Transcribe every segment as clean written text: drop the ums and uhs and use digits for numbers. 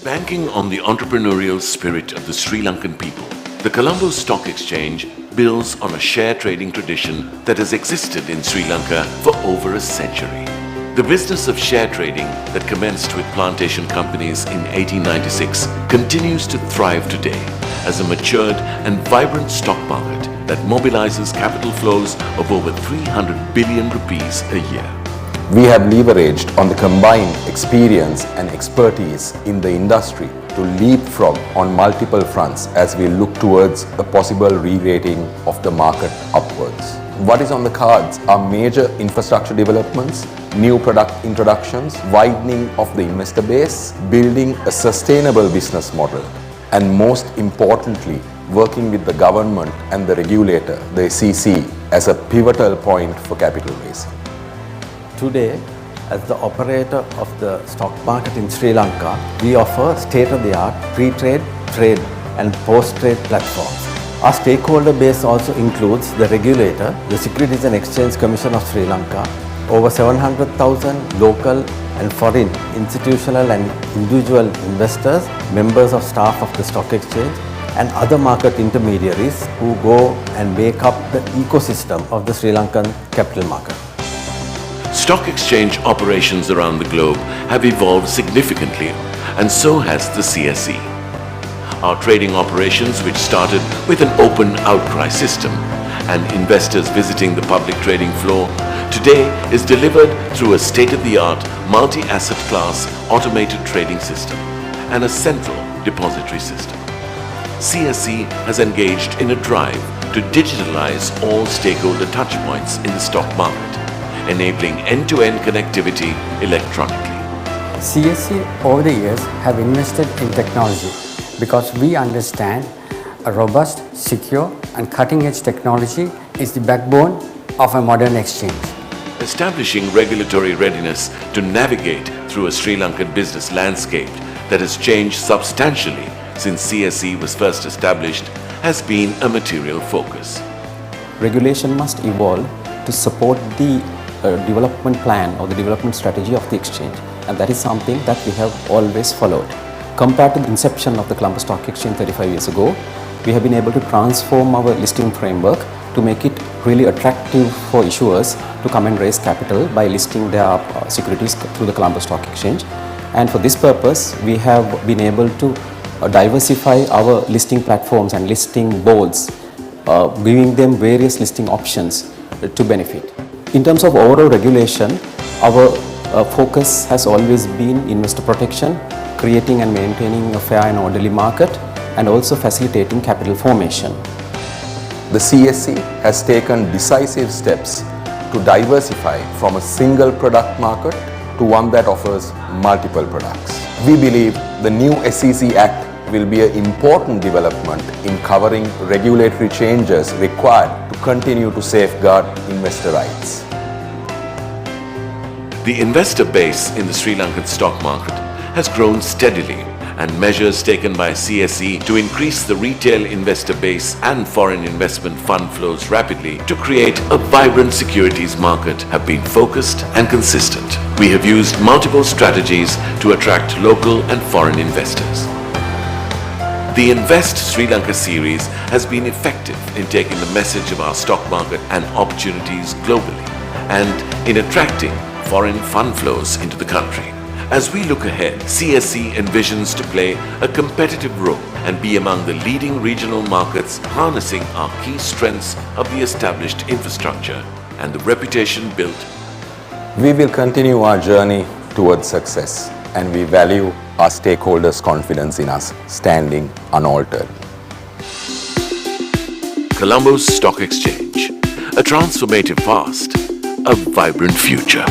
Banking on the entrepreneurial spirit of the Sri Lankan people, the Colombo Stock Exchange builds on a share trading tradition that has existed in Sri Lanka for over a century. The business of share trading that commenced with plantation companies in 1896 continues to thrive today as a matured and vibrant stock market that mobilizes capital flows of over 300 billion rupees a year. We have leveraged on the combined experience and expertise in the industry to leapfrog on multiple fronts as we look towards a possible re-rating of the market upwards. What is on the cards are major infrastructure developments, new product introductions, widening of the investor base, building a sustainable business model, and most importantly, working with the government and the regulator, the SEC, as a pivotal point for capital raising. Today, as the operator of the stock market in Sri Lanka, we offer state-of-the-art pre-trade, trade and post-trade platforms. Our stakeholder base also includes the regulator, the Securities and Exchange Commission of Sri Lanka, over 700,000 local and foreign institutional and individual investors, members of staff of the stock exchange, and other market intermediaries who go and make up the ecosystem of the Sri Lankan capital market. Stock exchange operations around the globe have evolved significantly, and so has the CSE. Our trading operations, which started with an open outcry system and investors visiting the public trading floor, today is delivered through a state-of-the-art multi-asset class automated trading system and a central depository system. CSE has engaged in a drive to digitalize all stakeholder touchpoints in the stock market, enabling end-to-end connectivity electronically. CSE over the years have invested in technology because we understand a robust, secure and cutting-edge technology is the backbone of a modern exchange. Establishing regulatory readiness to navigate through a Sri Lankan business landscape that has changed substantially since CSE was first established has been a material focus. Regulation must evolve to support the development plan or the development strategy of the exchange, and that is something that we have always followed. Compared to the inception of the Colombo Stock Exchange 35 years ago, we have been able to transform our listing framework to make it really attractive for issuers to come and raise capital by listing their securities through the Colombo Stock Exchange. And for this purpose, we have been able to diversify our listing platforms and listing boards, giving them various listing options to benefit. In terms of overall regulation, our focus has always been investor protection, creating and maintaining a fair and orderly market, and also facilitating capital formation. The CSE has taken decisive steps to diversify from a single product market to one that offers multiple products. We believe the new SEC Act will be an important development in covering regulatory changes required to continue to safeguard investor rights. The investor base in the Sri Lankan stock market has grown steadily, and measures taken by CSE to increase the retail investor base and foreign investment fund flows rapidly to create a vibrant securities market have been focused and consistent. We have used multiple strategies to attract local and foreign investors. The Invest Sri Lanka series has been effective in taking the message of our stock market and opportunities globally, and in attracting foreign fund flows into the country. As we look ahead, CSE envisions to play a competitive role and be among the leading regional markets, harnessing our key strengths of the established infrastructure and the reputation built. We will continue our journey towards success, and we value our stakeholders' confidence in us, standing unaltered. Colombo's Stock Exchange, a transformative past, a vibrant future.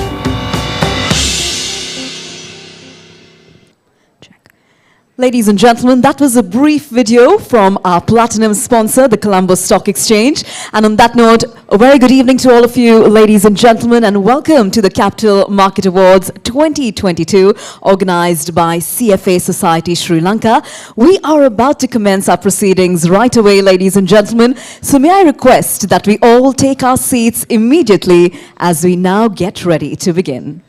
Ladies and gentlemen, that was a brief video from our platinum sponsor, the Colombo Stock Exchange. And on that note, a very good evening to all of you, ladies and gentlemen, and welcome to the Capital Market Awards 2022, organized by CFA Society Sri Lanka. We are about to commence our proceedings right away, ladies and gentlemen. So may I request that we all take our seats immediately as we now get ready to begin.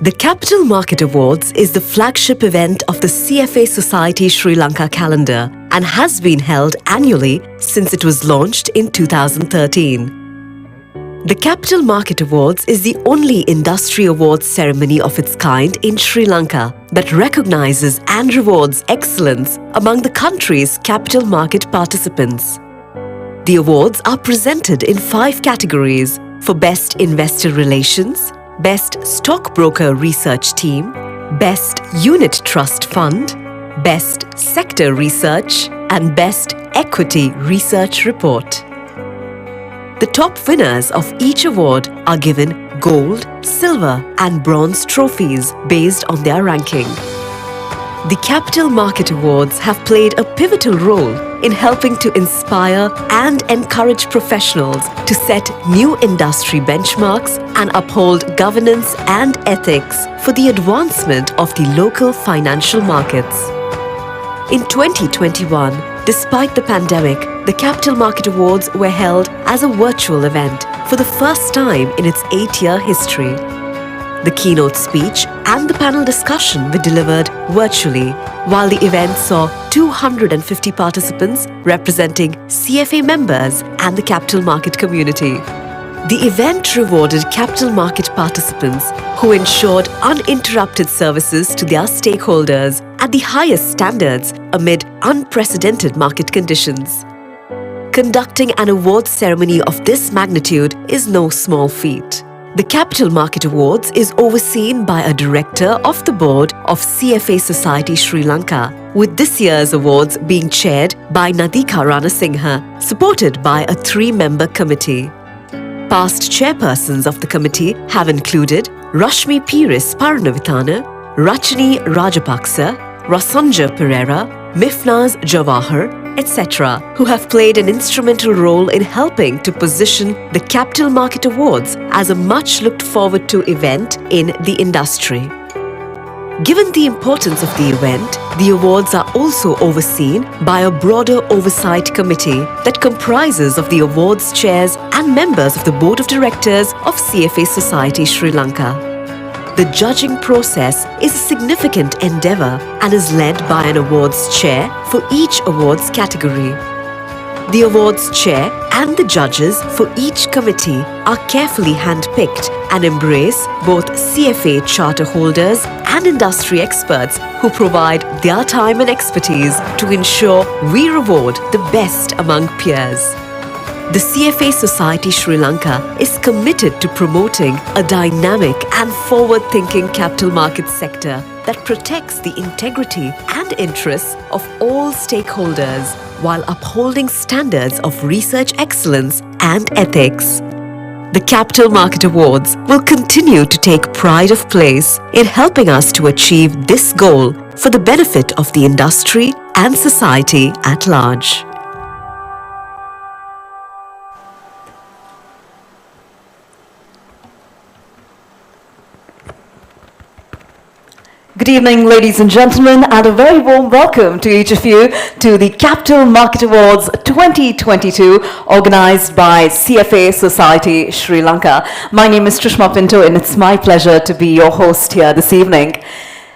The Capital Market Awards is the flagship event of the CFA Society Sri Lanka calendar and has been held annually since it was launched in 2013. The Capital Market Awards is the only industry awards ceremony of its kind in Sri Lanka that recognizes and rewards excellence among the country's capital market participants. The awards are presented in 5 categories for Best Investor Relations, Best Stockbroker Research Team, Best Unit Trust Fund, Best Sector Research, and Best Equity Research Report. The top winners of each award are given gold, silver, and bronze trophies based on their ranking. The Capital Market Awards have played a pivotal role in helping to inspire and encourage professionals to set new industry benchmarks and uphold governance and ethics for the advancement of the local financial markets. In 2021, despite the pandemic, the Capital Market Awards were held as a virtual event for the first time in its 8-year history. The keynote speech and the panel discussion were delivered virtually, while the event saw 250 participants representing CFA members and the capital market community. The event rewarded capital market participants who ensured uninterrupted services to their stakeholders at the highest standards amid unprecedented market conditions. Conducting an awards ceremony of this magnitude is no small feat. The Capital Market Awards is overseen by a director of the board of CFA Society Sri Lanka, with this year's awards being chaired by Nadika Ranasinghe, supported by a 3-member committee. Past chairpersons of the committee have included Rashmi Pires Paranavithana, Rachini Rajapaksa, Rasanja Pereira, Mifnaz Jawahar, etc., who have played an instrumental role in helping to position the Capital Market Awards as a much looked forward to event in the industry. Given the importance of the event, the awards are also overseen by a broader oversight committee that comprises of the awards chairs and members of the board of directors of CFA Society Sri Lanka. The judging process is a significant endeavour and is led by an awards chair for each awards category. The awards chair and the judges for each committee are carefully handpicked and embrace both CFA charter holders and industry experts who provide their time and expertise to ensure we reward the best among peers. The CFA Society Sri Lanka is committed to promoting a dynamic and forward-thinking capital market sector that protects the integrity and interests of all stakeholders while upholding standards of research excellence and ethics. The Capital Market Awards will continue to take pride of place in helping us to achieve this goal for the benefit of the industry and society at large. Good evening, ladies and gentlemen, and a very warm welcome to each of you to the Capital Market Awards 2022, organized by CFA Society Sri Lanka. My name is Trishma Pinto, and it's my pleasure to be your host here this evening.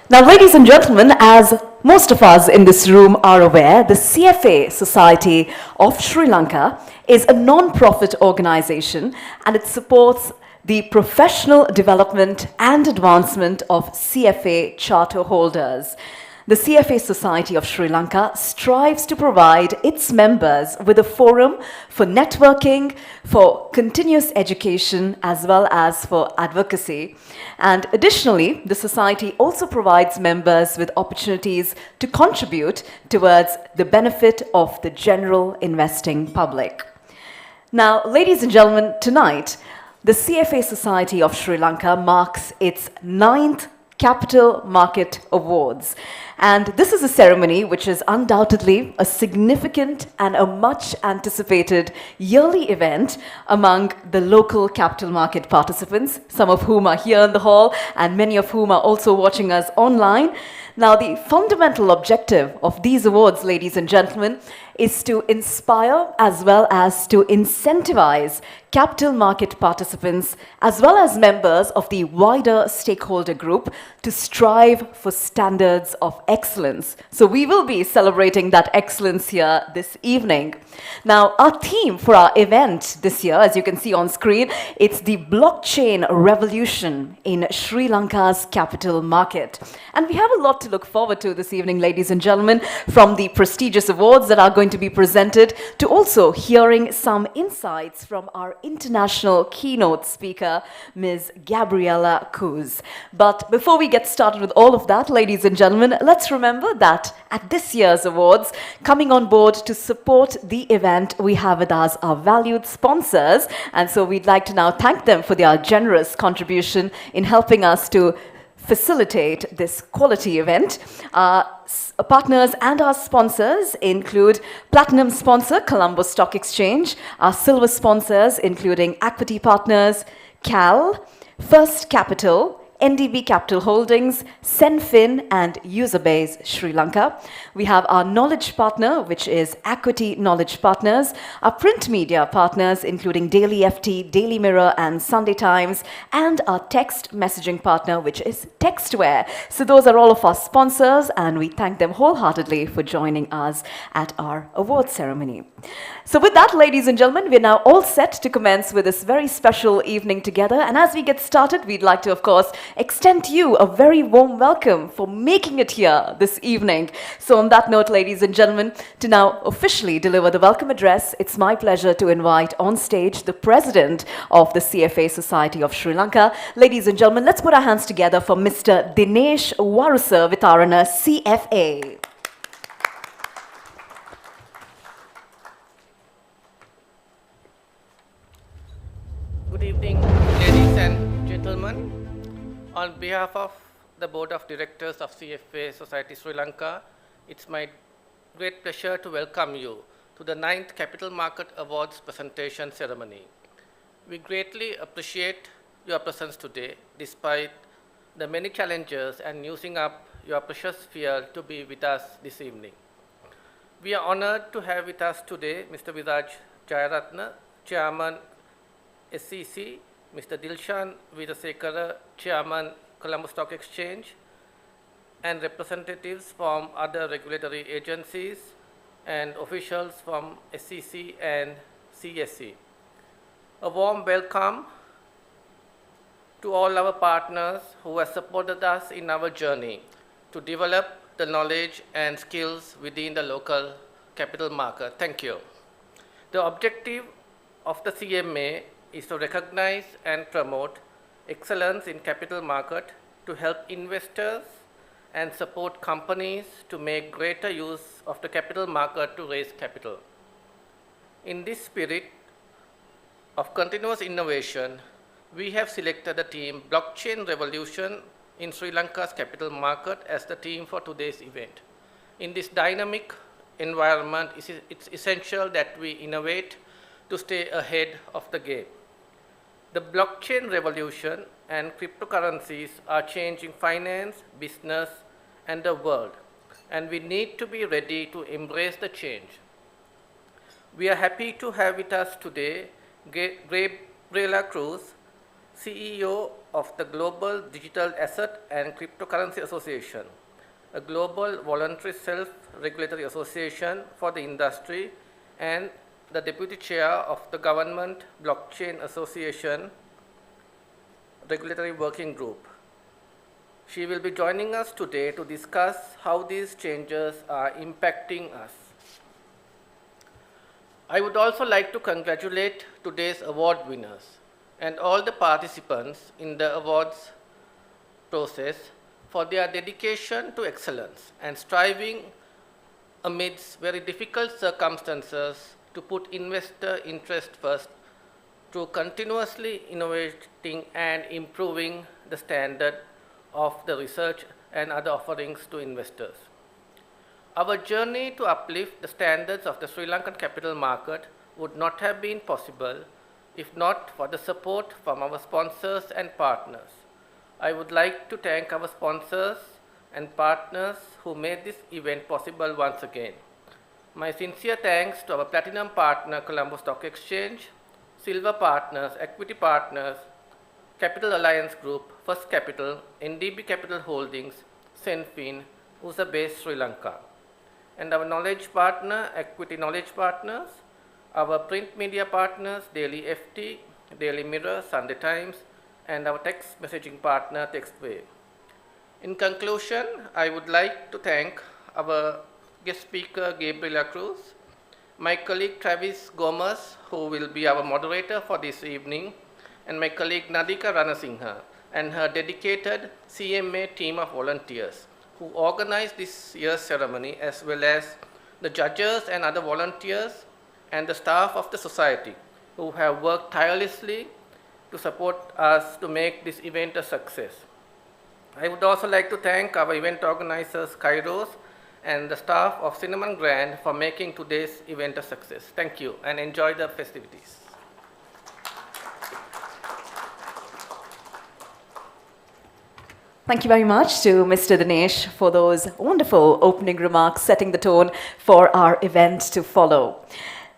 Now, ladies and gentlemen, as most of us in this room are aware, the CFA Society of Sri Lanka is a non-profit organization, and it supports the professional development and advancement of CFA charter holders. The CFA Society of Sri Lanka strives to provide its members with a forum for networking, for continuous education, as well as for advocacy. And additionally, the Society also provides members with opportunities to contribute towards the benefit of the general investing public. Now, ladies and gentlemen, tonight, the CFA Society of Sri Lanka marks its 9th Capital Market Awards. And this is a ceremony which is undoubtedly a significant and a much anticipated yearly event among the local capital market participants, some of whom are here in the hall and many of whom are also watching us online. Now, the fundamental objective of these awards, ladies and gentlemen, is to inspire as well as to incentivize capital market participants as well as members of the wider stakeholder group to strive for standards of excellence. So we will be celebrating that excellence here this evening. Now, our theme for our event this year, as you can see on screen, it's the blockchain revolution in Sri Lanka's capital market. And we have a lot to look forward to this evening, ladies and gentlemen, from the prestigious awards that are going to be presented to also hearing some insights from our international keynote speaker, Ms. Gabriela Kuz. But before we get started with all of that, ladies and gentlemen, let's remember that at this year's awards, coming on board to support the event, we have with us our valued sponsors. And so we'd like to now thank them for their generous contribution in helping us to facilitate this quality event. Our partners and our sponsors include Platinum sponsor, Colombo Stock Exchange. Our silver sponsors including Equity Partners, CAL, First Capital, NDB Capital Holdings, Senfin, and Userbase Sri Lanka. We have our knowledge partner, which is Equity Knowledge Partners, our print media partners, including Daily FT, Daily Mirror, and Sunday Times, and our text messaging partner, which is Textware. So those are all of our sponsors, and we thank them wholeheartedly for joining us at our award ceremony. So with that, ladies and gentlemen, we're now all set to commence with this very special evening together. And as we get started, we'd like to, of course, extend to you a very warm welcome for making it here this evening. So on that note, ladies and gentlemen, to now officially deliver the welcome address, it's my pleasure to invite on stage the President of the CFA Society of Sri Lanka. Ladies and gentlemen, let's put our hands together for Mr. Dinesh Warusa Vitarana, CFA. Good evening, ladies and gentlemen. On behalf of the Board of Directors of CFA Society Sri Lanka, it's my great pleasure to welcome you to the 9th Capital Market Awards presentation ceremony. We greatly appreciate your presence today, despite the many challenges and using up your precious fuel to be with us this evening. We are honored to have with us today Mr. Viraj Jayaratna, Chairman SEC, Mr. Dilshan Veerasekara, Chairman, Colombo Stock Exchange, and representatives from other regulatory agencies and officials from SEC and CSE. A warm welcome to all our partners who have supported us in our journey to develop the knowledge and skills within the local capital market. Thank you. The objective of the CMA is to recognize and promote excellence in capital market to help investors and support companies to make greater use of the capital market to raise capital. In this spirit of continuous innovation, we have selected the theme Blockchain Revolution in Sri Lanka's capital market as the theme for today's event. In this dynamic environment, it's essential that we innovate to stay ahead of the game. The blockchain revolution and cryptocurrencies are changing finance, business, and the world, and we need to be ready to embrace the change. We are happy to have with us today Gabriela Kuz, CEO of the Global Digital Asset and Cryptocurrency Association, a global voluntary self-regulatory association for the industry, and the Deputy Chair of the Government Blockchain Association Regulatory Working Group. She will be joining us today to discuss how these changes are impacting us. I would also like to congratulate today's award winners and all the participants in the awards process for their dedication to excellence and striving amidst very difficult circumstances to put investor interest first through continuously innovating and improving the standard of the research and other offerings to investors. Our journey to uplift the standards of the Sri Lankan capital market would not have been possible if not for the support from our sponsors and partners. I would like to thank our sponsors and partners who made this event possible once again. My sincere thanks to our platinum partner, Colombo Stock Exchange, silver partners, equity partners, Capital Alliance Group, First Capital, NDB Capital Holdings, Senfin, USA based Sri Lanka. And our knowledge partner, equity knowledge partners, our print media partners, Daily FT, Daily Mirror, Sunday Times, and our text messaging partner, Textway. In conclusion, I would like to thank our guest speaker, Gabriela Cruz, my colleague Travis Gomez, who will be our moderator for this evening, and my colleague Nadika Ranasinghe, and her dedicated CMA team of volunteers who organized this year's ceremony, as well as the judges and other volunteers and the staff of the society who have worked tirelessly to support us to make this event a success. I would also like to thank our event organizers, Kairos, and the staff of Cinnamon Grand for making today's event a success. Thank you, and enjoy the festivities. Thank you very much to Mr. Dinesh for those wonderful opening remarks, setting the tone for our event to follow.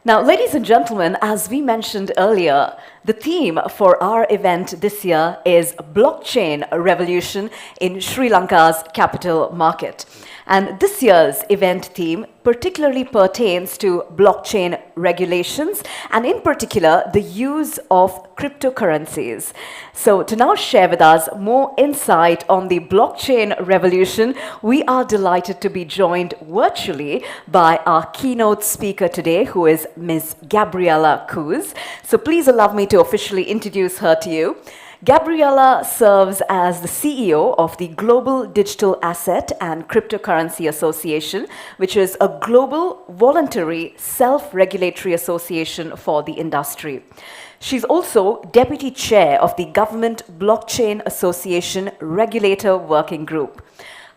Now, ladies and gentlemen, as we mentioned earlier, the theme for our event this year is Blockchain Revolution in Sri Lanka's capital market. And this year's event theme particularly pertains to blockchain regulations and in particular the use of cryptocurrencies. So to now share with us more insight on the blockchain revolution, we are delighted to be joined virtually by our keynote speaker today, who is Ms. Gabriela Cruz. So please allow me to officially introduce her to you. Gabriela serves as the CEO of the Global Digital Asset and Cryptocurrency Association, which is a global voluntary self-regulatory association for the industry. She's also Deputy Chair of the Government Blockchain Association Regulator Working Group.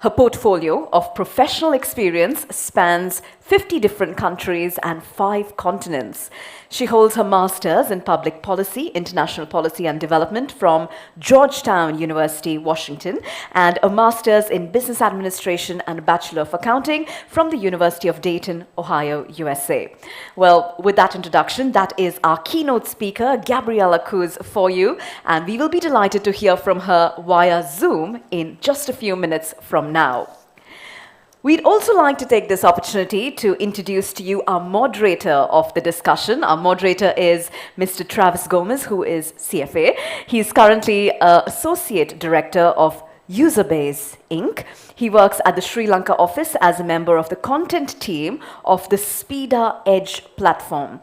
Her portfolio of professional experience spans 50 different countries and 5 continents. She holds her master's in public policy, international policy and development from Georgetown University, Washington, and a master's in business administration and a bachelor of accounting from the University of Dayton, Ohio, USA. Well, with that introduction, that is our keynote speaker, Gabriela Cruz, for you, and we will be delighted to hear from her via Zoom in just a few minutes from now. We'd also like to take this opportunity to introduce to you our moderator of the discussion. Our moderator is Mr. Travis Gomez, who is CFA. He's currently Associate Director of Userbase Inc. He works at the Sri Lanka office as a member of the content team of the Speeda Edge platform.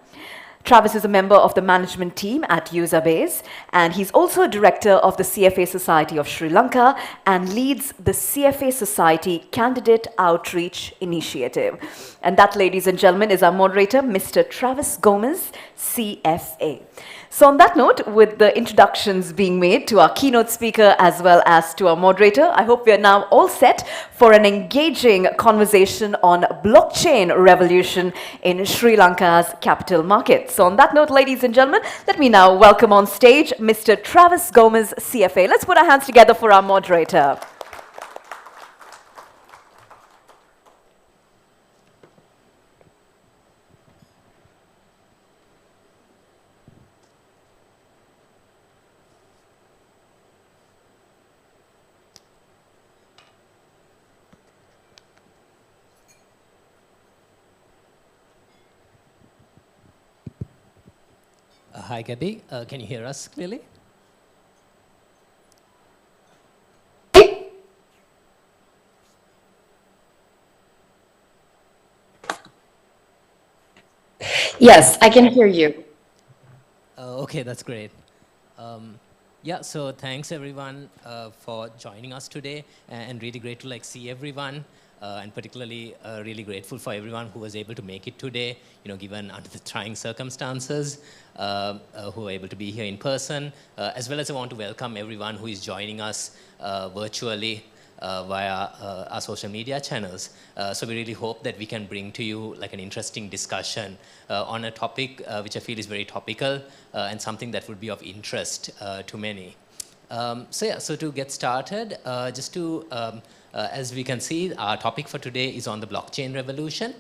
Travis is a member of the management team at Userbase, and he's also a director of the CFA Society of Sri Lanka and leads the CFA Society Candidate Outreach Initiative. And that, ladies and gentlemen, is our moderator, Mr. Travis Gomez, CFA. So on that note, with the introductions being made to our keynote speaker as well as to our moderator, I hope we are now all set for an engaging conversation on blockchain revolution in Sri Lanka's capital market. So on that note, ladies and gentlemen, let me now welcome on stage Mr. Travis Gomez, CFA. Let's put our hands together for our moderator. Hi, Gabby. Can you hear us clearly? Yes, I can hear you. Okay, that's great. Yeah, so thanks everyone for joining us today, and really great to see everyone. And particularly really grateful for everyone who was able to make it today, given under the trying circumstances, who are able to be here in person, as well as I want to welcome everyone who is joining us virtually via our social media channels. So we really hope that we can bring to you like an interesting discussion on a topic which I feel is very topical and something that would be of interest to many. So to get started, as we can see, our topic for today is on the blockchain revolution.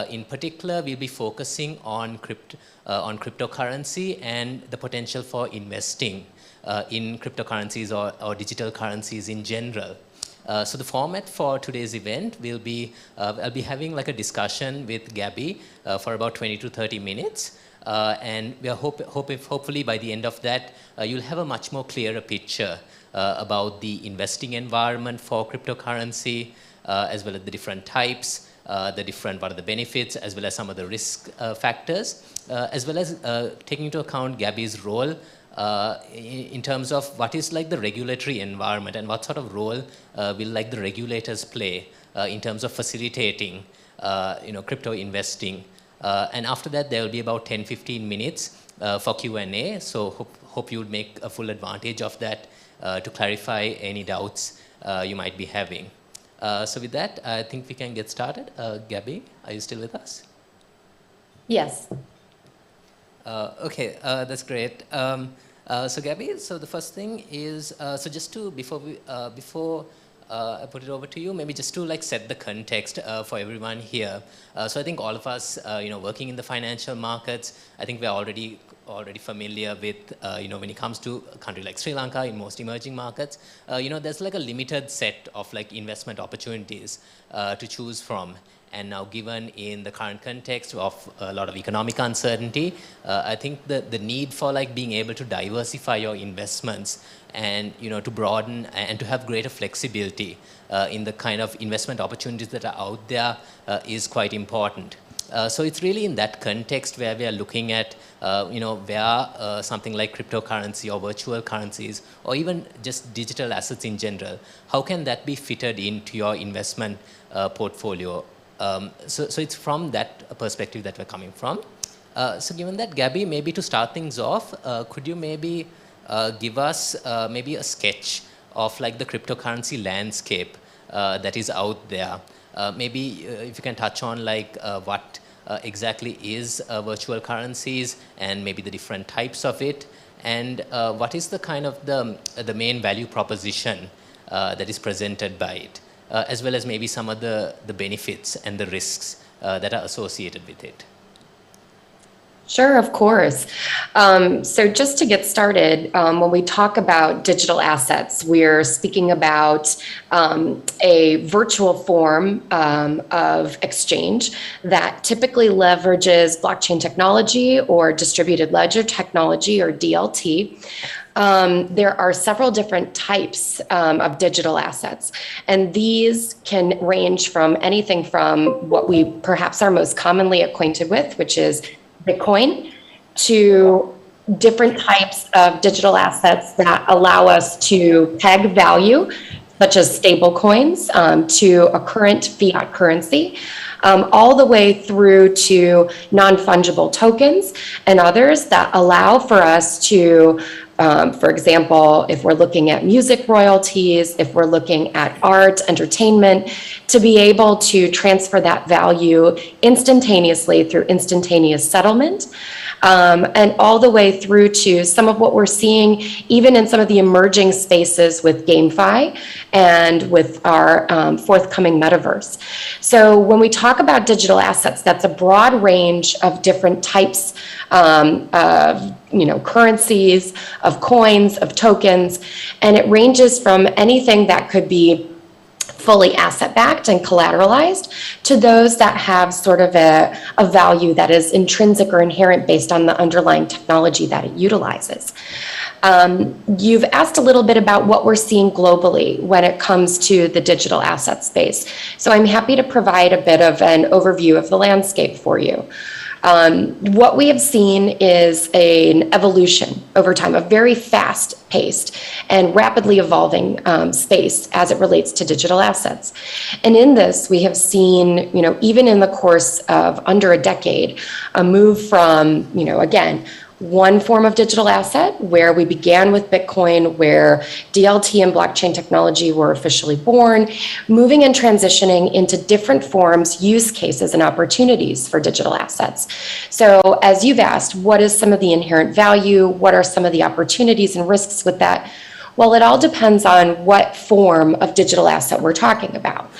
In particular, we'll be focusing on cryptocurrency and the potential for investing in cryptocurrencies or digital currencies in general. So the format for today's event will be, I'll be having like a discussion with Gabby for about 20 to 30 minutes. And we are hopefully by the end of that, you'll have a much more clearer picture about the investing environment for cryptocurrency, as well as the different types, what are the benefits, as well as some of the risk factors, as well as taking into account Gabby's role in terms of what is like the regulatory environment and what sort of role will like the regulators play in terms of facilitating crypto investing. And after that, there will be about 10-15 minutes for Q&A. So hope you would make a full advantage of that to clarify any doubts you might be having. So with that, I think we can get started. Gabby, are you still with us? Yes. Okay, that's great. So Gabby, so the first thing is, so just to, before I put it over to you, maybe just to like set the context for everyone here. So I think all of us, working in the financial markets, I think we're already familiar with, when it comes to a country like Sri Lanka, in most emerging markets, there's like a limited set of like investment opportunities to choose from. And now given in the current context of a lot of economic uncertainty, I think the need for like being able to diversify your investments and to broaden and to have greater flexibility in the kind of investment opportunities that are out there is quite important. So it's really in that context where we are looking at, where something like cryptocurrency or virtual currencies or even just digital assets in general, how can that be fitted into your investment portfolio? So it's from that perspective that we're coming from. So given that, Gabby, maybe to start things off, could you maybe give us maybe a sketch of like the cryptocurrency landscape that is out there? Maybe if you can touch on like what exactly is virtual currencies and maybe the different types of it, and what is the kind of the main value proposition that is presented by it, as well as maybe some of the benefits and the risks that are associated with it. Sure, of course. So just to get started, when we talk about digital assets, we're speaking about a virtual form of exchange that typically leverages blockchain technology or distributed ledger technology or DLT. There are several different types of digital assets, and these can range from anything from what we perhaps are most commonly acquainted with, which is Bitcoin, to different types of digital assets that allow us to peg value, such as stable coins, to a current fiat currency, all the way through to non-fungible tokens and others that allow for us to, for example, if we're looking at music royalties, if we're looking at art, entertainment, to be able to transfer that value instantaneously through instantaneous settlement, and all the way through to some of what we're seeing even in some of the emerging spaces with GameFi and with our forthcoming metaverse. So when we talk about digital assets, that's a broad range of different types of currencies, of coins, of tokens, and it ranges from anything that could be fully asset-backed and collateralized to those that have sort of a value that is intrinsic or inherent based on the underlying technology that it utilizes. You've asked a little bit about what we're seeing globally when it comes to the digital asset space. So I'm happy to provide a bit of an overview of the landscape for you. What we have seen is an evolution over time, a very fast-paced and rapidly evolving space as it relates to digital assets. And in this, we have seen, even in the course of under a decade, a move from, again, one form of digital asset, where we began with Bitcoin, where DLT and blockchain technology were officially born, moving and transitioning into different forms, use cases, and opportunities for digital assets. So as you've asked, what is some of the inherent value? What are some of the opportunities and risks with that? Well, it all depends on what form of digital asset we're talking about.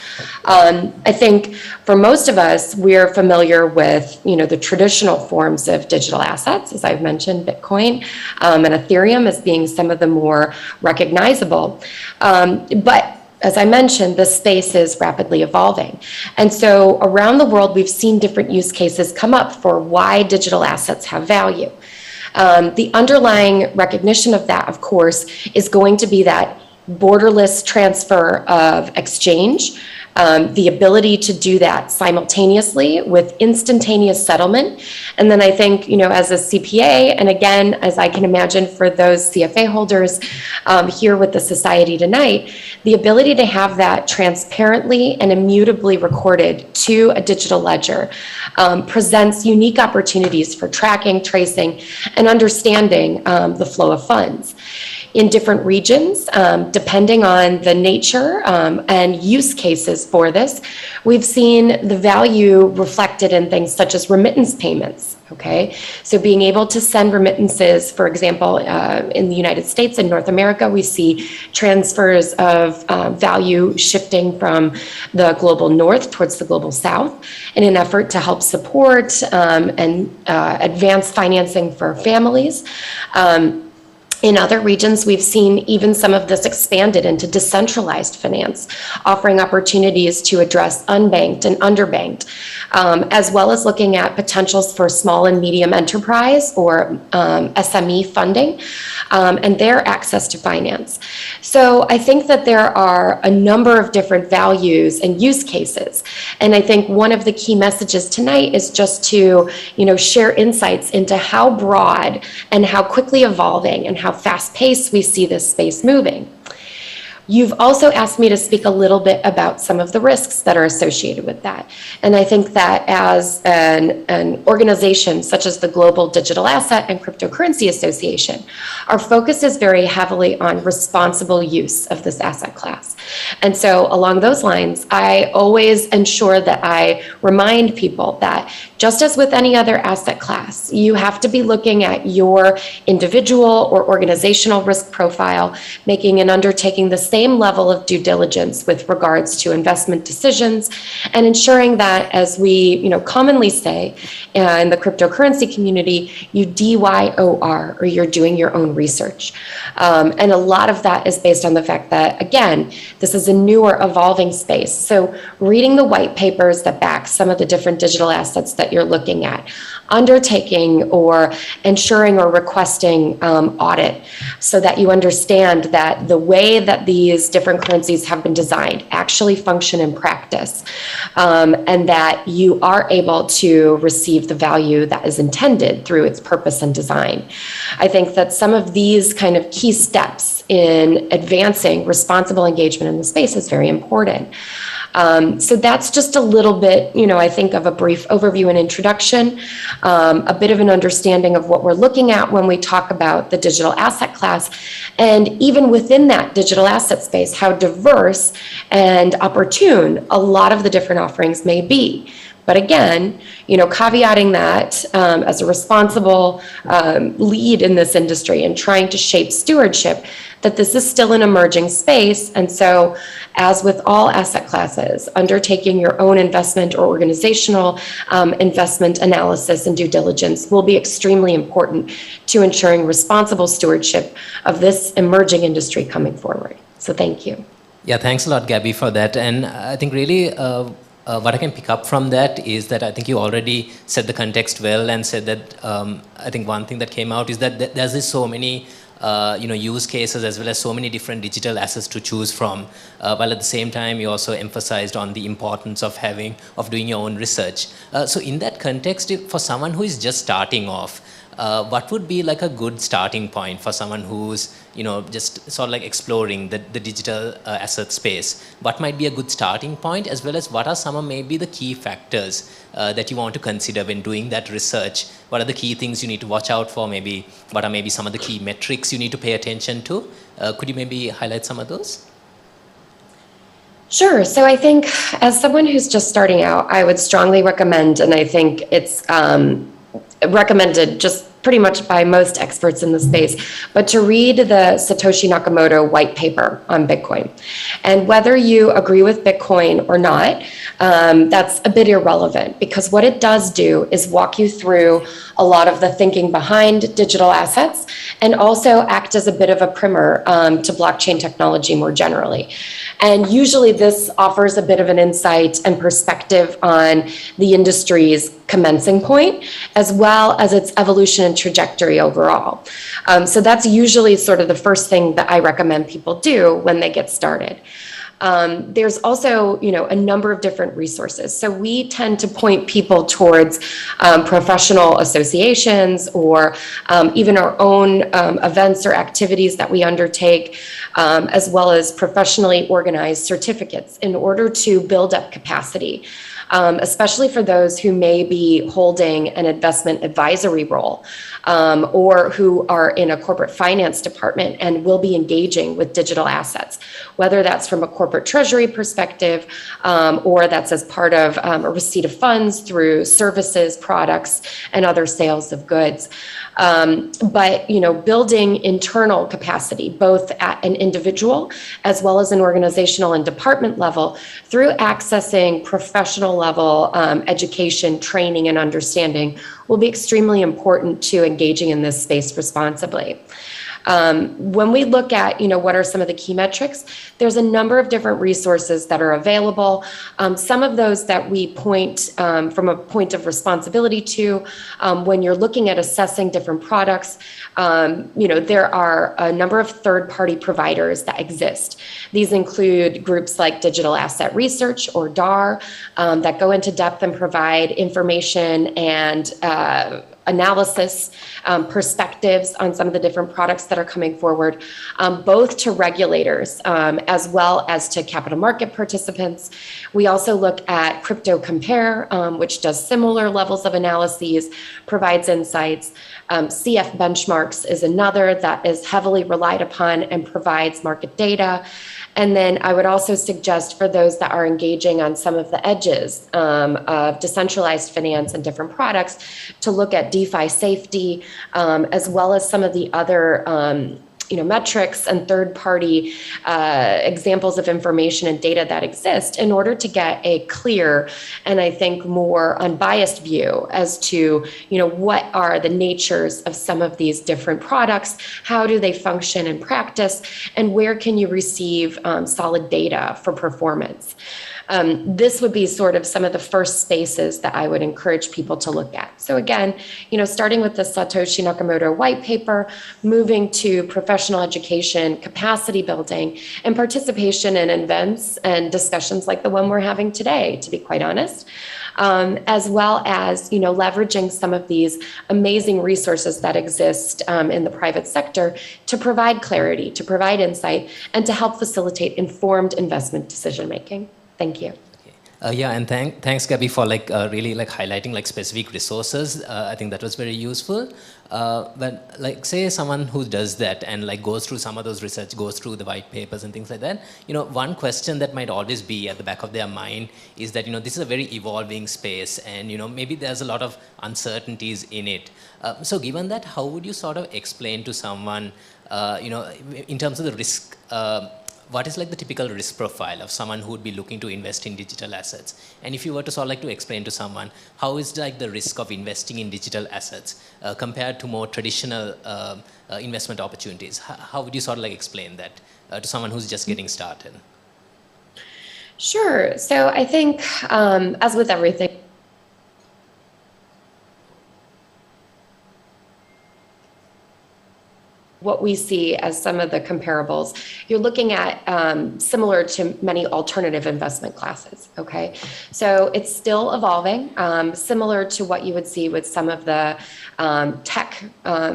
I think for most of us, we're familiar with, the traditional forms of digital assets, as I've mentioned, Bitcoin and Ethereum as being some of the more recognizable. But as I mentioned, the space is rapidly evolving. And so around the world, we've seen different use cases come up for why digital assets have value. The underlying recognition of that, of course, is going to be that borderless transfer of exchange, the ability to do that simultaneously with instantaneous settlement. And then I think, as a CPA, and again, as I can imagine for those CFA holders here with the society tonight, the ability to have that transparently and immutably recorded to a digital ledger presents unique opportunities for tracking, tracing, and understanding the flow of funds. In different regions, depending on the nature and use cases for this, we've seen the value reflected in things such as remittance payments. Okay, so being able to send remittances, for example, in the United States and North America, we see transfers of value shifting from the global north towards the global south in an effort to help support and advance financing for families. In other regions, we've seen even some of this expanded into decentralized finance, offering opportunities to address unbanked and underbanked, as well as looking at potentials for small and medium enterprise or SME funding and their access to finance. So I think that there are a number of different values and use cases. And I think one of the key messages tonight is just to, share insights into how broad and how quickly evolving and how fast-paced we see this space moving. You've also asked me to speak a little bit about some of the risks that are associated with that. And I think that as an organization such as the Global Digital Asset and Cryptocurrency Association, our focus is very heavily on responsible use of this asset class. And so along those lines, I always ensure that I remind people that just as with any other asset class, you have to be looking at your individual or organizational risk profile, making and undertaking the same level of due diligence with regards to investment decisions, and ensuring that, as we commonly say in the cryptocurrency community, you DYOR, or you're doing your own research. And a lot of that is based on the fact that, again, this is a newer evolving space. So reading the white papers that back some of the different digital assets that you're looking at, undertaking or ensuring or requesting audit so that you understand that the way that these different currencies have been designed actually function in practice, and that you are able to receive the value that is intended through its purpose and design. I think that some of these kind of key steps in advancing responsible engagement in the space is very important. So that's just a little bit, I think, of a brief overview and introduction, a bit of an understanding of what we're looking at when we talk about the digital asset class, and even within that digital asset space, how diverse and opportune a lot of the different offerings may be. But again, caveating that as a responsible lead in this industry and trying to shape stewardship, that this is still an emerging space. And so, as with all asset classes, undertaking your own investment or organizational investment analysis and due diligence will be extremely important to ensuring responsible stewardship of this emerging industry coming forward. So thank you. Yeah, thanks a lot, Gabby, for that. And I think really what I can pick up from that is that I think you already set the context well and said that I think one thing that came out is that there's so many use cases as well as so many different digital assets to choose from, while at the same time you also emphasized on the importance of doing your own research. So in that context, for someone who is just starting off, what would be like a good starting point for someone who's, just sort of like exploring the digital asset space? What might be a good starting point, as well as what are some of maybe the key factors that you want to consider when doing that research? What are the key things you need to watch out for? Maybe what are maybe some of the key metrics you need to pay attention to? Could you maybe highlight some of those? Sure. So I think as someone who's just starting out, I would strongly recommend, and I think it's recommended just pretty much by most experts in the space, but to read the Satoshi Nakamoto white paper on Bitcoin. And whether you agree with Bitcoin or not, that's a bit irrelevant, because what it does do is walk you through a lot of the thinking behind digital assets, and also act as a bit of a primer to blockchain technology more generally. And usually this offers a bit of an insight and perspective on the industry's commencing point, as well as its evolution and trajectory overall. So that's usually sort of the first thing that I recommend people do when they get started. There's also, a number of different resources. So we tend to point people towards professional associations, or even our own events or activities that we undertake, as well as professionally organized certificates in order to build up capacity. Especially for those who may be holding an investment advisory role, or who are in a corporate finance department and will be engaging with digital assets, whether that's from a corporate treasury perspective, or that's as part of a receipt of funds through services, products, and other sales of goods. But building internal capacity, both at an individual as well as an organizational and department level, through accessing professional level education, training, and understanding, will be extremely important to engaging in this space responsibly. When we look at, what are some of the key metrics, there's a number of different resources that are available. Some of those that we point from a point of responsibility to, when you're looking at assessing different products, there are a number of third-party providers that exist. These include groups like Digital Asset Research, or DAR, that go into depth and provide information and analysis, perspectives on some of the different products that are coming forward, both to regulators as well as to capital market participants. We also look at Crypto Compare, which does similar levels of analyses, provides insights. CF Benchmarks is another that is heavily relied upon and provides market data. And then I would also suggest, for those that are engaging on some of the edges of decentralized finance and different products, to look at DeFi Safety, as well as some of the other metrics and third-party examples of information and data that exist, in order to get a clear and, I think, more unbiased view as to, what are the natures of some of these different products, how do they function in practice, and where can you receive solid data for performance. This would be sort of some of the first spaces that I would encourage people to look at. So again, starting with the Satoshi Nakamoto white paper, moving to professional education, capacity building, and participation in events and discussions like the one we're having today, to be quite honest. As well as, leveraging some of these amazing resources that exist in the private sector to provide clarity, to provide insight, and to help facilitate informed investment decision-making. Thank you. And thanks, Gabby, for really highlighting specific resources. I think that was very useful. But say someone who does that and goes through some of those research, goes through the white papers and things like that, one question that might always be at the back of their mind is that, this is a very evolving space, and, maybe there's a lot of uncertainties in it. So given that, how would you sort of explain to someone, in terms of the risk, what is the typical risk profile of someone who would be looking to invest in digital assets? And if you were to sort of to explain to someone, how is the risk of investing in digital assets compared to more traditional investment opportunities? How would you sort of explain that to someone who's just getting started? Sure. So I think, as with everything, what we see as some of the comparables, you're looking at similar to many alternative investment classes, okay? So it's still evolving, similar to what you would see with some of the tech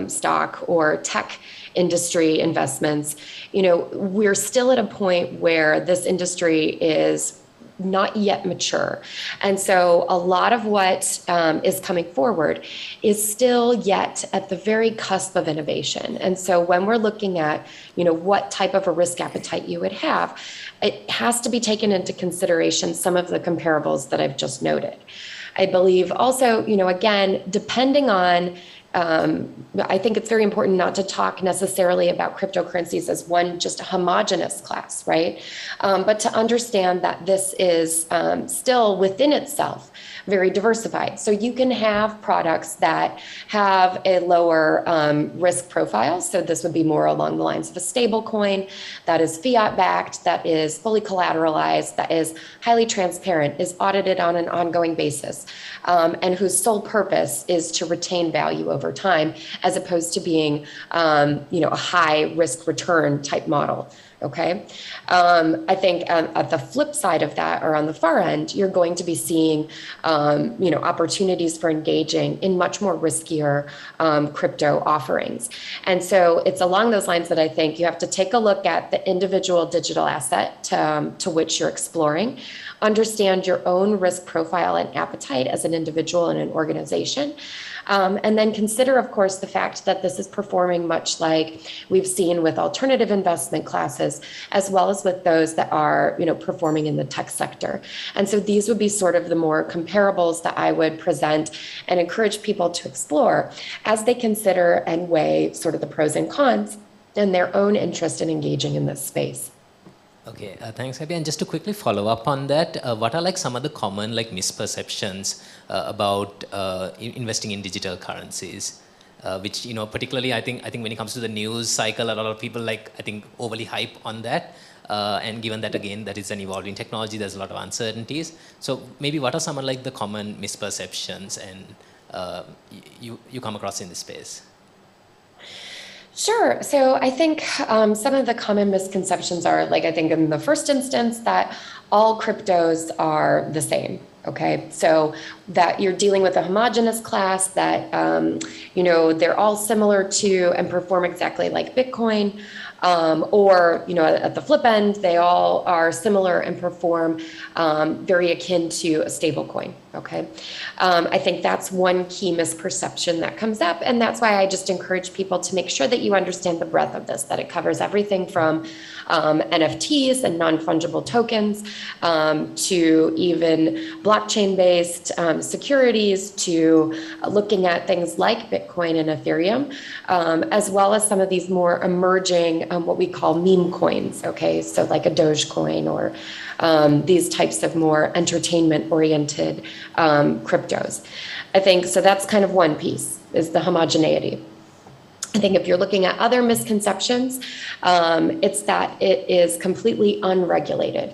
stock or tech industry investments. You know, we're still at a point where this industry is not yet mature. And so a lot of what is coming forward is still yet at the very cusp of innovation. And so when we're looking at, you know, what type of a risk appetite you would have, it has to be taken into consideration some of the comparables that I've just noted. I believe also, you know, again, depending on I think it's very important not to talk necessarily about cryptocurrencies as one just a homogenous class, right? But to understand that this is still within itself very diversified. So you can have products that have a lower risk profile. So this would be more along the lines of a stable coin that is fiat backed, that is fully collateralized, that is highly transparent, is audited on an ongoing basis, and whose sole purpose is to retain value over time, as opposed to being, you know, a high risk return type model. Okay. I think at the flip side of that, or on the far end, you're going to be seeing, you know, opportunities for engaging in much more riskier crypto offerings. And so it's along those lines that I think you have to take a look at the individual digital asset to which you're exploring, understand your own risk profile and appetite as an individual and an organization. And then consider, of course, the fact that this is performing much like we've seen with alternative investment classes, as well as with those that are, you know, performing in the tech sector. And so these would be sort of the more comparables that I would present and encourage people to explore as they consider and weigh sort of the pros and cons and their own interest in engaging in this space. Okay, thanks, Abby. And just to quickly follow up on that, what are like some of the common like misperceptions about investing in digital currencies? Which, you know, particularly I think when it comes to the news cycle, a lot of people like I think overly hype on that. And given that again that is an evolving technology, there's a lot of uncertainties. So maybe what are some of like the common misperceptions and you come across in this space? Sure. So I think some of the common misconceptions are, like, I think in the first instance that all cryptos are the same. Okay, so that you're dealing with a homogeneous class, that, you know, they're all similar to and perform exactly like Bitcoin. Or, you know, at the flip end, they all are similar and perform very akin to a stable coin. Okay. I think that's one key misperception that comes up. And that's why I just encourage people to make sure that you understand the breadth of this, that it covers everything from NFTs and non-fungible tokens to even blockchain-based securities, to looking at things like Bitcoin and Ethereum, as well as some of these more emerging what we call meme coins, okay? So like a Dogecoin or these types of more entertainment-oriented cryptos. I think, so that's kind of one piece, is the homogeneity. I think if you're looking at other misconceptions, it's that it is completely unregulated.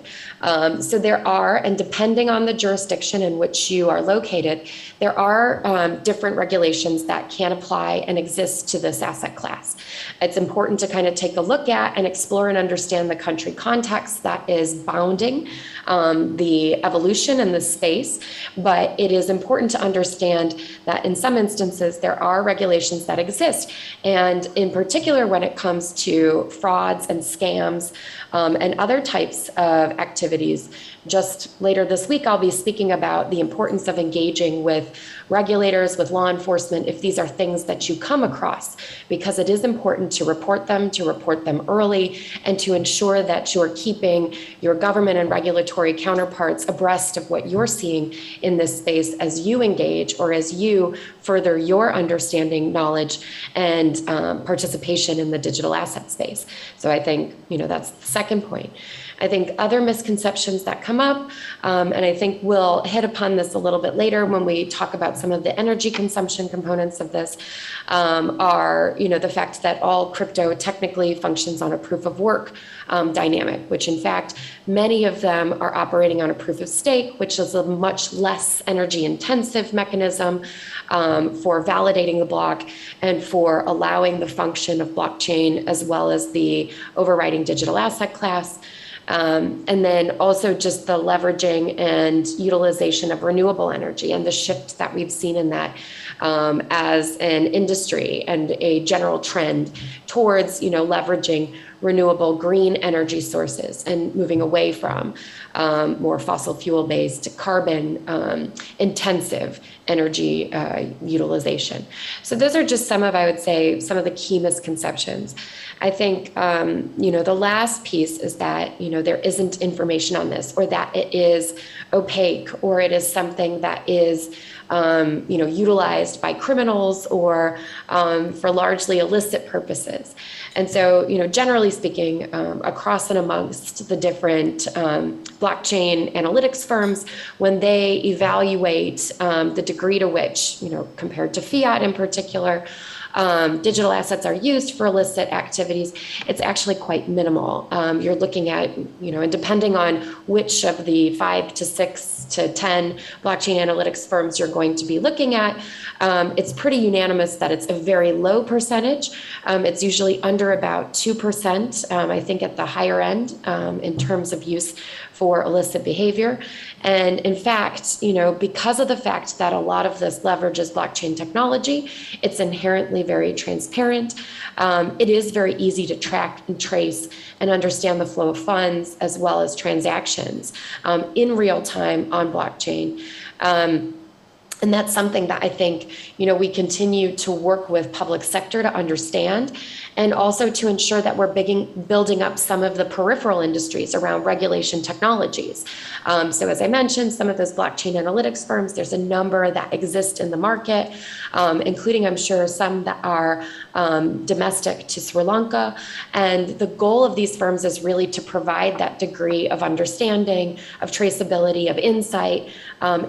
So there are, and depending on the jurisdiction in which you are located, there are different regulations that can apply and exist to this asset class. It's important to kind of take a look at and explore and understand the country context that is bounding the evolution in this space. But it is important to understand that in some instances, there are regulations that exist. And in particular, when it comes to frauds and scams and other types of activities, just later this week, I'll be speaking about the importance of engaging with regulators, with law enforcement, if these are things that you come across, because it is important to report them early, and to ensure that you're keeping your government and regulatory counterparts abreast of what you're seeing in this space as you engage or as you further your understanding, knowledge, and participation in the digital asset space. So I think, you know, that's the second point. I think other misconceptions that come up, and I think we'll hit upon this a little bit later when we talk about some of the energy consumption components of this, are, you know, the fact that all crypto technically functions on a proof of work dynamic, which in fact, many of them are operating on a proof of stake, which is a much less energy intensive mechanism, for validating the block and for allowing the function of blockchain as well as the overriding digital asset class. And then also just the leveraging and utilization of renewable energy and the shift that we've seen in that as an industry and a general trend towards, leveraging renewable green energy sources and moving away from more fossil fuel based carbon intensive energy utilization. So those are just some of, I would say, some of the key misconceptions. I think, the last piece is that, there isn't information on this, or that it is opaque, or it is something that is, utilized by criminals or for largely illicit purposes. And so, generally speaking, across and amongst the different blockchain analytics firms, when they evaluate the degree to which, compared to fiat in particular, digital assets are used for illicit activities, it's actually quite minimal. You're looking at, and depending on which of the 5 to 6 to 10 blockchain analytics firms you're going to be looking at, it's pretty unanimous that it's a very low percentage. It's usually under about 2%, I think at the higher end in terms of use for illicit behavior. And in fact, because of the fact that a lot of this leverages blockchain technology, it's inherently very transparent. It is very easy to track and trace and understand the flow of funds as well as transactions in real time on blockchain. And that's something that I think, we continue to work with public sector to understand, and also to ensure that we're building up some of the peripheral industries around regulation technologies. So as I mentioned, some of those blockchain analytics firms, there's a number that exist in the market, including, I'm sure, some that are domestic to Sri Lanka. And the goal of these firms is really to provide that degree of understanding, of traceability, of insight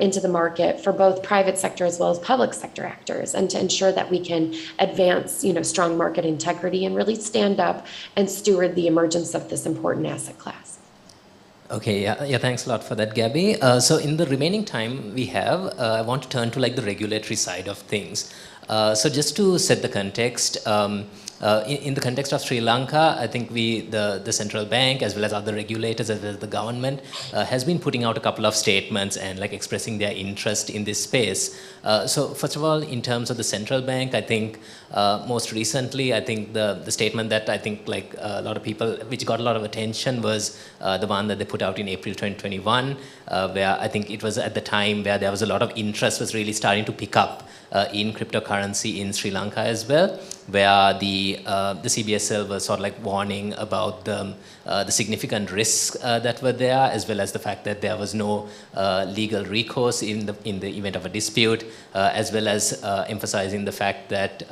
into the market for both private sector as well as public sector actors, and to ensure that we can advance, strong market integrity and really stand up and steward the emergence of this important asset class. Okay, yeah, thanks a lot for that, Gabby. So in the remaining time we have, I want to turn to the regulatory side of things. So just to set the context, in the context of Sri Lanka, I think the central bank, as well as other regulators, as well as the government, has been putting out a couple of statements and expressing their interest in this space. So first of all, in terms of the central bank, I think most recently, I think the statement that I think a lot of people, which got a lot of attention, was the one that they put out in April 2021, where I think it was at the time where there was a lot of interest was really starting to pick up in cryptocurrency in Sri Lanka as well, where the CBSL was sort of warning about the significant risks that were there, as well as the fact that there was no legal recourse in the event of a dispute, as well as emphasizing the fact that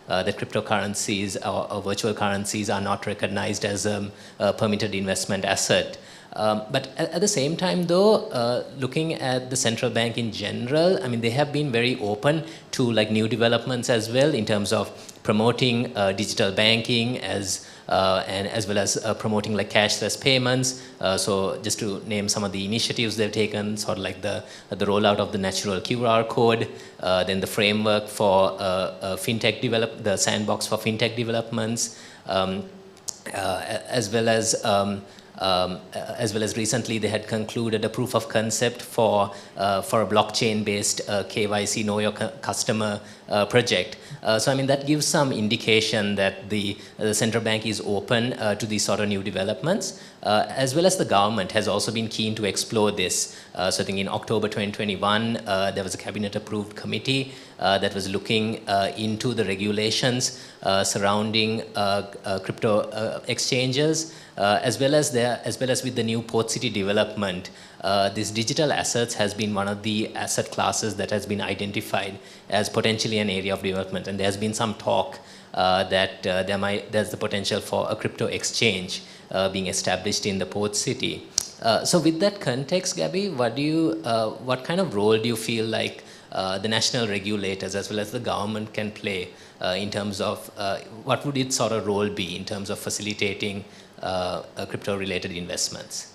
that cryptocurrencies or virtual currencies are not recognized as a permitted investment asset. But at the same time, though, looking at the central bank in general, I mean, they have been very open to new developments as well in terms of promoting digital banking and as well as promoting cashless payments. So just to name some of the initiatives they've taken, sort of the rollout of the natural QR code, then the framework for fintech the sandbox for fintech developments, as well as recently they had concluded a proof of concept for a blockchain-based KYC Know Your Customer project. So I mean that gives some indication that the central bank is open to these sort of new developments, as well as the government has also been keen to explore this. So I think in October 2021 there was a cabinet-approved committee that was looking into the regulations surrounding crypto exchanges. As well as with the new port city development, this digital assets has been one of the asset classes that has been identified as potentially an area of development, and there's been some talk that there's the potential for a crypto exchange being established in the port city. So with that context, Gabby, what kind of role do you feel the national regulators as well as the government can play in terms of what would its sort of role be in terms of facilitating crypto-related investments?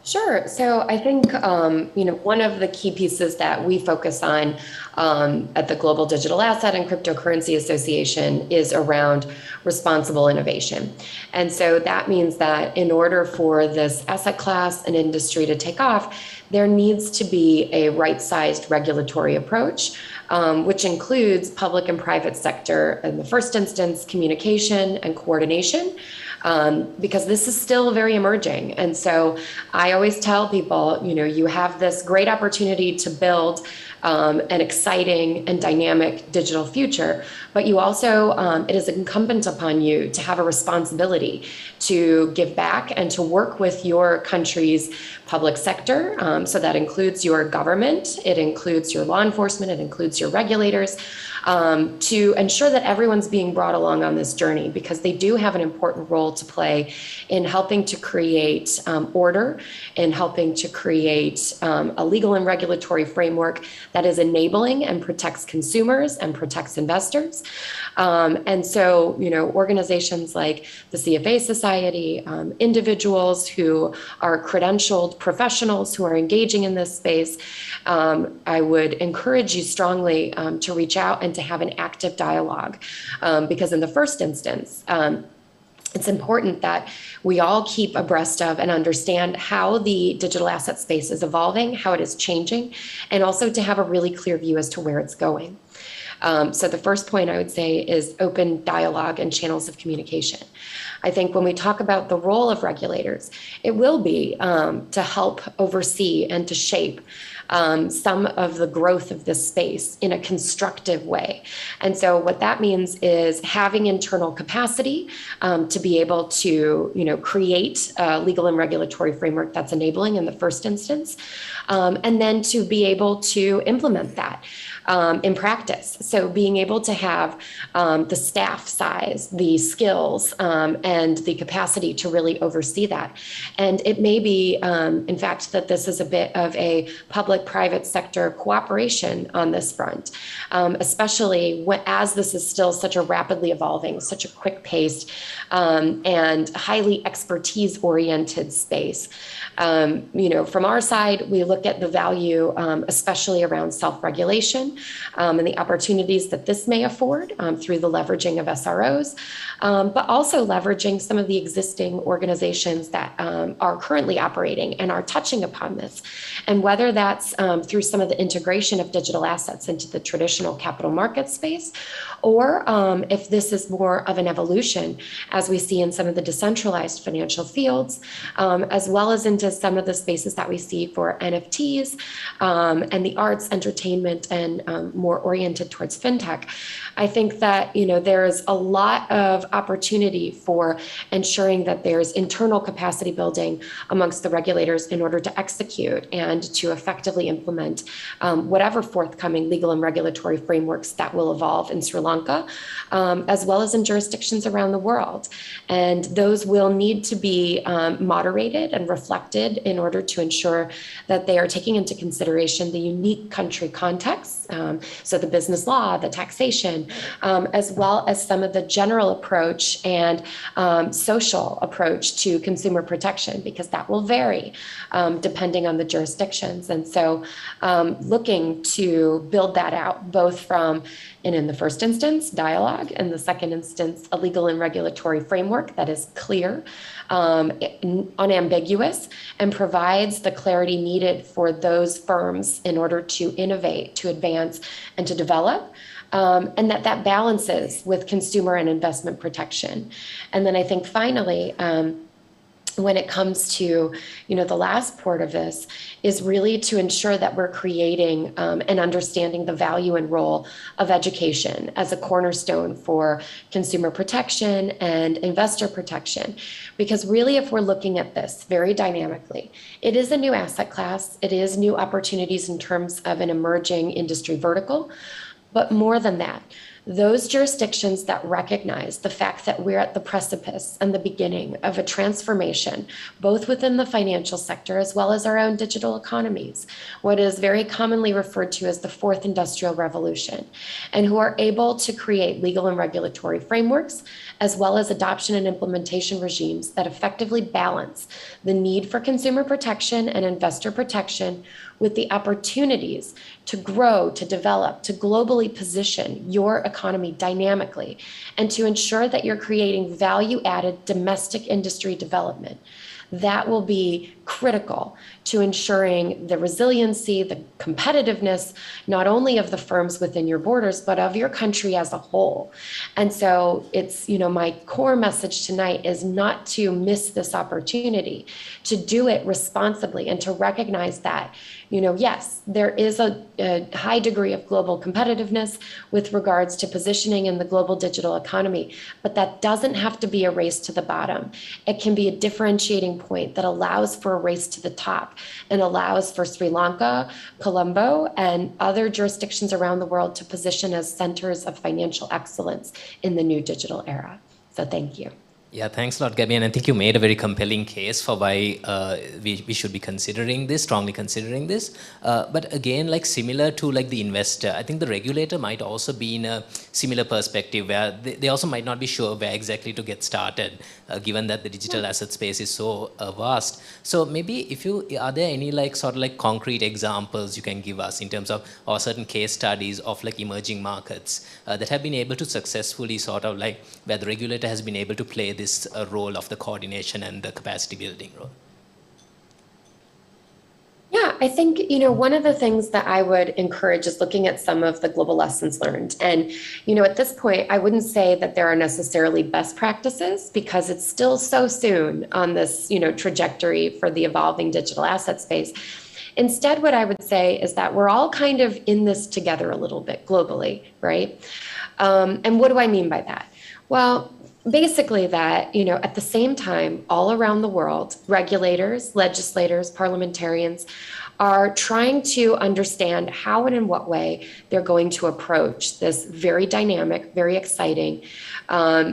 Sure. So I think one of the key pieces that we focus on at the Global Digital Asset and Cryptocurrency Association is around responsible innovation. And so that means that in order for this asset class and industry to take off, there needs to be a right-sized regulatory approach, which includes public and private sector in the first instance, communication and coordination. Because this is still very emerging. And so I always tell people, you have this great opportunity to build an exciting and dynamic digital future, but you also, it is incumbent upon you to have a responsibility to give back and to work with your country's public sector. So that includes your government, it includes your law enforcement, it includes your regulators, to ensure that everyone's being brought along on this journey, because they do have an important role to play in helping to create order, in helping to create a legal and regulatory framework that is enabling and protects consumers and protects investors. And so, organizations like the CFA Society, individuals who are credentialed professionals who are engaging in this space, I would encourage you strongly to reach out and to have an active dialogue, because in the first instance, it's important that we all keep abreast of and understand how the digital asset space is evolving, how it is changing, and also to have a really clear view as to where it's going. So the first point I would say is open dialogue and channels of communication. I think when we talk about the role of regulators, it will be to help oversee and to shape some of the growth of this space in a constructive way. And so what that means is having internal capacity to be able to, create a legal and regulatory framework that's enabling in the first instance, and then to be able to implement that in practice. So being able to have the staff size, the skills, and the capacity to really oversee that. And it may be, in fact, that this is a bit of a public-private sector cooperation on this front, especially as this is still such a rapidly evolving, such a quick-paced, and highly expertise-oriented space. From our side, we look at the value, especially around self-regulation, and the opportunities that this may afford through the leveraging of SROs, but also leveraging some of the existing organizations that are currently operating and are touching upon this. And whether that's through some of the integration of digital assets into the traditional capital market space, or if this is more of an evolution, as we see in some of the decentralized financial fields, as well as into some of the spaces that we see for NFTs and the arts, entertainment, and more oriented towards fintech. I think that there's a lot of opportunity for ensuring that there's internal capacity building amongst the regulators in order to execute and to effectively implement whatever forthcoming legal and regulatory frameworks that will evolve in Sri Lanka, as well as in jurisdictions around the world. And those will need to be moderated and reflected in order to ensure that they are taking into consideration the unique country context, so the business law, the taxation, as well as some of the general approach and social approach to consumer protection, because that will vary depending on the jurisdictions. And so looking to build that out both from, and in the first instance, dialogue, and the second instance, a legal and regulatory framework that is clear, unambiguous, and provides the clarity needed for those firms in order to innovate, to advance, and to develop. And that balances with consumer and investment protection. And then I think finally, when it comes to, the last part of this is really to ensure that we're creating and understanding the value and role of education as a cornerstone for consumer protection and investor protection. Because really, if we're looking at this very dynamically, it is a new asset class. It is new opportunities in terms of an emerging industry vertical. But more than that, those jurisdictions that recognize the fact that we're at the precipice and the beginning of a transformation, both within the financial sector as well as our own digital economies, what is very commonly referred to as the fourth industrial revolution, and who are able to create legal and regulatory frameworks, as well as adoption and implementation regimes that effectively balance the need for consumer protection and investor protection with the opportunities to grow, to develop, to globally position your economy dynamically, and to ensure that you're creating value-added domestic industry development. That will be critical to ensuring the resiliency, the competitiveness, not only of the firms within your borders, but of your country as a whole. And so it's, my core message tonight is not to miss this opportunity, to do it responsibly and to recognize that, yes, there is a high degree of global competitiveness with regards to positioning in the global digital economy, but that doesn't have to be a race to the bottom. It can be a differentiating point that allows for a race to the top and allows for Sri Lanka, Colombo, and other jurisdictions around the world to position as centers of financial excellence in the new digital era. So thank you. Yeah, thanks a lot, Gabby. And I think you made a very compelling case for why we should be considering this, strongly considering this. But again, similar to the investor, I think the regulator might also be in a similar perspective where they also might not be sure where exactly to get started, given that the digital asset space is so vast. So maybe are there any concrete examples you can give us in terms of, or certain case studies of emerging markets that have been able to successfully where the regulator has been able to play this role of the coordination and the capacity building role? Yeah, I think, one of the things that I would encourage is looking at some of the global lessons learned. And, at this point, I wouldn't say that there are necessarily best practices because it's still so soon on this, trajectory for the evolving digital asset space. Instead, what I would say is that we're all kind of in this together a little bit globally, right? And what do I mean by that? Well, basically that, at the same time, all around the world, regulators, legislators, parliamentarians are trying to understand how and in what way they're going to approach this very dynamic, very exciting,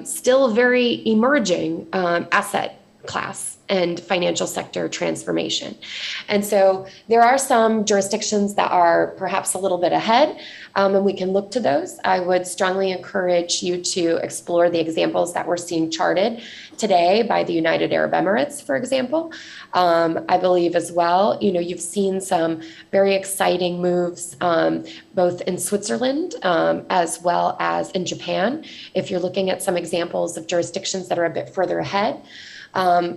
still very emerging asset class and financial sector transformation. And so there are some jurisdictions that are perhaps a little bit ahead, and we can look to those. I would strongly encourage you to explore the examples that we're seeing charted today by the United Arab Emirates, for example. I believe as well, you've seen some very exciting moves both in Switzerland as well as in Japan. If you're looking at some examples of jurisdictions that are a bit further ahead,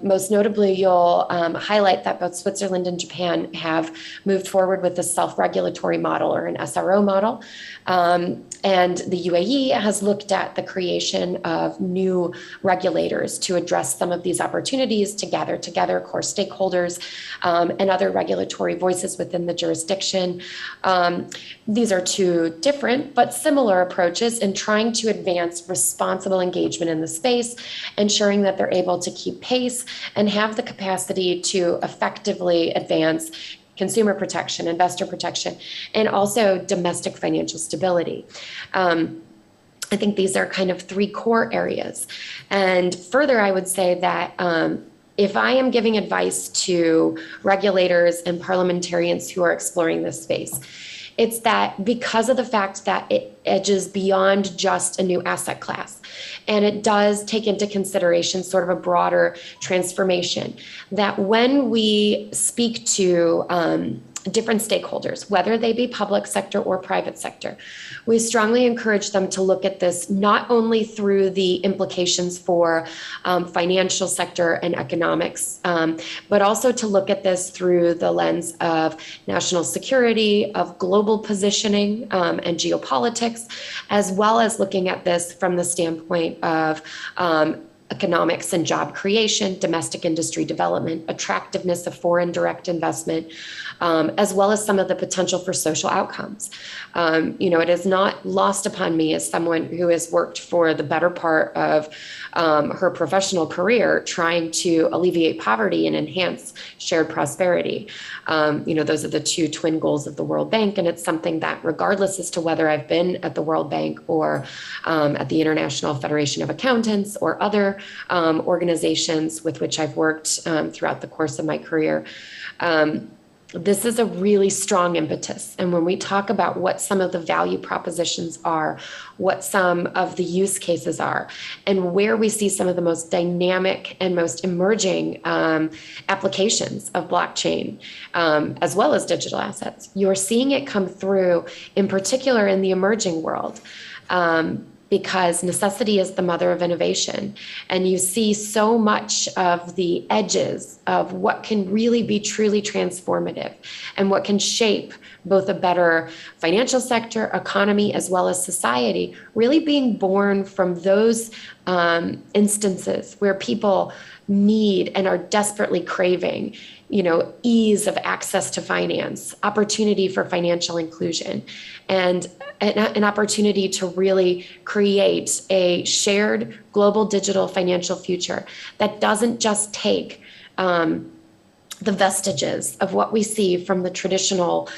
most notably, you'll highlight that both Switzerland and Japan have moved forward with a self-regulatory model or an SRO model. And the UAE has looked at the creation of new regulators to address some of these opportunities, to gather together core stakeholders and other regulatory voices within the jurisdiction. These are two different but similar approaches in trying to advance responsible engagement in the space, ensuring that they're able to keep pace and have the capacity to effectively advance consumer protection, investor protection, and also domestic financial stability. I think these are kind of three core areas. And further, I would say that if I am giving advice to regulators and parliamentarians who are exploring this space, it's that because of the fact that it edges beyond just a new asset class, and it does take into consideration sort of a broader transformation, that when we speak to different stakeholders, whether they be public sector or private sector, we strongly encourage them to look at this not only through the implications for financial sector and economics, but also to look at this through the lens of national security, of global positioning and geopolitics, as well as looking at this from the standpoint of economics and job creation, domestic industry development, attractiveness of foreign direct investment, as well as some of the potential for social outcomes. It is not lost upon me as someone who has worked for the better part of her professional career trying to alleviate poverty and enhance shared prosperity. Those are the two twin goals of the World Bank, and it's something that regardless as to whether I've been at the World Bank or at the International Federation of Accountants or other organizations with which I've worked throughout the course of my career, this is a really strong impetus. And when we talk about what some of the value propositions are, what some of the use cases are, and where we see some of the most dynamic and most emerging applications of blockchain, as well as digital assets, you're seeing it come through, in particular in the emerging world. Because necessity is the mother of innovation. And you see so much of the edges of what can really be truly transformative and what can shape both a better financial sector, economy, as well as society, really being born from those instances where people need and are desperately craving ease of access to finance, opportunity for financial inclusion, and an opportunity to really create a shared global digital financial future that doesn't just take the vestiges of what we see from the traditional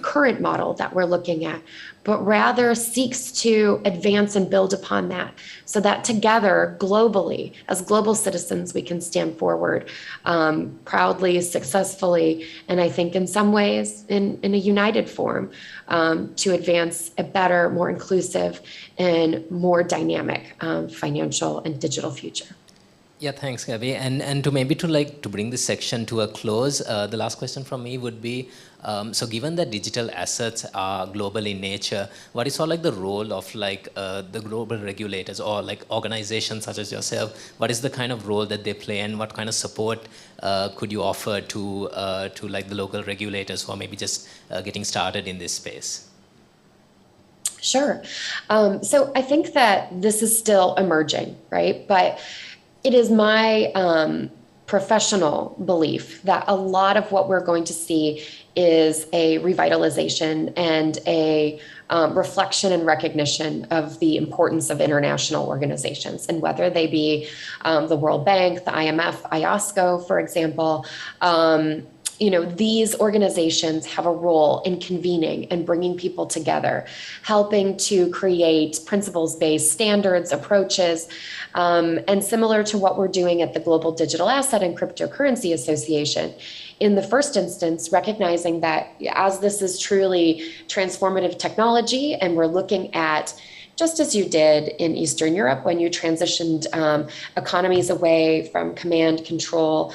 current model that we're looking at, but rather seeks to advance and build upon that so that together, globally, as global citizens, we can stand forward proudly, successfully, and I think in some ways in a united form to advance a better, more inclusive, and more dynamic financial and digital future. Yeah, thanks, Gabby. And to bring this section to a close, the last question from me would be, so given that digital assets are global in nature, what is the role of the global regulators or organizations such as yourself? What is the kind of role that they play, and what kind of support could you offer to the local regulators who are maybe just getting started in this space? Sure. So I think that this is still emerging, right? But it is my professional belief that a lot of what we're going to see is a revitalization and a reflection and recognition of the importance of international organizations, and whether they be the World Bank, the IMF, IOSCO, for example. These organizations have a role in convening and bringing people together, helping to create principles-based standards, approaches, and similar to what we're doing at the Global Digital Asset and Cryptocurrency Association. In the first instance, recognizing that as this is truly transformative technology, and we're looking at, just as you did in Eastern Europe when you transitioned economies away from command control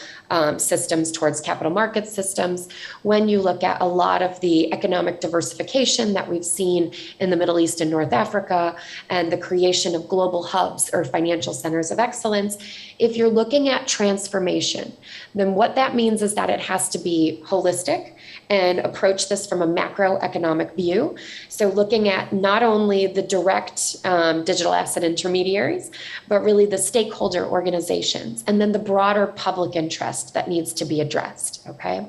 systems towards capital market systems, when you look at a lot of the economic diversification that we've seen in the Middle East and North Africa, and the creation of global hubs or financial centers of excellence, if you're looking at transformation, then what that means is that it has to be holistic and approach this from a macroeconomic view. So looking at not only the direct digital asset intermediaries, but really the stakeholder organizations, and then the broader public interest that needs to be addressed, okay?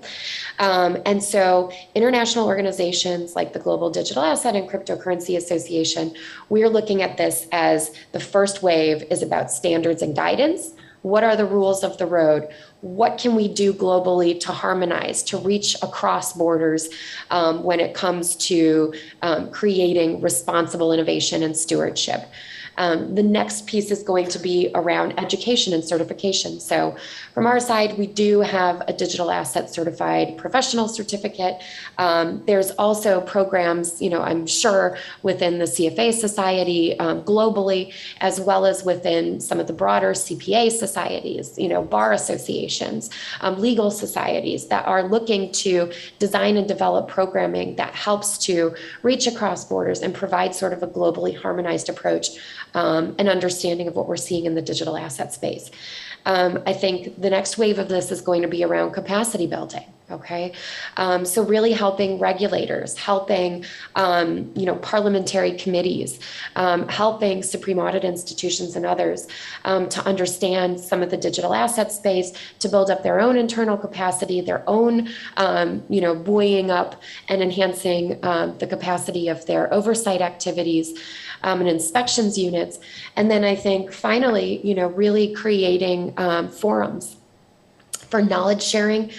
And so international organizations like the Global Digital Asset and Cryptocurrency Association, we're looking at this as the first wave is about standards and guidance. What are the rules of the road? What can we do globally to harmonize, to reach across borders when it comes to creating responsible innovation and stewardship? The next piece is going to be around education and certification. So from our side, we do have a digital asset certified professional certificate. There's also programs, I'm sure within the CFA Society globally, as well as within some of the broader CPA societies, bar associations, legal societies that are looking to design and develop programming that helps to reach across borders and provide sort of a globally harmonized approach and understanding of what we're seeing in the digital asset space. I think the next wave of this is going to be around capacity building, Okay, so really helping regulators, helping parliamentary committees, helping Supreme Audit institutions and others to understand some of the digital asset space, to build up their own internal capacity, their own buoying up and enhancing the capacity of their oversight activities and inspections units, and then I think finally, really creating forums for knowledge sharing,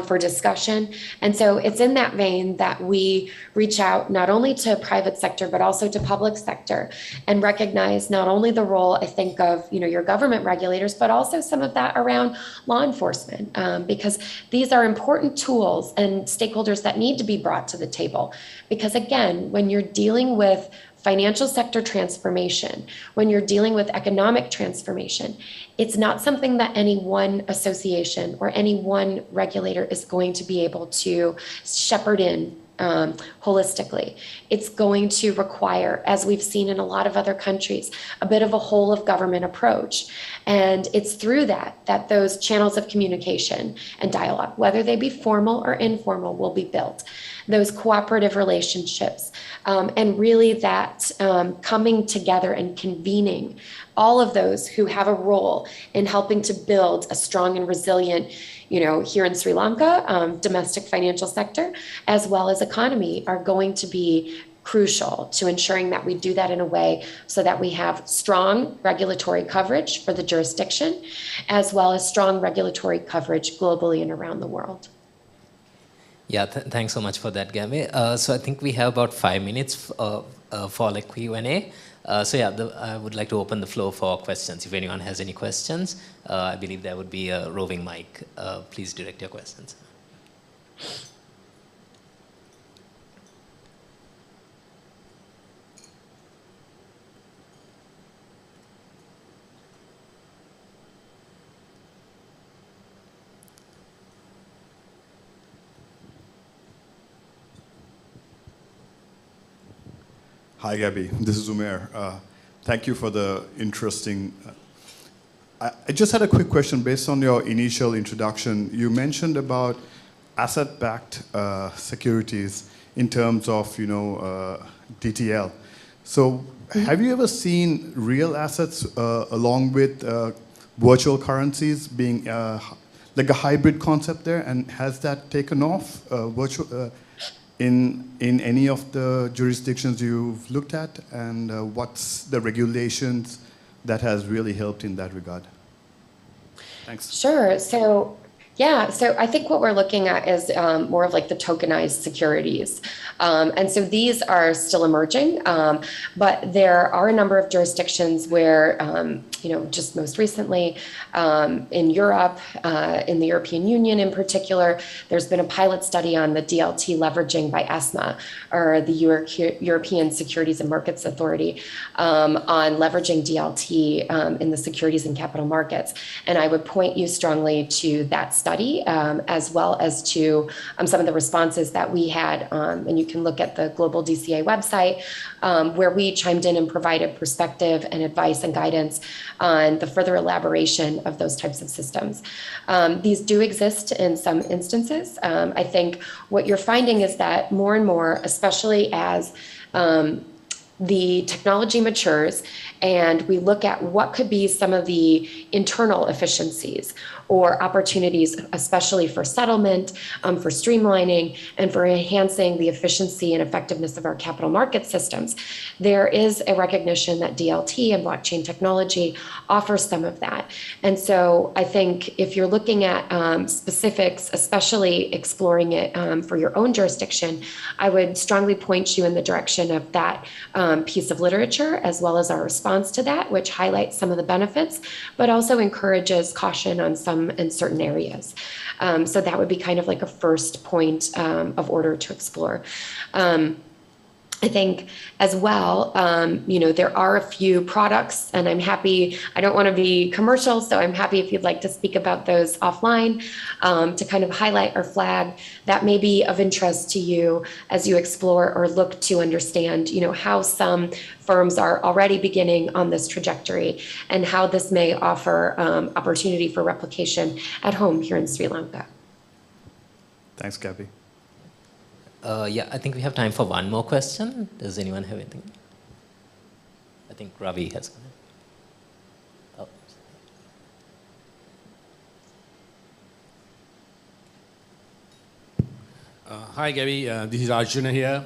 for discussion. And so it's in that vein that we reach out not only to private sector, but also to public sector, and recognize not only the role, I think, of your government regulators, but also some of that around law enforcement, because these are important tools and stakeholders that need to be brought to the table. Because again, when you're dealing with financial sector transformation, when you're dealing with economic transformation, it's not something that any one association or any one regulator is going to be able to shepherd in holistically. It's going to require, as we've seen in a lot of other countries, a bit of a whole of government approach. And it's through that those channels of communication and dialogue, whether they be formal or informal, will be built. Those cooperative relationships, and really that coming together and convening all of those who have a role in helping to build a strong and resilient, here in Sri Lanka, domestic financial sector, as well as economy, are going to be crucial to ensuring that we do that in a way so that we have strong regulatory coverage for the jurisdiction, as well as strong regulatory coverage globally and around the world. Yeah, thanks so much for that, Gabby. So I think we have about 5 minutes for like Q&A. I would like to open the floor for questions. If anyone has any questions, I believe there would be a roving mic. Please direct your questions. Hi, Gabby. This is Umair. Thank you for the interesting... I just had a quick question based on your initial introduction. You mentioned about asset-backed securities in terms of, DTL. So have you ever seen real assets along with virtual currencies being like a hybrid concept there? And has that taken off in any of the jurisdictions you've looked at, and what's the regulations that has really helped in that regard? Thanks. Sure. So I think what we're looking at is more of like the tokenized securities. And so these are still emerging, but there are a number of jurisdictions where, just most recently in Europe, in the European Union in particular, there's been a pilot study on the DLT leveraging by ESMA, or the European Securities and Markets Authority, on leveraging DLT in the securities and capital markets. And I would point you strongly to that study, as well as to some of the responses that we had, and you can look at the Global DCA website, where we chimed in and provided perspective and advice and guidance on the further elaboration of those types of systems. These do exist in some instances. I think what you're finding is that more and more, especially as the technology matures and we look at what could be some of the internal efficiencies or opportunities, especially for settlement, for streamlining, and for enhancing the efficiency and effectiveness of our capital market systems, there is a recognition that DLT and blockchain technology offers some of that. And so I think if you're looking at specifics, especially exploring it for your own jurisdiction, I would strongly point you in the direction of that piece of literature, as well as our response to that, which highlights some of the benefits, but also encourages caution on some in certain areas. So that would be kind of like a first point of order to explore. I think as well, there are a few products, and I'm happy, I don't want to be commercial, so I'm happy if you'd like to speak about those offline, to kind of highlight or flag that may be of interest to you as you explore or look to understand, how some firms are already beginning on this trajectory and how this may offer opportunity for replication at home here in Sri Lanka. Thanks, Gabby. Yeah, I think we have time for one more question. Does anyone have anything? I think Ravi has one. Oh. Hi, Gabby. This is Arjuna here.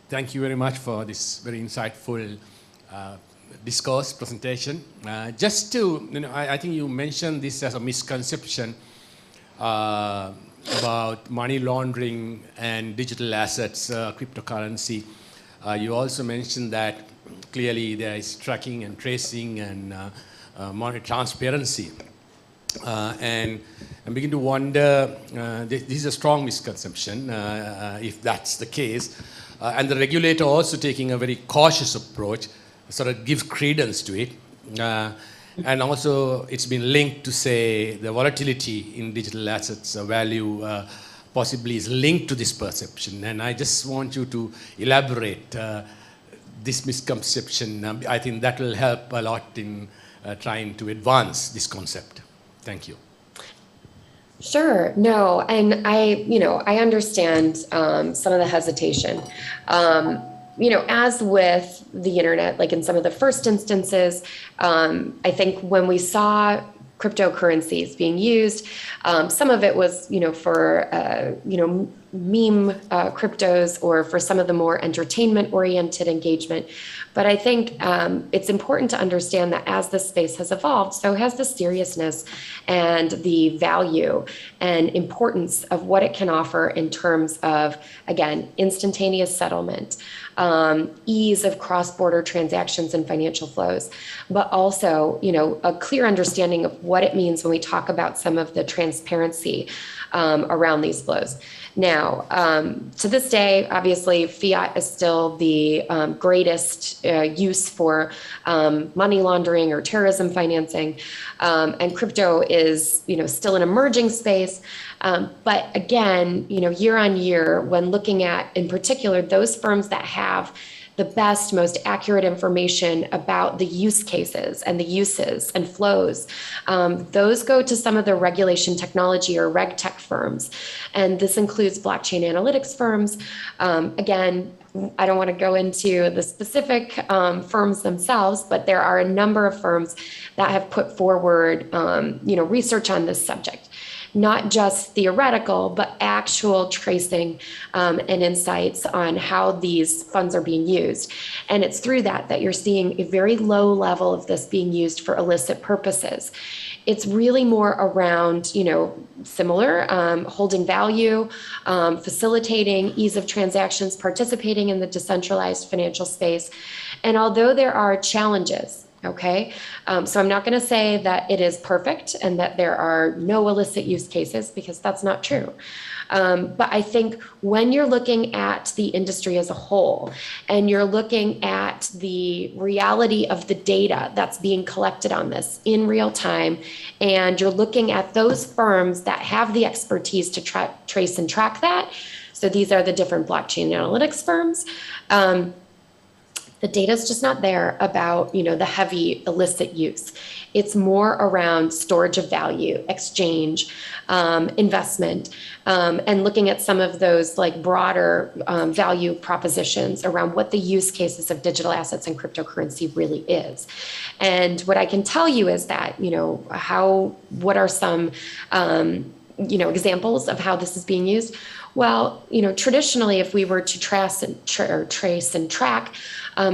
Thank you very much for this very insightful discourse presentation. Just to, I think you mentioned this as a misconception about money laundering and digital assets, cryptocurrency. You also mentioned that clearly there is tracking and tracing and monetary transparency. And I begin to wonder, this is a strong misconception, if that's the case. And the regulator also taking a very cautious approach, sort of gives credence to it. And also it's been linked to, say, the volatility in digital assets value possibly is linked to this perception. And I just want you to elaborate this misconception. I think that will help a lot in trying to advance this concept. Thank you. Sure. No, and I understand some of the hesitation. As with the internet, like in some of the first instances, I think when we saw cryptocurrencies being used, some of it was, for, meme cryptos or for some of the more entertainment-oriented engagement. But I think it's important to understand that as this space has evolved, so has the seriousness and the value and importance of what it can offer in terms of, again, instantaneous settlement, ease of cross-border transactions and financial flows, but also, a clear understanding of what it means when we talk about some of the transparency around these flows. Now, to this day, obviously, fiat is still the greatest use for money laundering or terrorism financing, and crypto is, still an emerging space. But again, year on year, when looking at, in particular, those firms that have the best, most accurate information about the use cases and the uses and flows. Those go to some of the regulation technology or reg tech firms. And this includes blockchain analytics firms. Again, I don't want to go into the specific firms themselves, but there are a number of firms that have put forward, research on this subject. Not just theoretical, but actual tracing and insights on how these funds are being used. And it's through that you're seeing a very low level of this being used for illicit purposes. It's really more around, similar, holding value, facilitating ease of transactions, participating in the decentralized financial space. And although there are challenges, okay, so I'm not going to say that it is perfect and that there are no illicit use cases, because that's not true. But I think when you're looking at the industry as a whole and you're looking at the reality of the data that's being collected on this in real time, and you're looking at those firms that have the expertise to trace and track that, so these are the different blockchain analytics firms, the data is just not there about, the heavy illicit use. It's more around storage of value, exchange, investment, and looking at some of those like broader value propositions around what the use cases of digital assets and cryptocurrency really is. And what I can tell you is that, what are some, examples of how this is being used? Well, traditionally, if we were to trace and track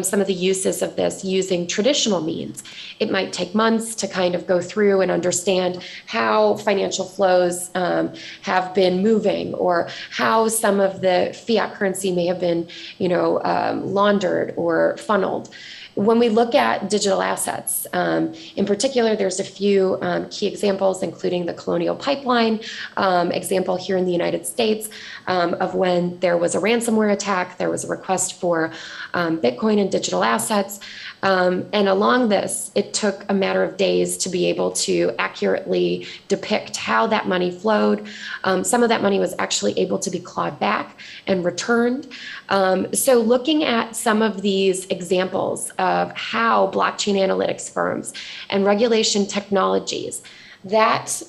some of the uses of this using traditional means, it might take months to kind of go through and understand how financial flows have been moving, or how some of the fiat currency may have been, laundered or funneled. When we look at digital assets, in particular, there's a few key examples, including the Colonial Pipeline example here in the United States, of when there was a ransomware attack, there was a request for Bitcoin and digital assets. And along this, it took a matter of days to be able to accurately depict how that money flowed. Some of that money was actually able to be clawed back and returned. So looking at some of these examples of how blockchain analytics firms and regulation technologies, that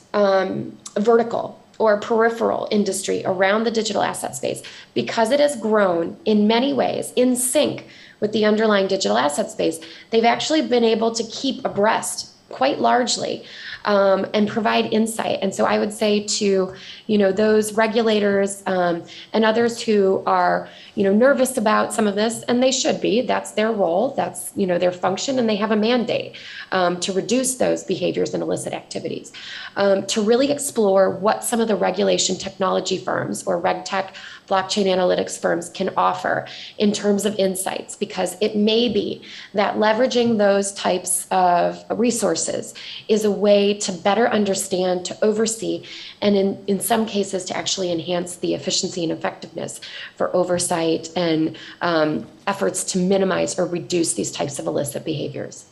vertical or peripheral industry around the digital asset space, because it has grown in many ways in sync with the underlying digital asset space, they've actually been able to keep abreast quite largely and provide insight. And so I would say to, those regulators and others who are, nervous about some of this, and they should be, that's their role, that's, their function, and they have a mandate to reduce those behaviors and illicit activities, to really explore what some of the regulation technology firms or RegTech blockchain analytics firms can offer in terms of insights, because it may be that leveraging those types of resources is a way to better understand, to oversee, and in some cases to actually enhance the efficiency and effectiveness for oversight and efforts to minimize or reduce these types of illicit behaviors.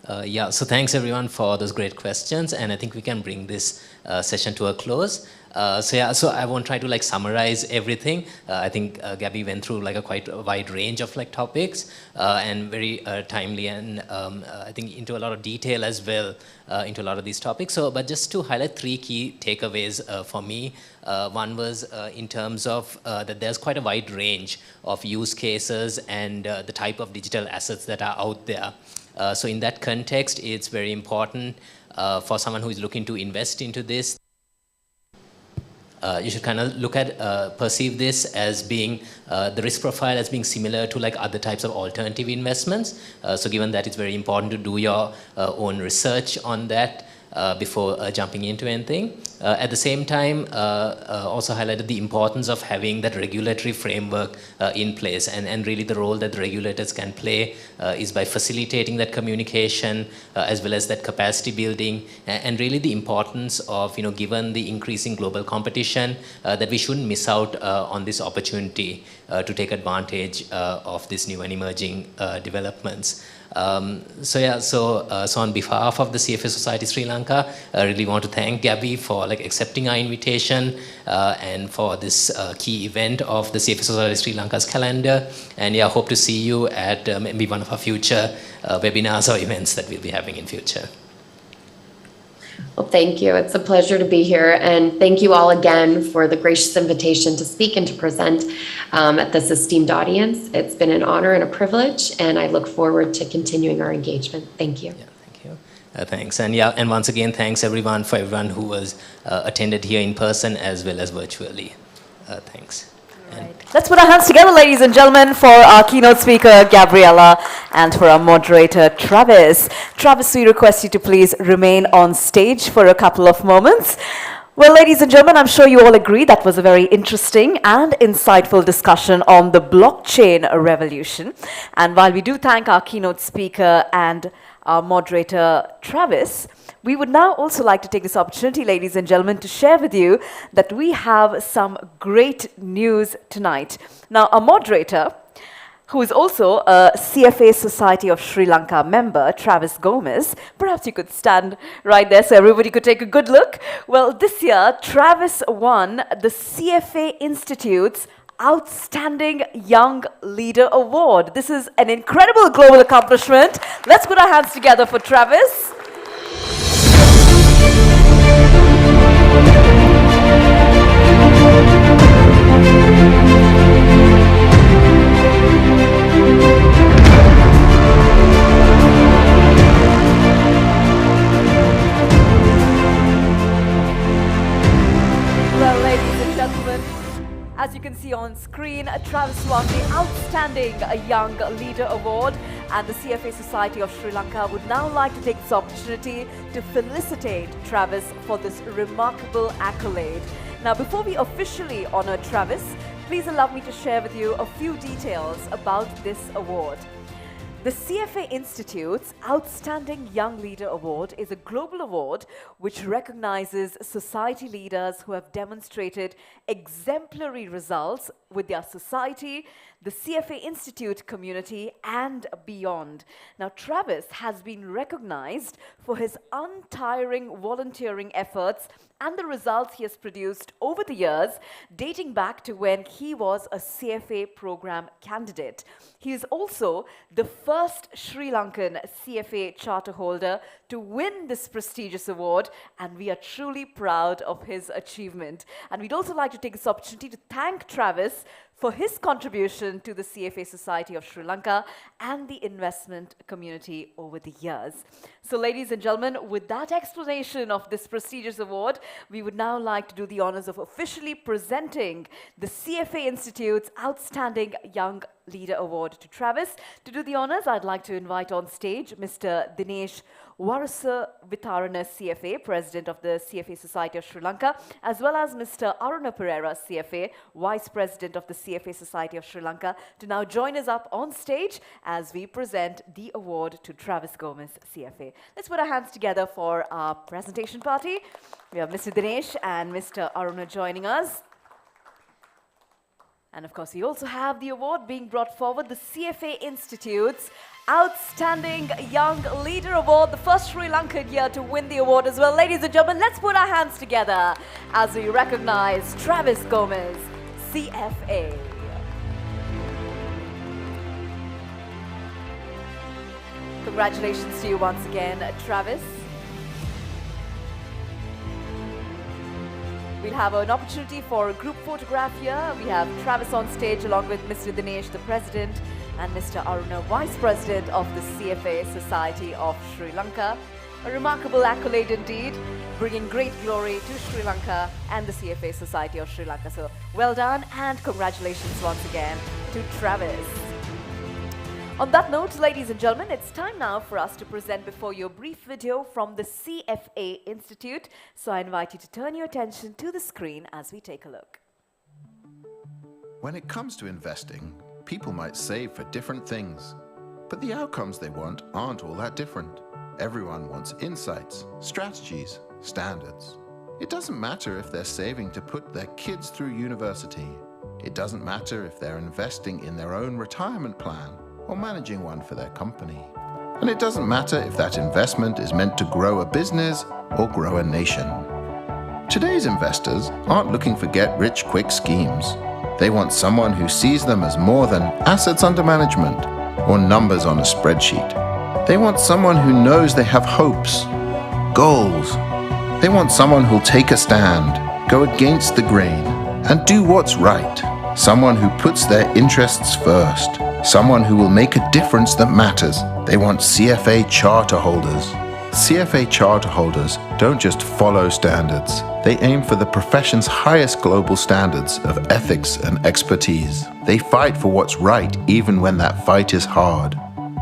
So thanks everyone for those great questions, and I think we can bring this session to a close. So I won't try to summarize everything. I think Gabby went through a quite wide range of topics and very timely, and I think into a lot of detail as well into a lot of these topics. But just to highlight 3 key takeaways for me. One was in terms of that there's quite a wide range of use cases and the type of digital assets that are out there. So in that context, it's very important for someone who is looking to invest into this. You should kind of look at, perceive this as being, the risk profile as being similar to other types of alternative investments. So given that, it's very important to do your own research on that before jumping into anything. At the same time, also highlighted the importance of having that regulatory framework in place, and really the role that the regulators can play is by facilitating that communication as well as that capacity building, and really the importance of, given the increasing global competition, that we shouldn't miss out on this opportunity to take advantage of these new and emerging developments. So on behalf of the CFA Society Sri Lanka, I really want to thank Gabby for accepting our invitation and for this key event of the CFA Society Sri Lanka's calendar. And hope to see you at maybe one of our future webinars or events that we'll be having in future. Well, thank you. It's a pleasure to be here. And thank you all again for the gracious invitation to speak and to present at this esteemed audience. It's been an honor and a privilege, and I look forward to continuing our engagement. Thank you. Yeah, thank you. Thanks. And once again, thanks everyone who was attended here in person as well as virtually. Thanks. Let's put our hands together, ladies and gentlemen, for our keynote speaker, Gabriella, and for our moderator, Travis. Travis, we request you to please remain on stage for a couple of moments. Well, ladies and gentlemen, I'm sure you all agree that was a very interesting and insightful discussion on the blockchain revolution. And while we do thank our keynote speaker and our moderator, Travis, we would now also like to take this opportunity, ladies and gentlemen, to share with you that we have some great news tonight. Now, our moderator, who is also a CFA Society of Sri Lanka member, Travis Gomez. Perhaps you could stand right there so everybody could take a good look. Well, this year, Travis won the CFA Institute's Outstanding Young Leader Award. This is an incredible global accomplishment. Let's put our hands together for Travis. As you can see on screen, Travis won the Outstanding Young Leader Award, and the CFA Society of Sri Lanka would now like to take this opportunity to felicitate Travis for this remarkable accolade. Now, before we officially honor Travis, please allow me to share with you a few details about this award. The CFA Institute's Outstanding Young Leader Award is a global award which recognizes society leaders who have demonstrated exemplary results with their society, the CFA Institute community, and beyond. Now, Travis has been recognized for his untiring volunteering efforts and the results he has produced over the years, dating back to when he was a CFA program candidate. He is also the first Sri Lankan CFA charter holder to win this prestigious award, and we are truly proud of his achievement. And we'd also like to take this opportunity to thank Travis for his contribution to the CFA Society of Sri Lanka and the investment community over the years. So, ladies and gentlemen, with that explanation of this prestigious award, we would now like to do the honors of officially presenting the CFA Institute's Outstanding Young Leader Award to Travis. To do the honors, I'd like to invite on stage Mr. Dinesh Warasa Vitharana CFA, President of the CFA Society of Sri Lanka, as well as Mr. Aruna Pereira CFA, Vice President of the CFA Society of Sri Lanka, to now join us up on stage as we present the award to Travis Gomez CFA. Let's put our hands together for our presentation party. We have Mr. Dinesh and Mr. Aruna joining us. And of course, we also have the award being brought forward, the CFA Institute's Outstanding Young Leader Award, the first Sri Lankan year to win the award as well. Ladies and gentlemen, let's put our hands together as we recognize Travis Gomez, CFA. Congratulations to you once again, Travis. We'll have an opportunity for a group photograph here. We have Travis on stage along with Mr. Dinesh, the President, and Mr. Aruna, Vice President of the CFA Society of Sri Lanka. A remarkable accolade indeed, bringing great glory to Sri Lanka and the CFA Society of Sri Lanka. So well done and congratulations once again to Travis. On that note, ladies and gentlemen, it's time now for us to present before you a brief video from the CFA Institute. So I invite you to turn your attention to the screen as we take a look. When it comes to investing, people might save for different things, but the outcomes they want aren't all that different. Everyone wants insights, strategies, standards. It doesn't matter if they're saving to put their kids through university. It doesn't matter if they're investing in their own retirement plan or managing one for their company. And it doesn't matter if that investment is meant to grow a business or grow a nation. Today's investors aren't looking for get-rich-quick schemes. They want someone who sees them as more than assets under management or numbers on a spreadsheet. They want someone who knows they have hopes, goals. They want someone who'll take a stand, go against the grain, and do what's right. Someone who puts their interests first. Someone who will make a difference that matters. They want CFA charter holders. CFA charter holders don't just follow standards. They aim for the profession's highest global standards of ethics and expertise. They fight for what's right even when that fight is hard.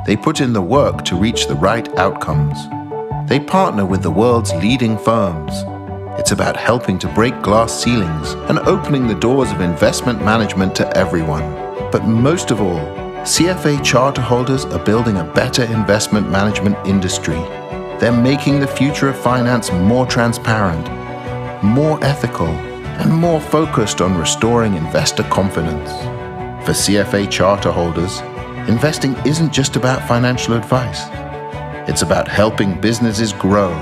They put in the work to reach the right outcomes. They partner with the world's leading firms. It's about helping to break glass ceilings and opening the doors of investment management to everyone. But most of all, CFA charter holders are building a better investment management industry. They're making the future of finance more transparent, more ethical, and more focused on restoring investor confidence. For CFA charter holders, investing isn't just about financial advice. It's about helping businesses grow,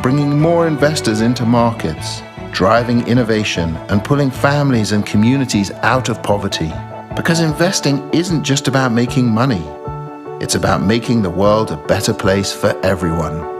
bringing more investors into markets, driving innovation, and pulling families and communities out of poverty. Because investing isn't just about making money. It's about making the world a better place for everyone.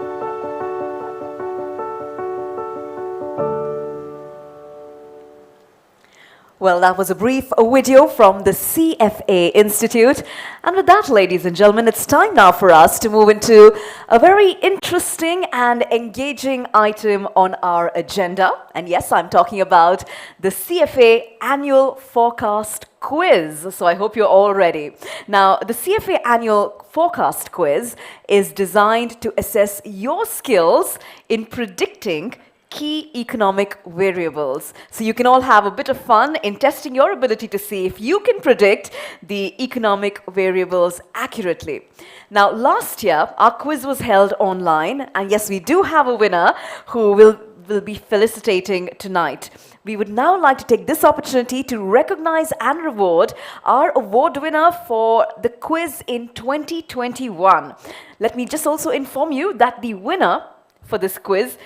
Well, that was a brief video from the CFA Institute. And with that, ladies and gentlemen, it's time now for us to move into a very interesting and engaging item on our agenda. And yes, I'm talking about the CFA Annual Forecast Quiz. So I hope you're all ready. Now, the CFA Annual Forecast Quiz is designed to assess your skills in predicting key economic variables. So you can all have a bit of fun in testing your ability to see if you can predict the economic variables accurately. Now, last year, our quiz was held online, and yes, we do have a winner who will will be felicitating tonight. We would now like to take this opportunity to recognize and reward our award winner for the quiz in 2021. Let me just also inform you that the winner for this quiz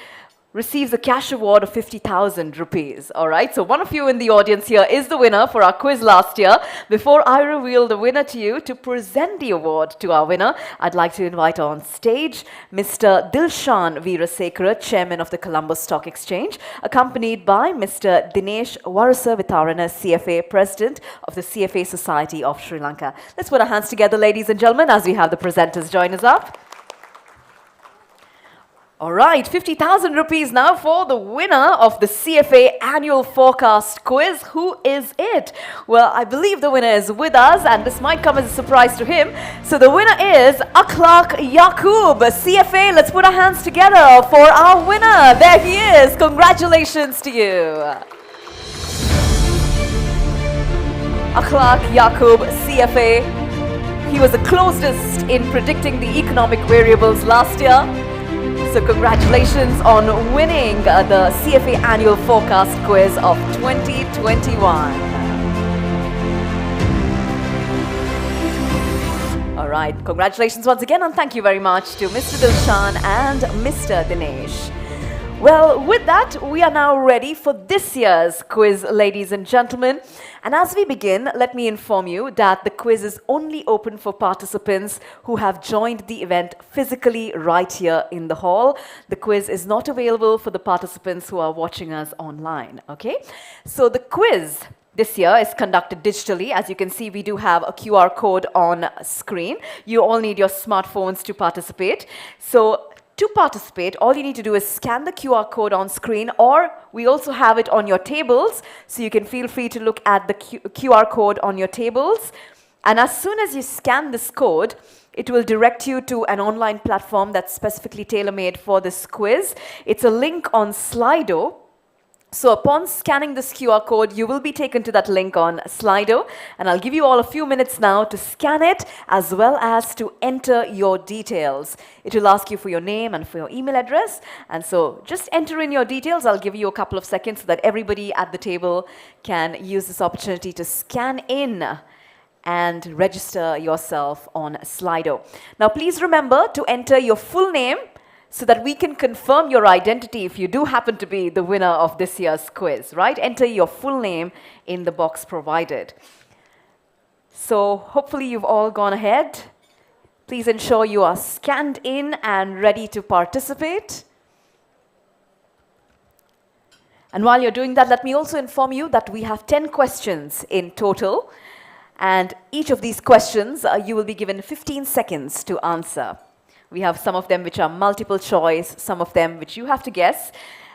receives a cash award of 50,000 rupees. All right, so one of you in the audience here is the winner for our quiz last year. Before I reveal the winner to you, to present the award to our winner, I'd like to invite on stage Mr. Dilshan Veerasekara, Chairman of the Colombo Stock Exchange, accompanied by Mr. Dinesh Varasavitharana, CFA, President of the CFA Society of Sri Lanka. Let's put our hands together, ladies and gentlemen, as we have the presenters join us up. All right, 50,000 rupees now for the winner of the CFA Annual Forecast Quiz. Who is it? Well, I believe the winner is with us, and this might come as a surprise to him. So the winner is Akhlaq Yaqub, CFA. Let's put our hands together for our winner. There he is. Congratulations to you. Akhlaq Yaqub, CFA. He was the closest in predicting the economic variables last year. So congratulations on winning the CFA Annual Forecast Quiz of 2021. All right, congratulations once again, and thank you very much to Mr. Dilshan and Mr. Dinesh. Well, with that, we are now ready for this year's quiz, ladies and gentlemen. And as we begin, let me inform you that the quiz is only open for participants who have joined the event physically right here in the hall. The quiz is not available for the participants who are watching us online, okay? So the quiz this year is conducted digitally. As you can see, we do have a QR code on screen. You all need your smartphones to participate. So to participate, all you need to do is scan the QR code on screen, or we also have it on your tables, so you can feel free to look at the QR code on your tables. And as soon as you scan this code, it will direct you to an online platform that's specifically tailor-made for this quiz. It's a link on Slido. So upon scanning this QR code, you will be taken to that link on Slido, and I'll give you all a few minutes now to scan it as well as to enter your details. It will ask you for your name and for your email address, and so just enter in your details. I'll give you a couple of seconds so that everybody at the table can use this opportunity to scan in and register yourself on Slido. Now please remember to enter your full name so that we can confirm your identity if you do happen to be the winner of this year's quiz, right? Enter your full name in the box provided. So hopefully you've all gone ahead. Please ensure you are scanned in and ready to participate. And while you're doing that, let me also inform you that we have 10 questions in total. And each of these questions, you will be given 15 seconds to answer. We have some of them which are multiple choice, some of them which you have to guess.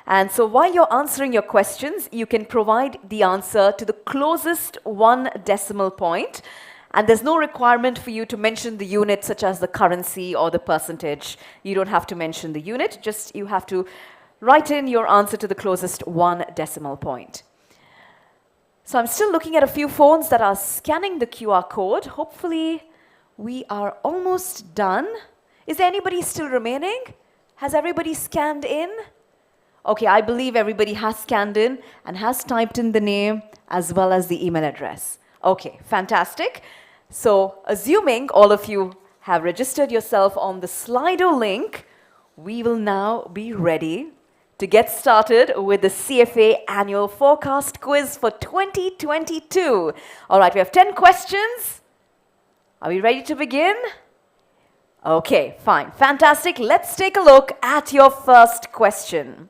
And so while you're answering your questions, you can provide the answer to the closest one decimal point. And there's no requirement for you to mention the unit, such as the currency or the percentage. You don't have to mention the unit, just you have to write in your answer to the closest one decimal point. So I'm still looking at a few phones that are scanning the QR code. Hopefully we are almost done. Is there anybody still remaining? Has everybody scanned in? Okay, I believe everybody has scanned in and has typed in the name as well as the email address. Okay, fantastic. So assuming all of you have registered yourself on the Slido link, we will now be ready to get started with the CFA Annual Forecast Quiz for 2022. All right, we have 10 questions. Are we ready to begin? Okay, fine. Fantastic. Let's take a look at your first question.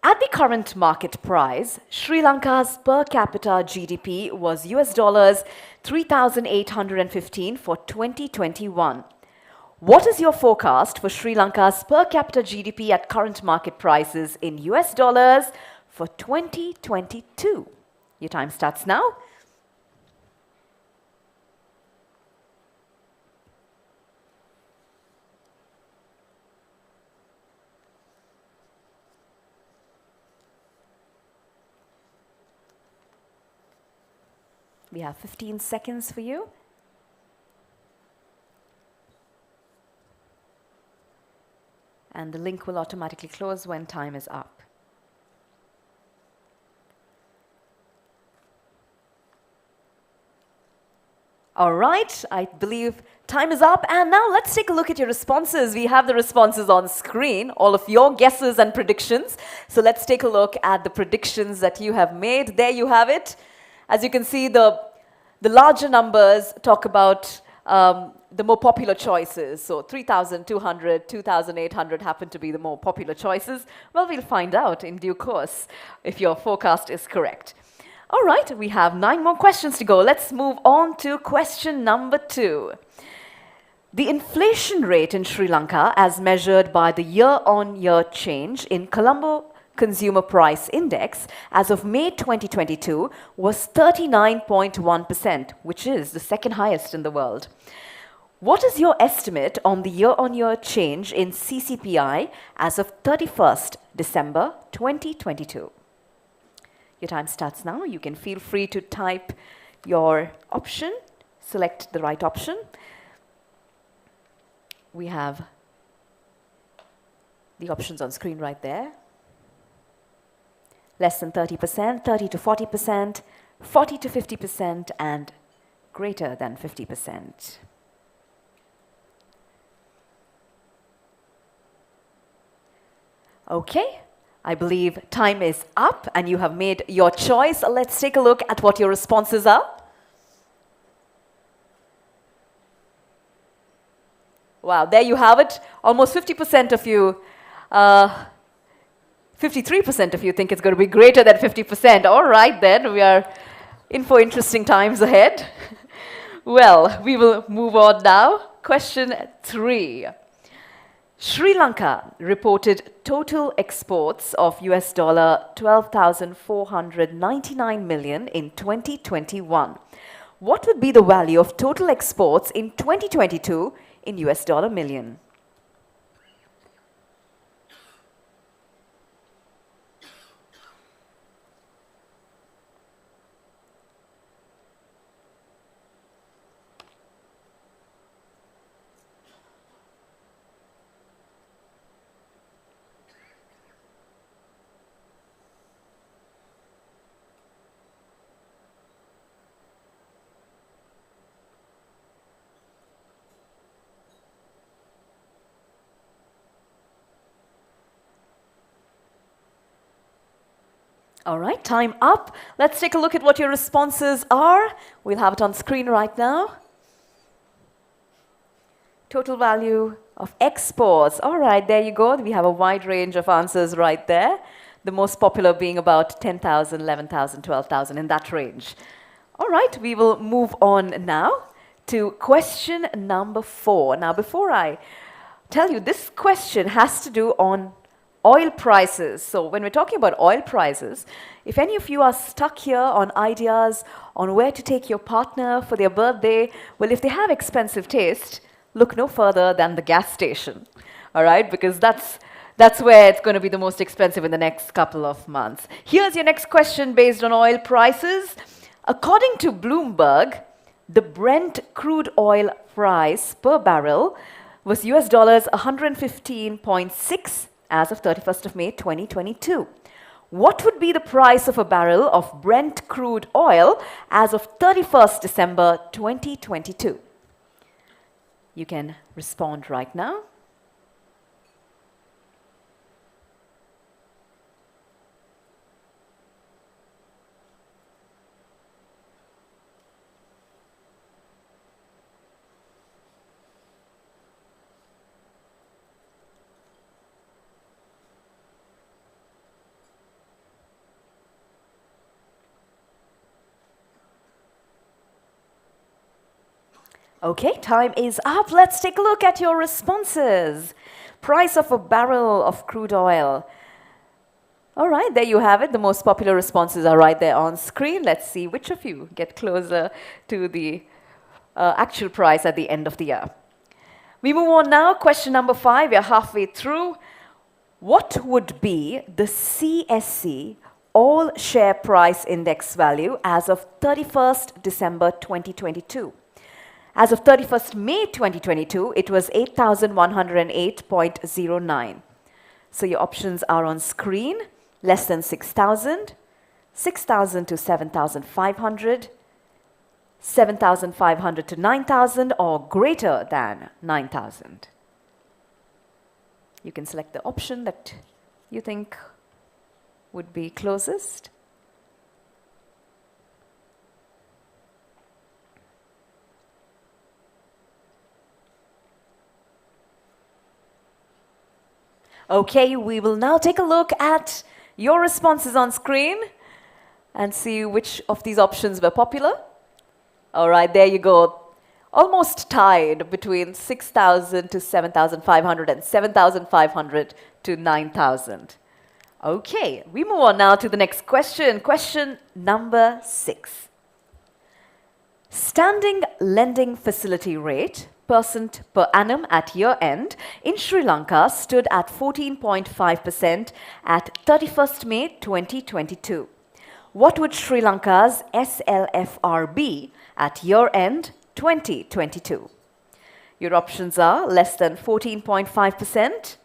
At the current market price, Sri Lanka's per capita GDP was US dollars 3,815 for 2021. What is your forecast for Sri Lanka's per capita GDP at current market prices in US dollars for 2022? Your time starts now. We have 15 seconds for you. And the link will automatically close when time is up. All right, I believe time is up. And now let's take a look at your responses. We have the responses on screen, all of your guesses and predictions. So let's take a look at the predictions that you have made. There you have it. As you can see, the larger numbers talk about the more popular choices. So 3,200, 2,800 happen to be the more popular choices. Well, we'll find out in due course if your forecast is correct. All right, we have 9 more questions to go. Let's move on to question number 2. The inflation rate in Sri Lanka, as measured by the year-on-year change in Colombo Consumer Price Index as of May 2022, was 39.1%, which is the second highest in the world. What is your estimate on the year-on-year change in CCPI as of 31st December 2022? Your time starts now. You can feel free to type your option, select the right option. We have the options on screen right there. Less than 30%, 30 to 40%, 40 to 50%, and greater than 50%. Okay. I believe time is up and you have made your choice. Let's take a look at what your responses are. Wow, there you have it. Almost 50% of you, 53% of you think it's going to be greater than 50%. All right, then, we are in for interesting times ahead. Well, we will move on now. Question 3. Sri Lanka reported total exports of US $12,499 million in 2021. What would be the value of total exports in 2022 in US dollar million? All right, time up. Let's take a look at what your responses are. We'll have it on screen right now. Total value of exports. All right, there you go. We have a wide range of answers right there. The most popular being about 10,000, 11,000, 12,000, in that range. All right, we will move on now to question number 4. Now, before I tell you, this question has to do on oil prices. So when we're talking about oil prices, if any of you are stuck here on ideas on where to take your partner for their birthday, well, if they have expensive taste, look no further than the gas station, all right? Because that's where it's going to be the most expensive in the next couple of months. Here's your next question based on oil prices. According to Bloomberg, the Brent crude oil price per barrel was US dollars 115.6 as of 31st of May 2022. What would be the price of a barrel of Brent crude oil as of 31st December 2022? You can respond right now. Okay, time is up. Let's take a look at your responses. Price of a barrel of crude oil. All right, there you have it. The most popular responses are right there on screen. Let's see which of you get closer to the actual price at the end of the year. We move on now. Question number 5. We're halfway through. What would be the CSE all share price index value as of 31st December 2022? As of 31st May 2022, it was 8,108.09. So your options are on screen: less than 6,000, 6,000 to 7,500, 7,500 to 9,000, or greater than 9,000. You can select the option that you think would be closest. Okay, we will now take a look at your responses on screen and see which of these options were popular. All right, there you go. Almost tied between 6,000 to 7,500 and 7,500 to 9,000. Okay, we move on now to the next question. Question number 6. Standing lending facility rate % per annum at year end in Sri Lanka stood at 14.5% at 31st May 2022. What would Sri Lanka's SLFR be at year end 2022? Your options are less than 14.5%,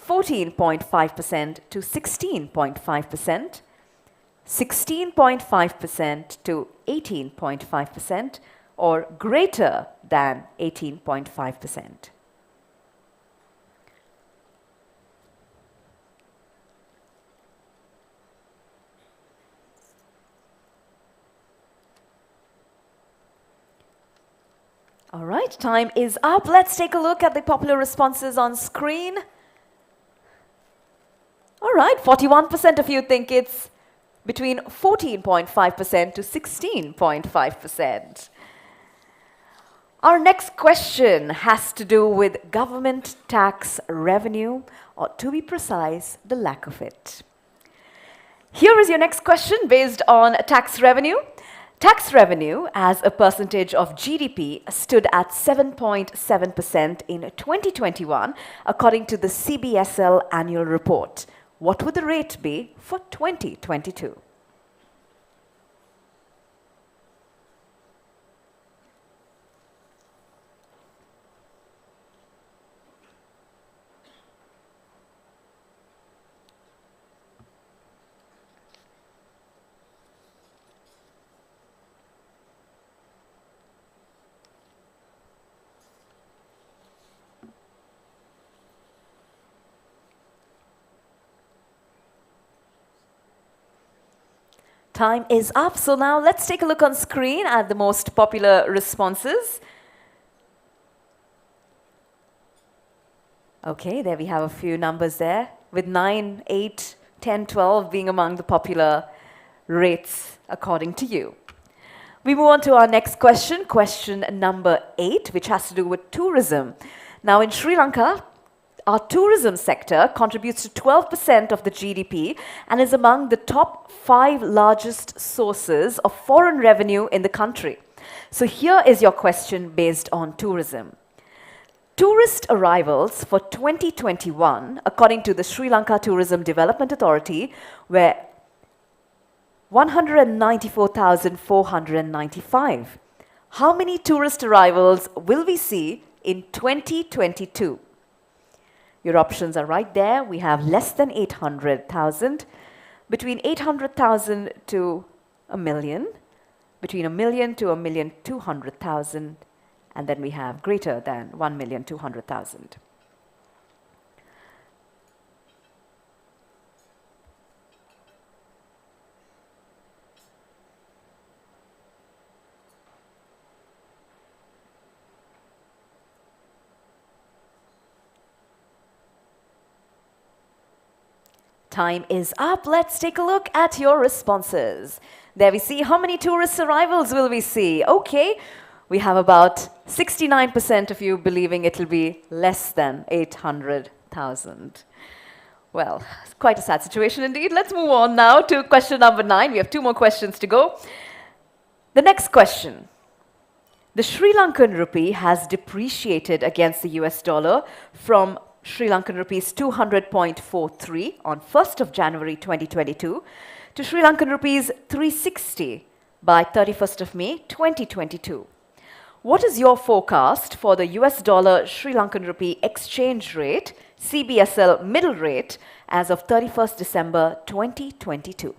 14.5% to 16.5%, 16.5% to 18.5%, or greater than 18.5%. All right, time is up. Let's take a look at the popular responses on screen. All right, 41% of you think it's between 14.5% to 16.5%. Our next question has to do with government tax revenue, or to be precise, the lack of it. Here is your next question based on tax revenue. Tax revenue as a percentage of GDP stood at 7.7% in 2021, according to the CBSL annual report. What would the rate be for 2022? Time is up. So now let's take a look on screen at the most popular responses. Okay, there we have a few numbers there, with 9, 8, 10, 12 being among the popular rates according to you. We move on to our next question, question number 8, which has to do with tourism. Now in Sri Lanka, our tourism sector contributes to 12% of the GDP and is among the top 5 largest sources of foreign revenue in the country. So here is your question based on tourism. Tourist arrivals for 2021, according to the Sri Lanka Tourism Development Authority, were 194,495. How many tourist arrivals will we see in 2022? Your options are right there. We have less than 800,000, between 800,000 to a million, between a million to 1,200,000, and then we have greater than 1,200,000. Time is up. Let's take a look at your responses. There we see how many tourist arrivals will we see. Okay, we have about 69% of you believing it will be less than 800,000. Well, it's quite a sad situation indeed. Let's move on now to question number 9. We have 2 more questions to go. The next question. The Sri Lankan rupee has depreciated against the US dollar from Sri Lankan rupees 200.43 on 1st of January 2022 to Sri Lankan rupees 360 by 31st of May 2022. What is your forecast for the US dollar Sri Lankan rupee exchange rate CBSL middle rate as of 31st December 2022.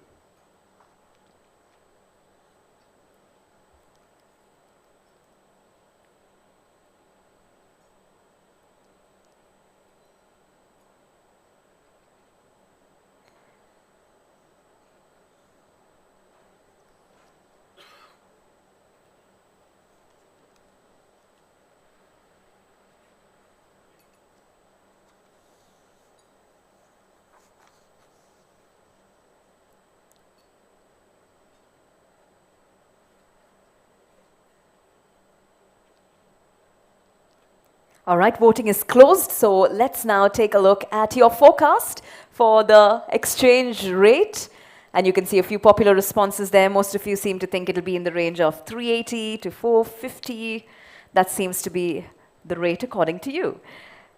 All right, voting is closed, so let's now take a look at your forecast for the exchange rate. And you can see a few popular responses there. Most of you seem to think it'll be in the range of 380 to 450. That seems to be the rate according to you.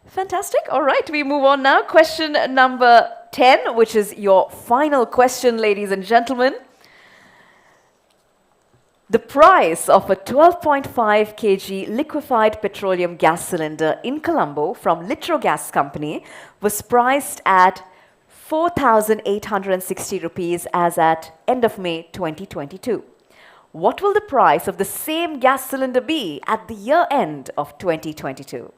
Fantastic. All right, we move on now. Question number 10, which is your final question, ladies and gentlemen. The price of a 12.5 kg liquefied petroleum gas cylinder in Colombo from Litrogas Company was priced at 4,860 rupees as at end of May 2022. What will the price of the same gas cylinder be at the year end of 2022?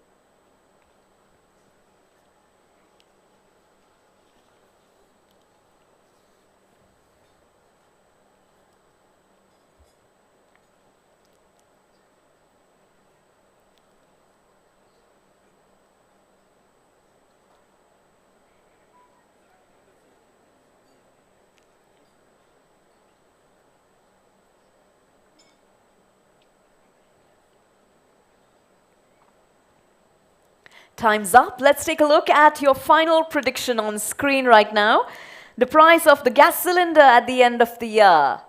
Time's up. Let's take a look at your final prediction on screen right now. The price of the gas cylinder at the end of the year.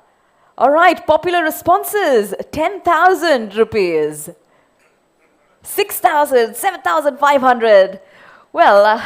All right, popular responses, 10,000 rupees, 6,000, 7,500. Well,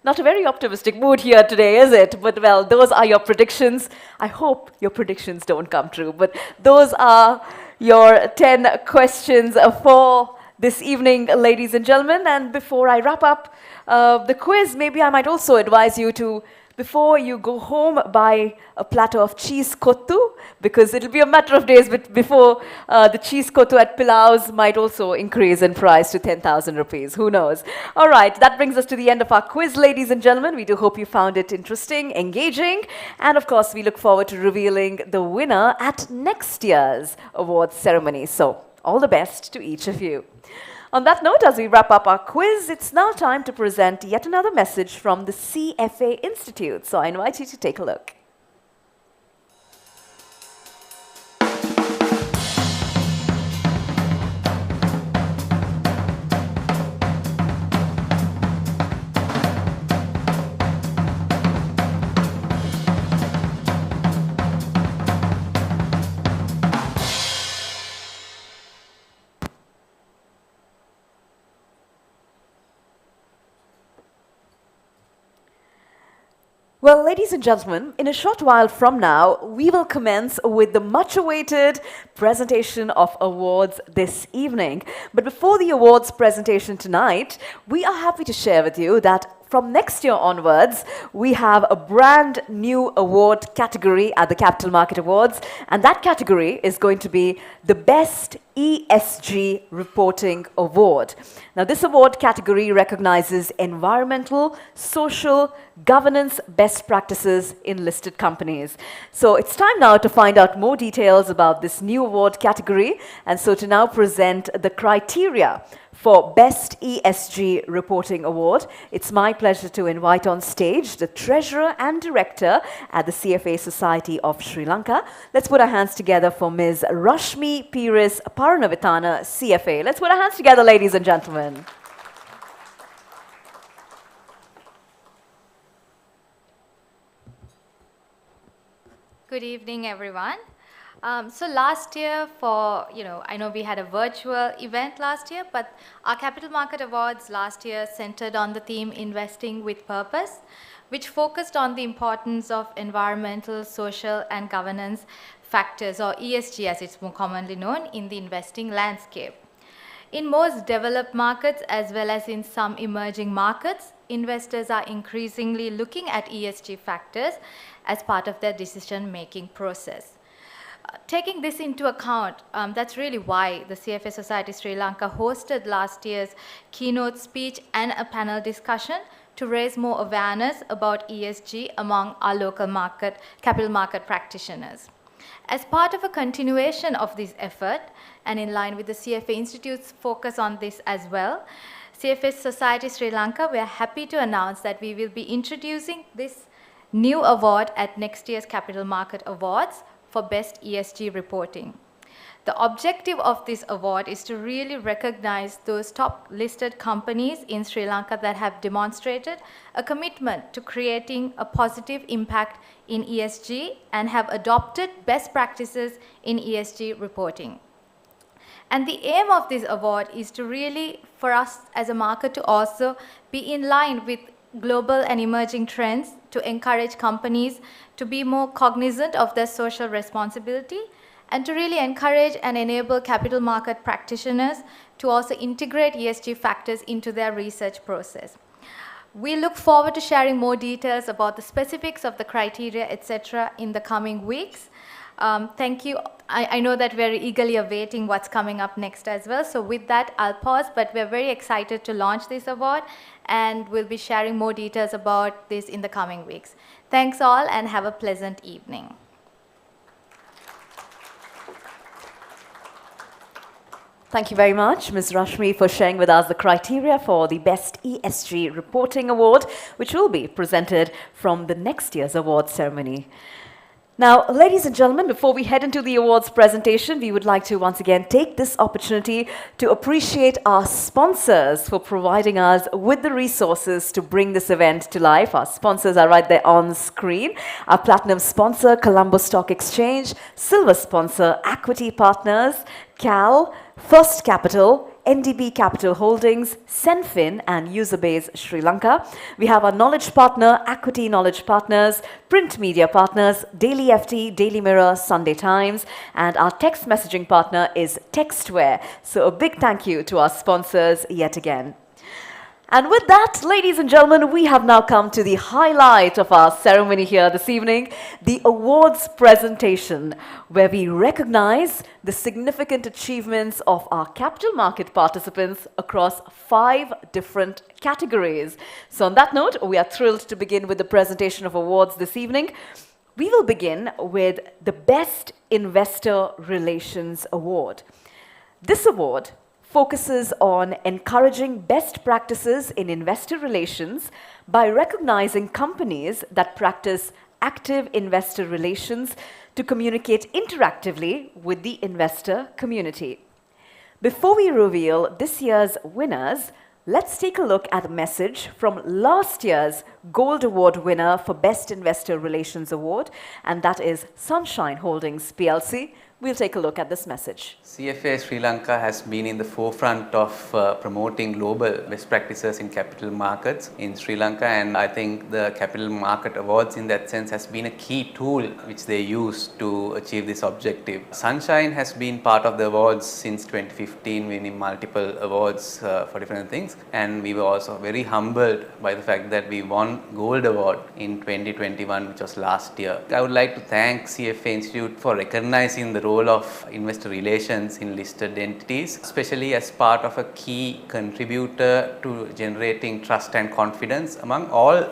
not a very optimistic mood here today, is it? But well, those are your predictions. I hope your predictions don't come true, but those are your 10 questions for this evening, ladies and gentlemen. And before I wrap up the quiz, maybe I might also advise you to, before you go home, buy a platter of cheese kottu, because it'll be a matter of days before the cheese kottu at Pilaus might also increase in price to 10,000 rupees. Who knows? All right, that brings us to the end of our quiz, ladies and gentlemen. We do hope you found it interesting, engaging, and of course, we look forward to revealing the winner at next year's awards ceremony. So, all the best to each of you. On that note, as we wrap up our quiz, it's now time to present yet another message from the CFA Institute. So I invite you to take a look. Well, ladies and gentlemen, in a short while from now, we will commence with the much-awaited presentation of awards this evening. But before the awards presentation tonight, we are happy to share with you that from next year onwards, we have a brand new award category at the Capital Market Awards, and that category is going to be the Best ESG Reporting Award. Now, this award category recognizes environmental, social, governance best practices in listed companies. So it's time now to find out more details about this new award category, and so to now present the criteria for Best ESG Reporting Award. It's my pleasure to invite on stage the Treasurer and Director at the CFA Society of Sri Lanka. Let's put our hands together for Ms. Rashmi Pires Paranavitana, CFA. Let's put our hands together, ladies and gentlemen. Good evening, everyone. So last year I know we had a virtual event last year, but our Capital Market Awards last year centered on the theme Investing with Purpose, which focused on the importance of environmental, social, and governance factors, or ESG as it's more commonly known, in the investing landscape. In most developed markets as well as in some emerging markets, investors are increasingly looking at ESG factors as part of their decision-making process. Taking this into account, that's really why the CFA Society Sri Lanka hosted last year's keynote speech and a panel discussion to raise more awareness about ESG among our local capital market practitioners. As part of a continuation of this effort, and in line with the CFA Institute's focus on this as well, CFA Society Sri Lanka, we are happy to announce that we will be introducing this new award at next year's Capital Market Awards for Best ESG Reporting. The objective of this award is to really recognize those top listed companies in Sri Lanka that have demonstrated a commitment to creating a positive impact in ESG and have adopted best practices in ESG reporting. And the aim of this award is to really, for us as a market, to also be in line with global and emerging trends to encourage companies to be more cognizant of their social responsibility and to really encourage and enable capital market practitioners to also integrate ESG factors into their research process. We look forward to sharing more details about the specifics of the criteria, etc., in the coming weeks. Thank you. I know that we're eagerly awaiting what's coming up next as well. So with that, I'll pause, but we're very excited to launch this award, and we'll be sharing more details about this in the coming weeks. Thanks all, and have a pleasant evening. Thank you very much, Ms. Rashmi, for sharing with us the criteria for the Best ESG Reporting Award, which will be presented from the next year's award ceremony. Now, ladies and gentlemen, before we head into the awards presentation, we would like to once again take this opportunity to appreciate our sponsors for providing us with the resources to bring this event to life. Our sponsors are right there on screen. Our platinum sponsor, Colombo Stock Exchange; silver sponsor, Equity Partners, CAL, First Capital, NDB Capital Holdings, Senfin, and Userbase Sri Lanka. We have our knowledge partner, Equity Knowledge Partners, print media partners, Daily FT, Daily Mirror, Sunday Times, and our text messaging partner is Textware. So a big thank you to our sponsors yet again. And with that, ladies and gentlemen, we have now come to the highlight of our ceremony here this evening, the awards presentation, where we recognize the significant achievements of our capital market participants across 5 different categories. So on that note, we are thrilled to begin with the presentation of awards this evening. We will begin with the Best Investor Relations Award. This award focuses on encouraging best practices in investor relations by recognizing companies that practice active investor relations to communicate interactively with the investor community. Before we reveal this year's winners, let's take a look at a message from last year's Gold Award winner for Best Investor Relations Award, and that is Sunshine Holdings PLC. We'll take a look at this message. CFA Sri Lanka has been in the forefront of promoting global best practices in capital markets in Sri Lanka, and I think the Capital Market Awards in that sense has been a key tool which they use to achieve this objective. Sunshine has been part of the awards since 2015, winning multiple awards for different things, and we were also very humbled by the fact that we won Gold Award in 2021, which was last year. I would like to thank CFA Institute for recognizing the role of investor relations in listed entities, especially as part of a key contributor to generating trust and confidence among all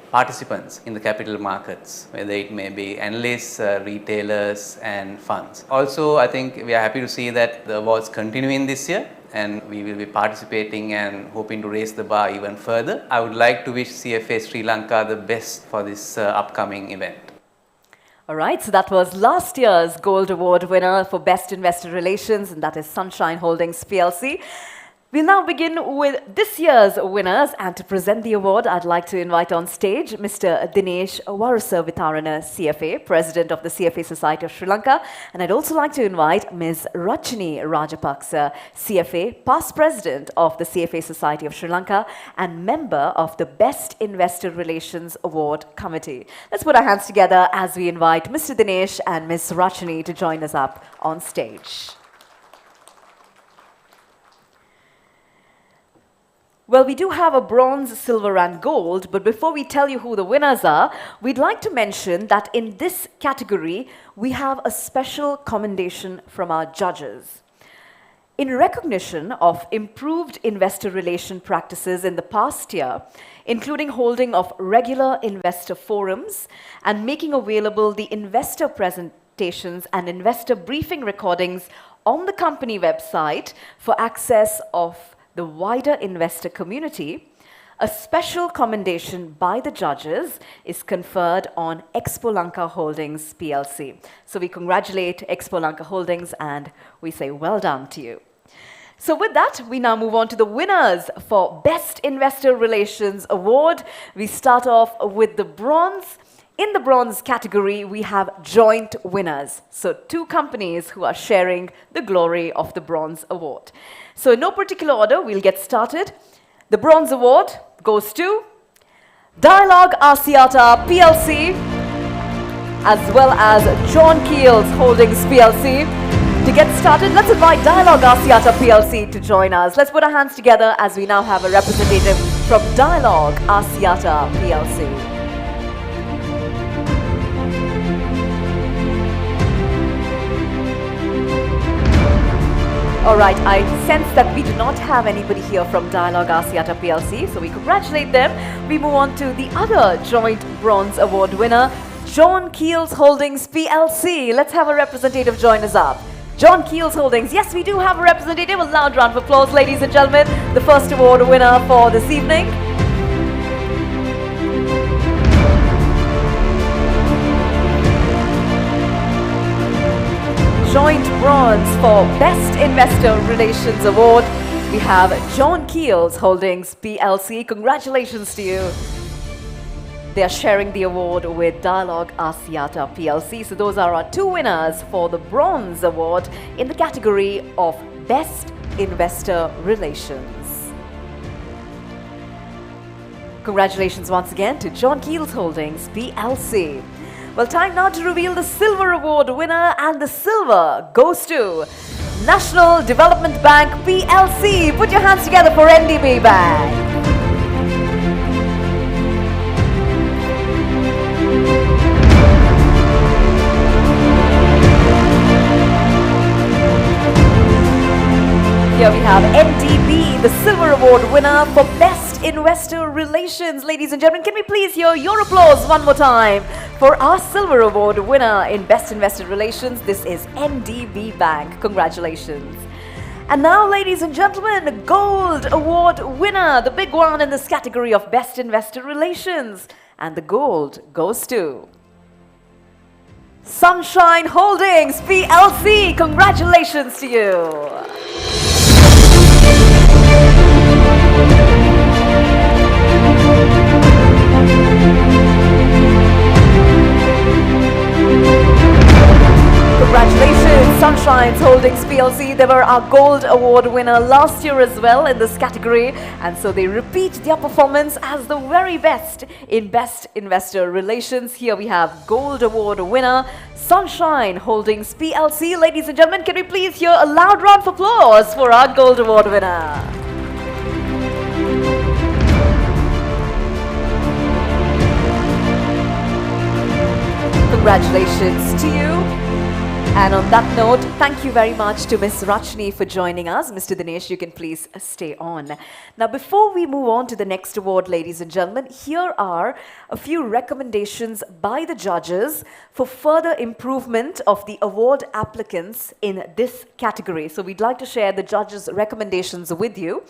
participants in the capital markets, whether it may be analysts, retailers, and funds. Also, I think we are happy to see that the awards continuing this year, and we will be participating and hoping to raise the bar even further. I would like to wish CFA Sri Lanka the best for this upcoming event. All right, so that was last year's Gold Award winner for Best Investor Relations, and that is Sunshine Holdings PLC. We'll now begin with this year's winners, and to present the award, I'd like to invite on stage Mr. Dinesh Varusavitharana, CFA, President of the CFA Society of Sri Lanka, and I'd also like to invite Ms. Rachini Rajapaksa, CFA, past President of the CFA Society of Sri Lanka and member of the Best Investor Relations Award Committee. Let's put our hands together as we invite Mr. Dinesh and Ms. Rachini to join us up on stage. Well, we do have a bronze, silver, and gold, but before we tell you who the winners are, we'd like to mention that in this category, we have a special commendation from our judges. In recognition of improved investor relation practices in the past year, including holding of regular investor forums and making available the investor presentations and investor briefing recordings on the company website for access of the wider investor community, a special commendation by the judges is conferred on Expo Lanka Holdings PLC. So we congratulate Expo Lanka Holdings and we say well done to you. So with that, we now move on to the winners for Best Investor Relations Award. We start off with the bronze. In the bronze category, we have joint winners. So 2 companies who are sharing the glory of the bronze award. So in no particular order, we'll get started. The bronze award goes to Dialog Axiata PLC, as well as John Keels Holdings PLC. To get started, let's invite Dialog Axiata PLC to join us. Let's put our hands together as we now have a representative from Dialog Axiata PLC. All right, I sense that we do not have anybody here from Dialog Axiata PLC, so we congratulate them. We move on to the other joint bronze award winner, John Keels Holdings PLC. Let's have a representative join us up. John Keels Holdings. Yes, we do have a representative. A loud round of applause, ladies and gentlemen. The first award winner for this evening. Joint bronze for Best Investor Relations Award. We have John Keels Holdings PLC. Congratulations to you. They are sharing the award with Dialog Axiata PLC. So those are our 2 winners for the bronze award in the category of Best Investor Relations. Congratulations once again to John Keels Holdings PLC. Well, time now to reveal the silver award winner, and the silver goes to National Development Bank PLC. Put your hands together for NDB Bank. Here we have NDB, the silver award winner for Best Investor Relations. Ladies and gentlemen, can we please hear your applause one more time for our silver award winner in Best Investor Relations? This is NDB Bank. Congratulations. And now, ladies and gentlemen, gold award winner, the big one in this category of Best Investor Relations. And the gold goes to Sunshine Holdings PLC. Congratulations to you. Congratulations, Sunshine Holdings PLC. They were our gold award winner last year as well in this category, and so they repeat their performance as the very best in Best Investor Relations. Here we have gold award winner Sunshine Holdings PLC. Ladies and gentlemen, can we please hear a loud round of applause for our gold award winner? Congratulations to you. And on that note, thank you very much to Ms. Rachni for joining us. Mr. Dinesh, you can please stay on. Now, before we move on to the next award, ladies and gentlemen, here are a few recommendations by the judges for further improvement of the award applicants in this category. So we'd like to share the judges' recommendations with you.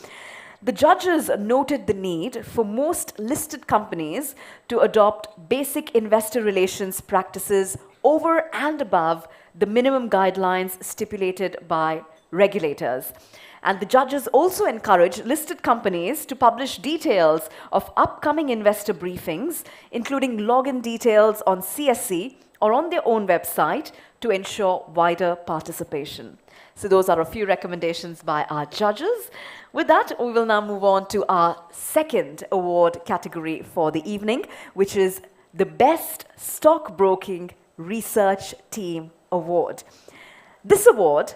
The judges noted the need for most listed companies to adopt basic investor relations practices over and above the minimum guidelines stipulated by regulators. And the judges also encourage listed companies to publish details of upcoming investor briefings, including login details on CSE or on their own website to ensure wider participation. So those are a few recommendations by our judges. With that, we will now move on to our second award category for the evening, which is the Best Stockbroking Research Team Award. This award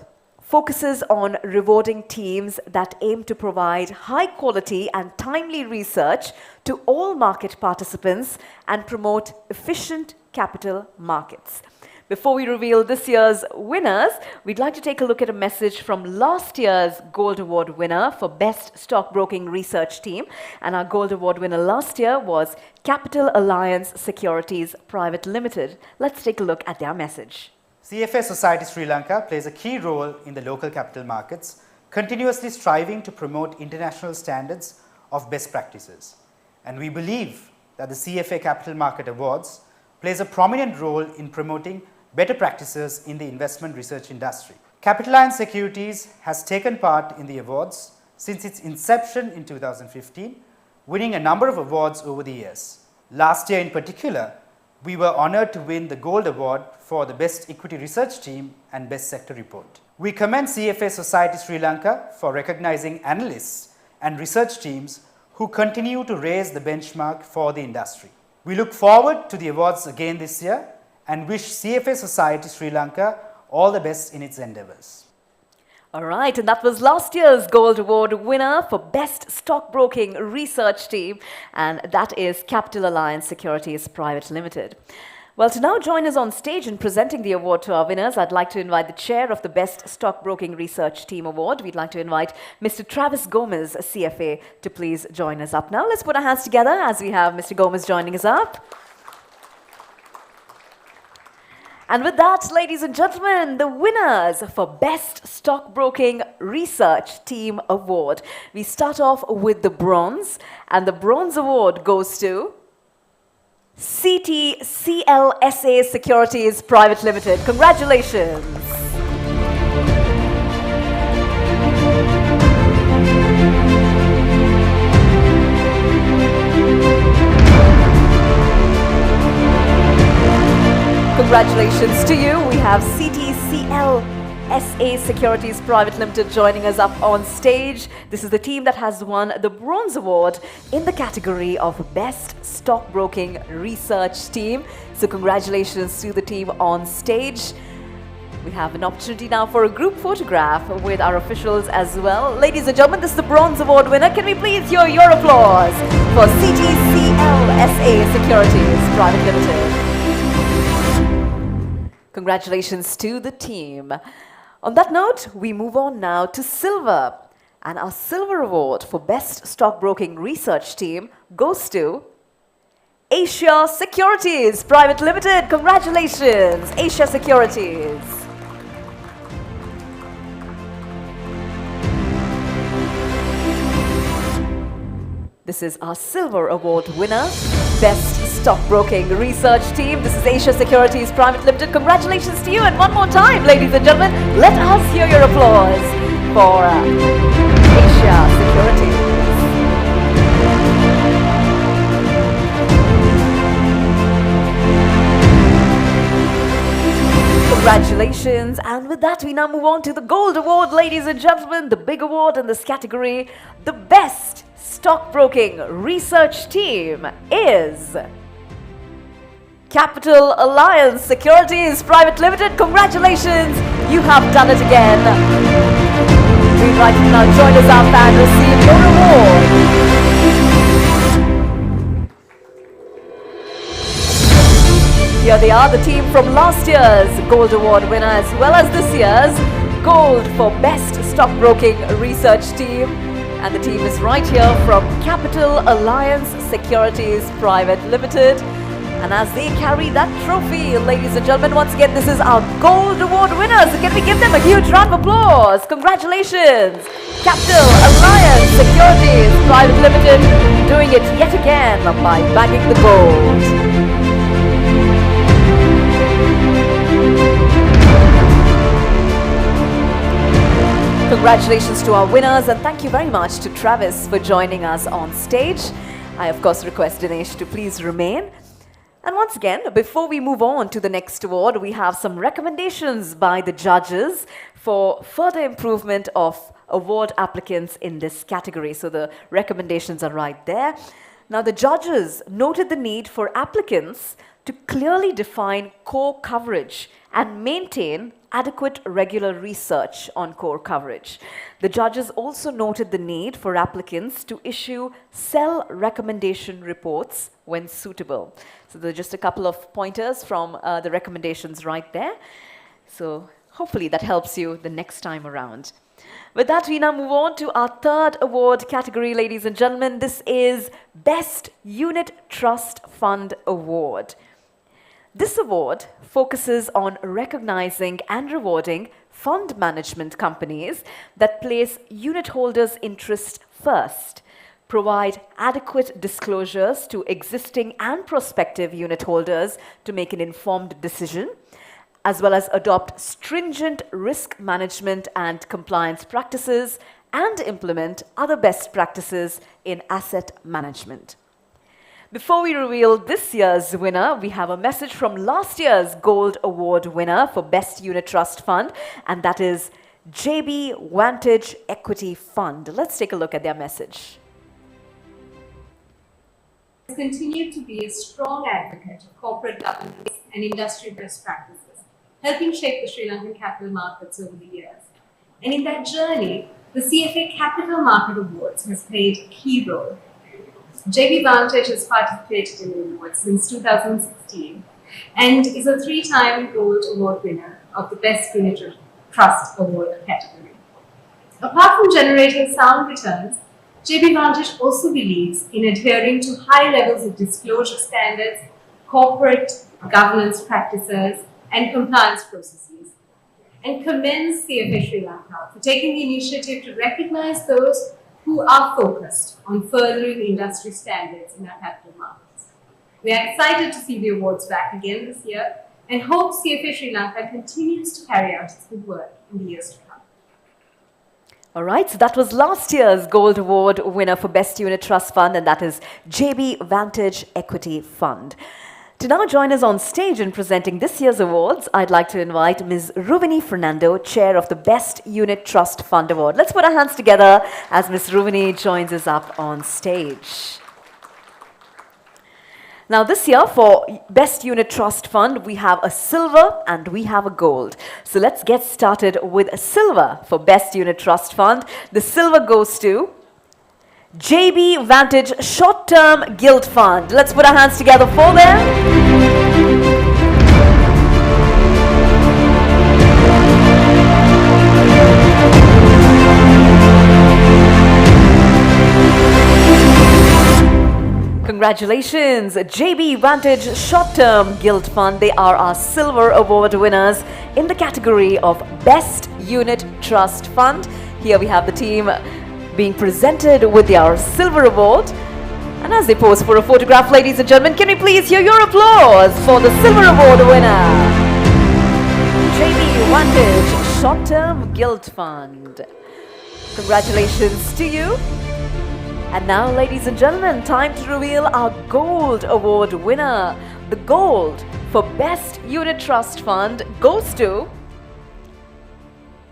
focuses on rewarding teams that aim to provide high quality and timely research to all market participants and promote efficient capital markets. Before we reveal this year's winners, we'd like to take a look at a message from last year's Gold Award winner for Best Stockbroking Research Team. And our Gold Award winner last year was Capital Alliance Securities Private Limited. Let's take a look at their message. CFA Society Sri Lanka plays a key role in the local capital markets, continuously striving to promote international standards of best practices. And we believe that the CFA Capital Market Awards plays a prominent role in promoting better practices in the investment research industry. Capital Alliance Securities has taken part in the awards since its inception in 2015, winning a number of awards over the years. Last year in particular, we were honored to win the Gold Award for the Best Equity Research Team and Best Sector Report. We commend CFA Society Sri Lanka for recognizing analysts and research teams who continue to raise the benchmark for the industry. We look forward to the awards again this year and wish CFA Society Sri Lanka all the best in its endeavors. All right, and that was last year's Gold Award winner for Best Stockbroking Research Team, and that is Capital Alliance Securities Private Limited. Well, to now join us on stage in presenting the award to our winners, I'd like to invite the chair of the Best Stockbroking Research Team Award. We'd like to invite Mr. Travis Gomez, CFA, to please join us up now. Let's put our hands together as we have Mr. Gomez joining us up. And with that, ladies and gentlemen, the winners for Best Stockbroking Research Team Award. We start off with the bronze, and the bronze award goes to CTCLSA Securities Private Limited. Congratulations. Congratulations to you. We have CTCLSA Securities Private Limited joining us up on stage. This is the team that has won the Bronze Award in the category of Best Stockbroking Research Team. So congratulations to the team on stage. We have an opportunity now for a group photograph with our officials as well. Ladies and gentlemen, this is the Bronze Award winner. Can we please hear your applause for CTCLSA Securities Private Limited? Congratulations to the team. On that note, we move on now to silver. And our silver award for Best Stockbroking Research Team goes to Asia Securities Private Limited. Congratulations, Asia Securities. This is our silver award winner, Best Stockbroking Research Team. This is Asia Securities Private Limited. Congratulations to you. And one more time, ladies and gentlemen, let us hear your applause for Asia Securities. Congratulations. And with that, we now move on to the Gold Award, ladies and gentlemen, the big award in this category. The Best Stockbroking Research Team is Capital Alliance Securities Private Limited. Congratulations, you have done it again. We invite you now to join us up and receive your award. Here they are, the team from last year's Gold Award winner as well as this year's Gold for Best Stockbroking Research Team. And the team is right here from Capital Alliance Securities Private Limited. And as they carry that trophy, ladies and gentlemen, once again, this is our Gold Award winner. So can we give them a huge round of applause? Congratulations, Capital Alliance Securities Private Limited, doing it yet again by bagging the gold. Congratulations to our winners, and thank you very much to Travis for joining us on stage. I, of course, request Dinesh to please remain. And once again, before we move on to the next award, we have some recommendations by the judges for further improvement of award applicants in this category. So the recommendations are right there. Now, the judges noted the need for applicants to clearly define core coverage and maintain adequate regular research on core coverage. The judges also noted the need for applicants to issue sell recommendation reports when suitable. So there are just a couple of pointers from the recommendations right there. So hopefully that helps you the next time around. With that, we now move on to our third award category, ladies and gentlemen. This is Best Unit Trust Fund Award. This award focuses on recognizing and rewarding fund management companies that place unit holders' interest first, provide adequate disclosures to existing and prospective unit holders to make an informed decision, as well as adopt stringent risk management and compliance practices and implement other best practices in asset management. Before we reveal this year's winner, we have a message from last year's Gold Award winner for Best Unit Trust Fund, and that is JB Vantage Equity Fund. Let's take a look at their message. Continue to be a strong advocate of corporate governance and industry best practices, helping shape the Sri Lankan capital markets over the years. And in that journey, the CFA Capital Market Awards has played a key role. JB Vantage has participated in the awards since 2016 and is a 3-time Gold Award winner of the Best Unit Trust Award category. Apart from generating sound returns, JB Vantage also believes in adhering to high levels of disclosure standards, corporate governance practices, and compliance processes, and commends CFA Sri Lanka for taking the initiative to recognize those who are focused on furthering industry standards in our capital markets. We are excited to see the awards back again this year and hope CFA Sri Lanka continues to carry out its good work in the years to come. All right, so that was last year's Gold Award winner for Best Unit Trust Fund, and that is JB Vantage Equity Fund. To now join us on stage in presenting this year's awards, I'd like to invite Ms. Ruvini Fernando, Chair of the Best Unit Trust Fund Award. Let's put our hands together as Ms. Ruvini joins us up on stage. Now this year for Best Unit Trust Fund, we have a silver and we have a gold. So let's get started with a silver for Best Unit Trust Fund. The silver goes to JB Vantage Short-Term Gilt Fund. Let's put our hands together for them. Congratulations, JB Vantage Short-Term Gilt Fund. They are our Silver Award winners in the category of Best Unit Trust Fund. Here we have the team being presented with their Silver Award. And as they pose for a photograph, ladies and gentlemen, can we please hear your applause for the Silver Award winner, JB Vantage Short-Term Gilt Fund. Congratulations to you. And now, ladies and gentlemen, time to reveal our Gold Award winner. The gold for Best Unit Trust Fund goes to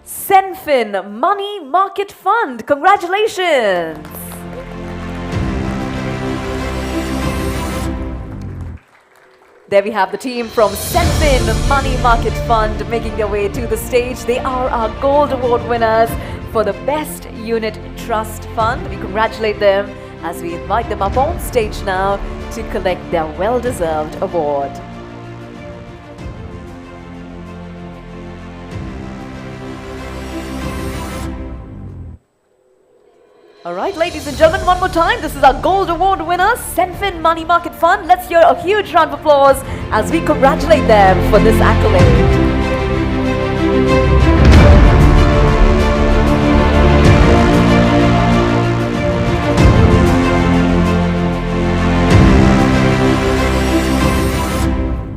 Senfin Money Market Fund. Congratulations. There we have the team from Senfin Money Market Fund making their way to the stage. They are our Gold Award winners for the Best Unit Trust Fund. We congratulate them as we invite them up on stage now to collect their well-deserved award. All right, ladies and gentlemen, one more time. This is our Gold Award winner, Senfin Money Market Fund. Let's hear a huge round of applause as we congratulate them for this accolade.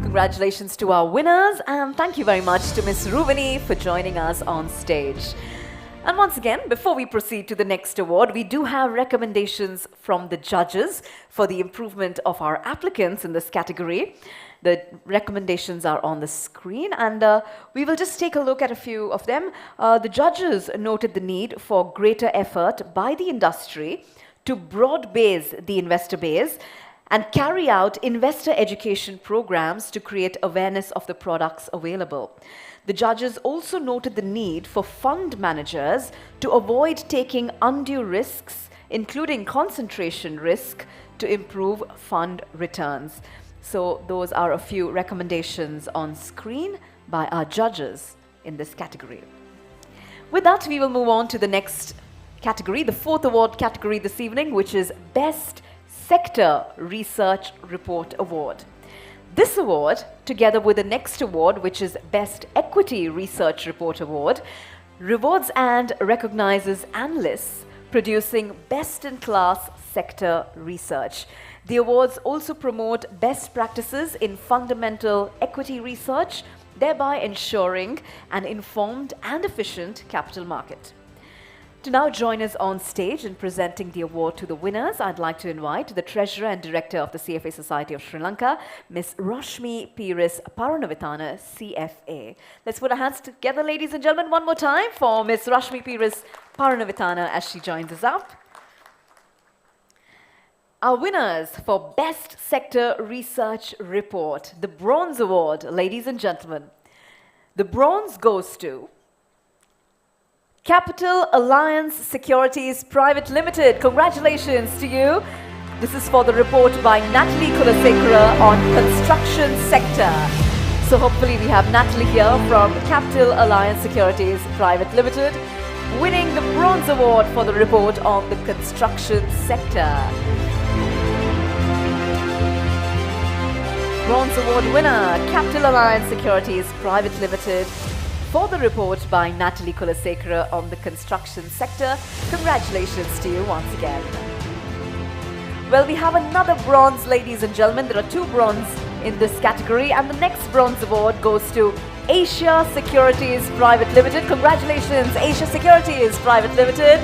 Congratulations to our winners, and thank you very much to Ms. Ruvini for joining us on stage. And once again, before we proceed to the next award, we do have recommendations from the judges for the improvement of our applicants in this category. The recommendations are on the screen, and we will just take a look at a few of them. The judges noted the need for greater effort by the industry to broad base the investor base and carry out investor education programs to create awareness of the products available. The judges also noted the need for fund managers to avoid taking undue risks, including concentration risk, to improve fund returns. So those are a few recommendations on screen by our judges in this category. With that, we will move on to the next category, the fourth award category this evening, which is Best Sector Research Report Award. This award, together with the next award, which is Best Equity Research Report Award, rewards and recognizes analysts producing best-in-class sector research. The awards also promote best practices in fundamental equity research, thereby ensuring an informed and efficient capital market. To now join us on stage in presenting the award to the winners, I'd like to invite the Treasurer and Director of the CFA Society of Sri Lanka, Ms. Rashmi Peiris Paranavithana, CFA. Let's put our hands together, ladies and gentlemen, one more time for Ms. Rashmi Peiris Paranavithana as she joins us up. Our winners for Best Sector Research Report, the Bronze Award, ladies and gentlemen. The bronze goes to Capital Alliance Securities Private Limited. Congratulations to you. This is for the report by Natalie Kulasekara on construction sector. So hopefully we have Natalie here from Capital Alliance Securities Private Limited, winning the Bronze Award for the report on the construction sector. Bronze Award winner, Capital Alliance Securities Private Limited, for the report by Natalie Kulasekara on the construction sector. Congratulations to you once again. Well, we have another bronze, ladies and gentlemen. There are two bronze in this category, and the next bronze award goes to Asia Securities Private Limited. Congratulations, Asia Securities Private Limited.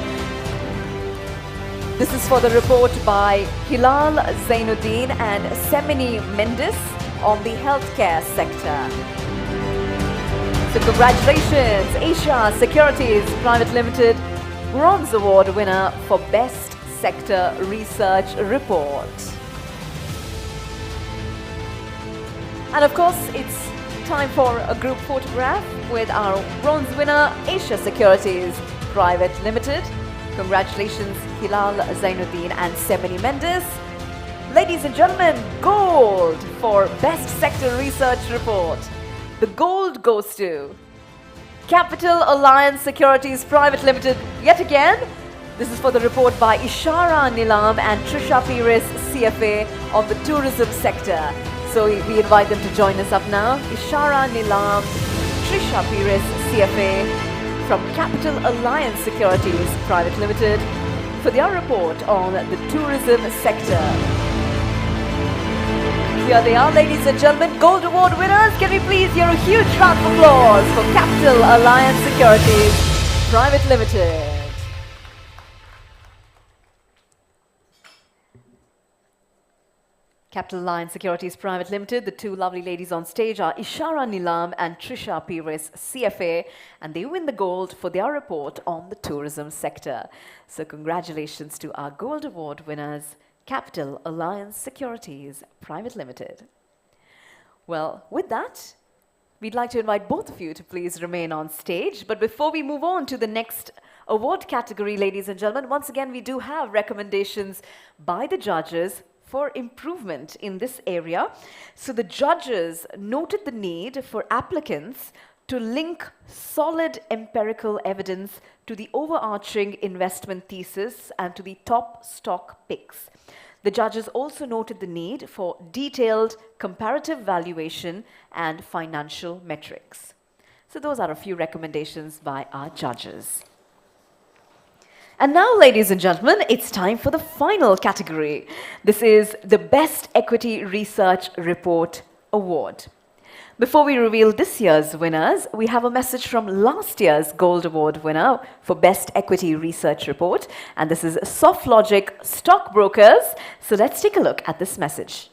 This is for the report by Hilal Zainuddin and Semini Mendes on the healthcare sector. So congratulations, Asia Securities Private Limited, Bronze Award winner for Best Sector Research Report. And of course, it's time for a group photograph with our bronze winner, Asia Securities Private Limited. Congratulations, Hilal Zainuddin and Semini Mendes. Ladies and gentlemen, gold for Best Sector Research Report. The gold goes to Capital Alliance Securities Private Limited yet again. This is for the report by Ishara Nilam and Trisha Peiris, CFA, on the tourism sector. So we invite them to join us up now. Ishara Nilam, Trisha Peiris, CFA, from Capital Alliance Securities Private Limited, for their report on the tourism sector. Here they are, ladies and gentlemen, Gold Award winners. Can we please hear a huge round of applause for Capital Alliance Securities Private Limited. Capital Alliance Securities Private Limited, the two lovely ladies on stage are Ishara Nilam and Trisha Peiris, CFA, and they win the gold for their report on the tourism sector. So congratulations to our Gold Award winners, Capital Alliance Securities Private Limited. Well, with that, we'd like to invite both of you to please remain on stage. But before we move on to the next award category, ladies and gentlemen, once again, we do have recommendations by the judges for improvement in this area. So the judges noted the need for applicants to link solid empirical evidence to the overarching investment thesis and to the top stock picks. The judges also noted the need for detailed comparative valuation and financial metrics. So those are a few recommendations by our judges. And now, ladies and gentlemen, it's time for the final category. This is the Best Equity Research Report Award. Before we reveal this year's winners, we have a message from last year's Gold Award winner for Best Equity Research Report, and this is SoftLogic Stockbrokers. So let's take a look at this message.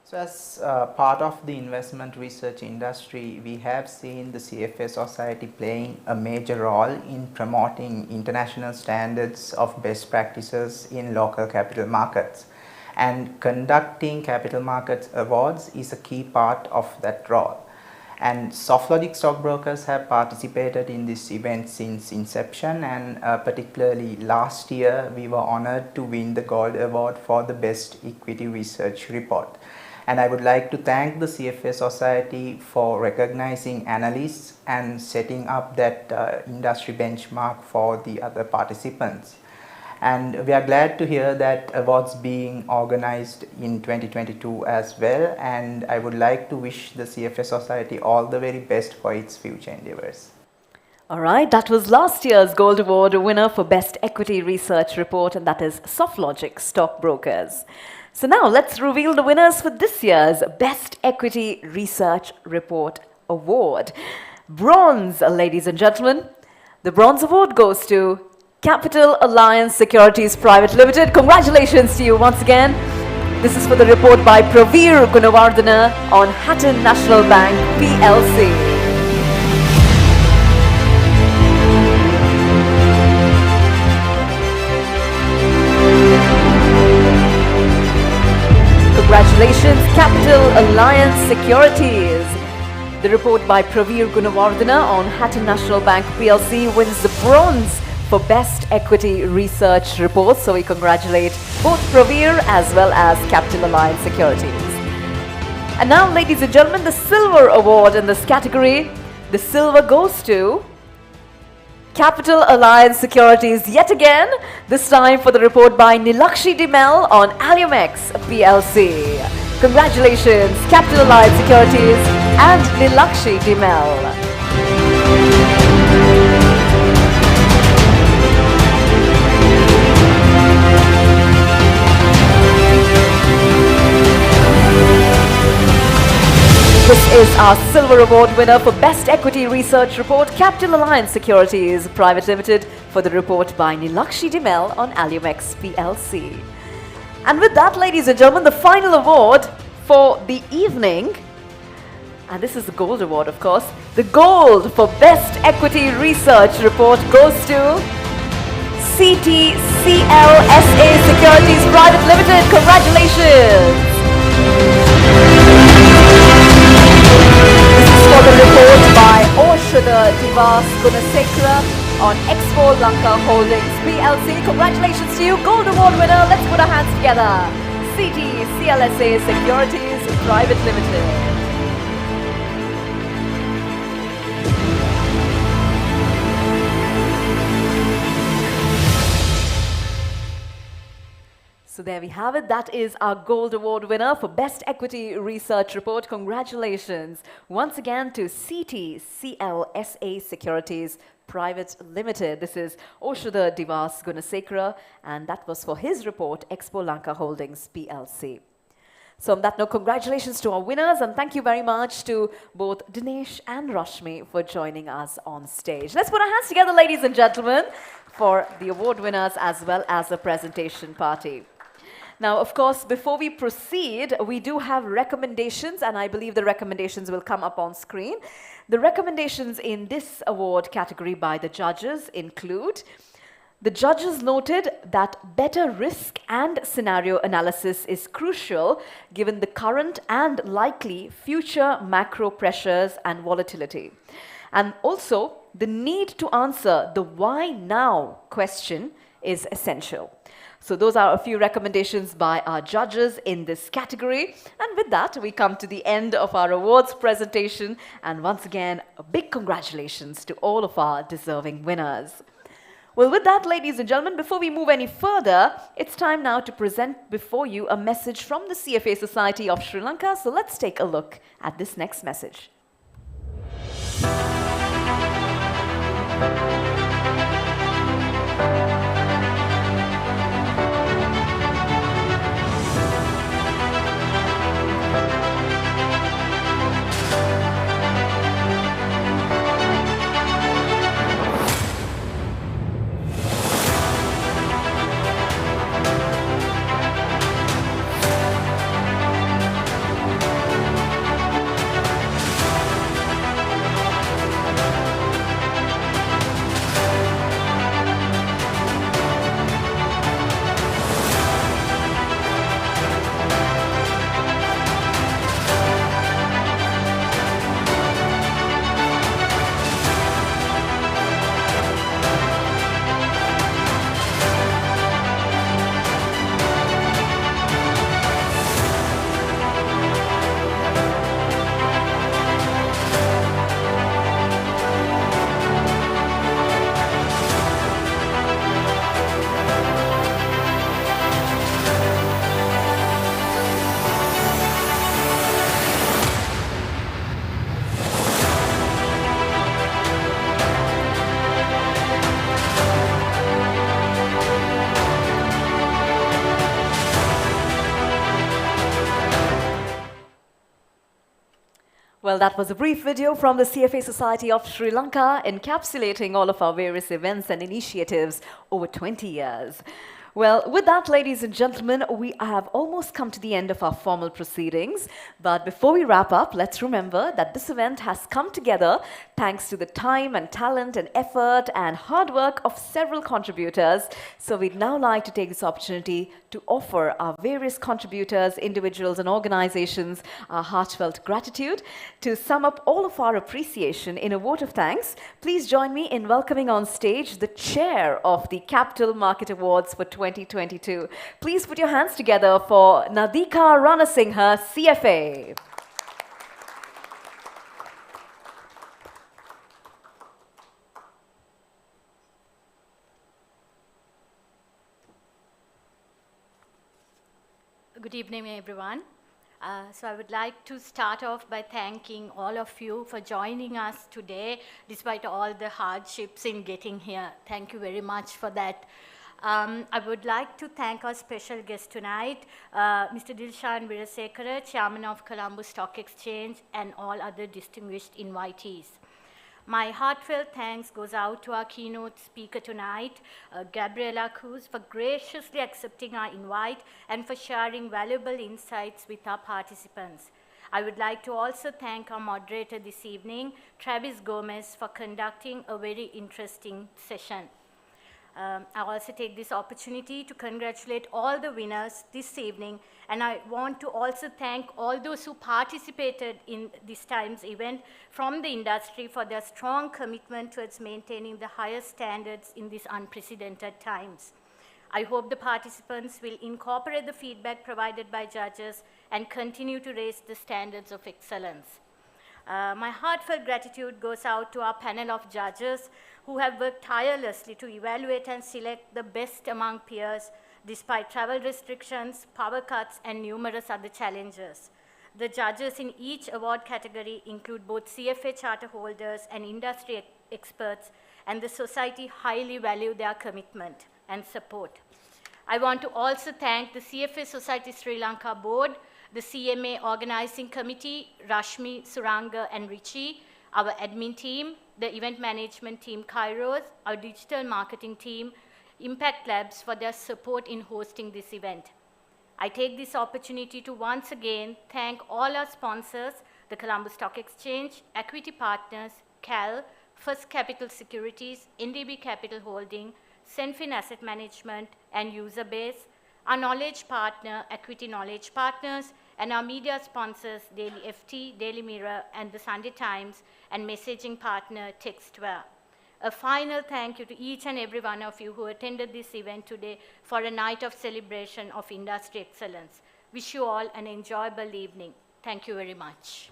So as part of the investment research industry, we have seen the CFA Society playing a major role in promoting international standards of best practices in local capital markets. and conducting capital markets awards is a key part of that role. And SoftLogic stockbrokers have participated in this event since inception, and particularly last year we were honored to win the Gold Award for the Best Equity Research Report. And I would like to thank the CFA Society for recognizing analysts and setting up that industry benchmark for the other participants. And we are glad to hear that awards being organized in 2022 as well, and I would like to wish the CFA Society all the very best for its future endeavors. All right, that was last year's Gold Award winner for Best Equity Research Report, and that is SoftLogic Stockbrokers. So now let's reveal the winners for this year's Best Equity Research Report Award. Bronze, ladies and gentlemen. The Bronze Award goes to Capital Alliance Securities Private Limited. Congratulations to you once again. This is for the report by Praveer Gunawardena on Hatton National Bank PLC. Congratulations, Capital Alliance Securities. The report by Praveer Gunawardena on Hatton National Bank PLC wins the bronze for Best Equity Research Report. So we congratulate both Praveer as well as Capital Alliance Securities. And now, ladies and gentlemen, the silver award in this category. The silver goes to Capital Alliance Securities yet again, this time for the report by Nilakshi Dimel on Allumex PLC. Congratulations, Capital Alliance Securities and Nilakshi Dimel. This is our Silver Award winner for Best Equity Research Report, Capital Alliance Securities Private Limited, for the report by Nilakshi Dimel on Allumex PLC. And with that, ladies and gentlemen, the final award for the evening, and this is the Gold Award, of course. The Gold for Best Equity Research Report goes to CTCL SA Securities Private Limited. Congratulations! For the report by Oshada Divas Gunasekara on Expo Lanka Holdings PLC. Congratulations to you, Gold Award winner. Let's put our hands together. CT CLSA Securities Private Limited. So there we have it. That is our Gold Award winner for Best Equity Research Report. Congratulations once again to CTCLSA Securities Private Limited. This is Oshada Divas Gunasekara, and that was for his report, Expo Lanka Holdings PLC. So on that note, congratulations to our winners, and thank you very much to both Dinesh and Rashmi for joining us on stage. Let's put our hands together, ladies and gentlemen, for the award winners as well as the presentation party. Now, of course, before we proceed, we do have recommendations, and I believe the recommendations will come up on screen. The recommendations in this award category by the judges include: the judges noted that better risk and scenario analysis is crucial given the current and likely future macro pressures and volatility. And also, the need to answer the why now question is essential. So those are a few recommendations by our judges in this category. And with that, we come to the end of our awards presentation. And once again, a big congratulations to all of our deserving winners. Well, with that, ladies and gentlemen, before we move any further, it's time now to present before you a message from the CFA Society of Sri Lanka. So let's take a look at this next message. Well, that was a brief video from the CFA Society of Sri Lanka encapsulating all of our various events and initiatives over 20 years. Well, with that, ladies and gentlemen, we have almost come to the end of our formal proceedings. But before we wrap up, let's remember that this event has come together thanks to the time and talent and effort and hard work of several contributors. So we'd now like to take this opportunity to offer our various contributors, individuals and organizations our heartfelt gratitude. To sum up all of our appreciation in a vote of thanks, please join me in welcoming on stage the chair of the Capital Market Awards for 2022. Please put your hands together for Nadika Ranasinghe, CFA. Good evening, everyone. So I would like to start off by thanking all of you for joining us today, despite all the hardships in getting here. Thank you very much for that. I would like to thank our special guest tonight, Mr. Dilshan Wirasekara, Chairman of Colombo Stock Exchange, and all other distinguished invitees. My heartfelt thanks goes out to our keynote speaker tonight, Gabriela Cruz, for graciously accepting our invite and for sharing valuable insights with our participants. I would like to also thank our moderator this evening, Travis Gomez, for conducting a very interesting session. I also take this opportunity to congratulate all the winners this evening, and I want to also thank all those who participated in this time's event from the industry for their strong commitment towards maintaining the highest standards in these unprecedented times. I hope the participants will incorporate the feedback provided by judges and continue to raise the standards of excellence. My heartfelt gratitude goes out to our panel of judges who have worked tirelessly to evaluate and select the best among peers despite travel restrictions, power cuts, and numerous other challenges. The judges in each award category include both CFA charter holders and industry experts, and the society highly value their commitment and support. I want to also thank the CFA Society Sri Lanka Board, the CMA Organizing Committee, Rashmi, Suranga, and Richie, our admin team, the event management team, Kairos, our digital marketing team, Impact Labs for their support in hosting this event. I take this opportunity to once again thank all our sponsors, the Colombo Stock Exchange, Equity Partners, CAL, First Capital Securities, NDB Capital Holding, Senfin Asset Management, and Userbase, our knowledge partner, Equity Knowledge Partners, and our media sponsors, Daily FT, Daily Mirror, and the Sunday Times, and messaging partner, Textware. A final thank you to each and every one of you who attended this event today for a night of celebration of industry excellence. Wish you all an enjoyable evening. Thank you very much.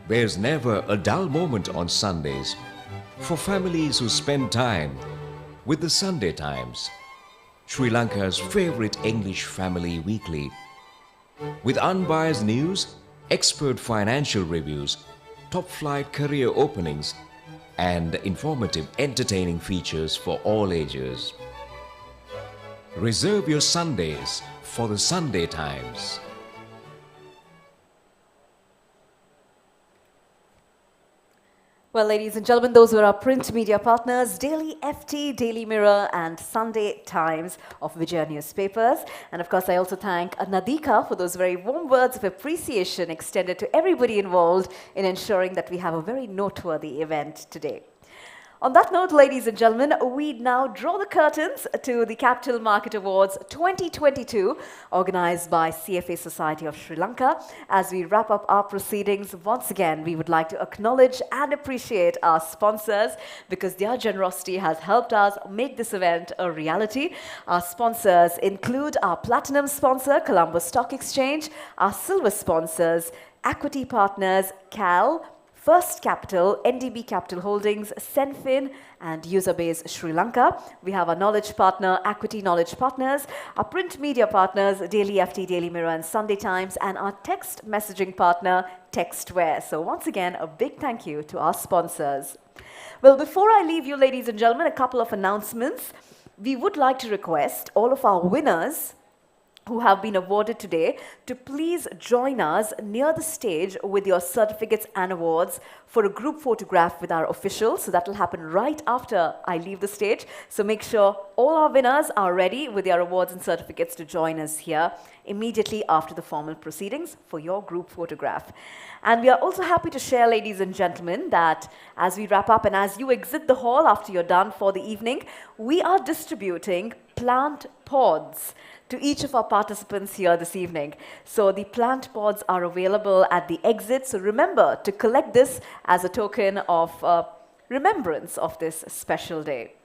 There's never a dull moment on Sundays for families who spend time with the Sunday Times, Sri Lanka's favorite English family weekly. With unbiased news, expert financial reviews, top-flight career openings, and informative entertaining features for all ages. Reserve your Sundays for the Sunday Times. Well, ladies and gentlemen, those were our print media partners, Daily FT, Daily Mirror and Sunday Times of Vijaya Newspapers. And of course, I also thank Nadika for those very warm words of appreciation extended to everybody involved in ensuring that we have a very noteworthy event today. On that note, ladies and gentlemen, we now draw the curtains to the Capital Market Awards 2022, organized by CFA Society of Sri Lanka. As we wrap up our proceedings, once again, we would like to acknowledge and appreciate our sponsors because their generosity has helped us make this event a reality. Our sponsors include our platinum sponsor, Colombo Stock Exchange, our silver sponsors, Equity Partners, CAL, First Capital, NDB Capital Holdings, Senfin, and Userbase Sri Lanka. We have our knowledge partner, Equity Knowledge Partners, our print media partners, Daily FT, Daily Mirror, and Sunday Times, and our text messaging partner, Textware. So once again, a big thank you to our sponsors. Well, before I leave you, ladies and gentlemen, a couple of announcements. We would like to request all of our winners who have been awarded today to please join us near the stage with your certificates and awards for a group photograph with our officials. So that will happen right after I leave the stage. So make sure all our winners are ready with their awards and certificates to join us here immediately after the formal proceedings for your group photograph. And we are also happy to share, ladies and gentlemen, that as we wrap up and as you exit the hall after you're done for the evening, we are distributing plant pods to each of our participants here this evening. So the plant pods are available at the exit. So remember to collect this as a token of remembrance of this special day.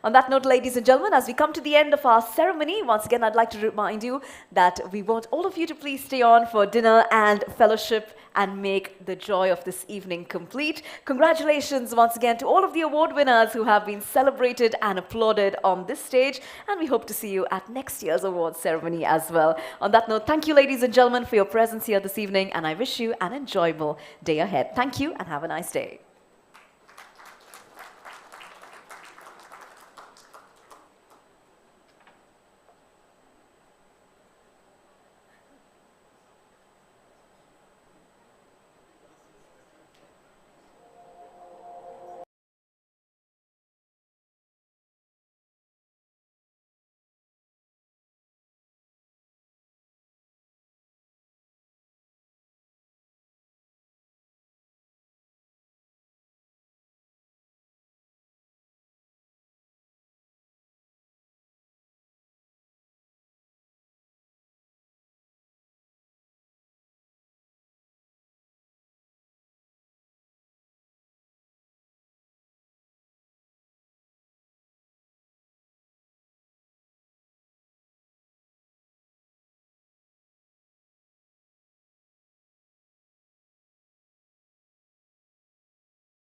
On that note, ladies and gentlemen, as we come to the end of our ceremony, once again, I'd like to remind you that we want all of you to please stay on for dinner and fellowship and make the joy of this evening complete. Congratulations once again to all of the award winners who have been celebrated and applauded on this stage, and we hope to see you at next year's awards ceremony as well. On that note, thank you, ladies and gentlemen, for your presence here this evening, and I wish you an enjoyable day ahead. Thank you and have a nice day.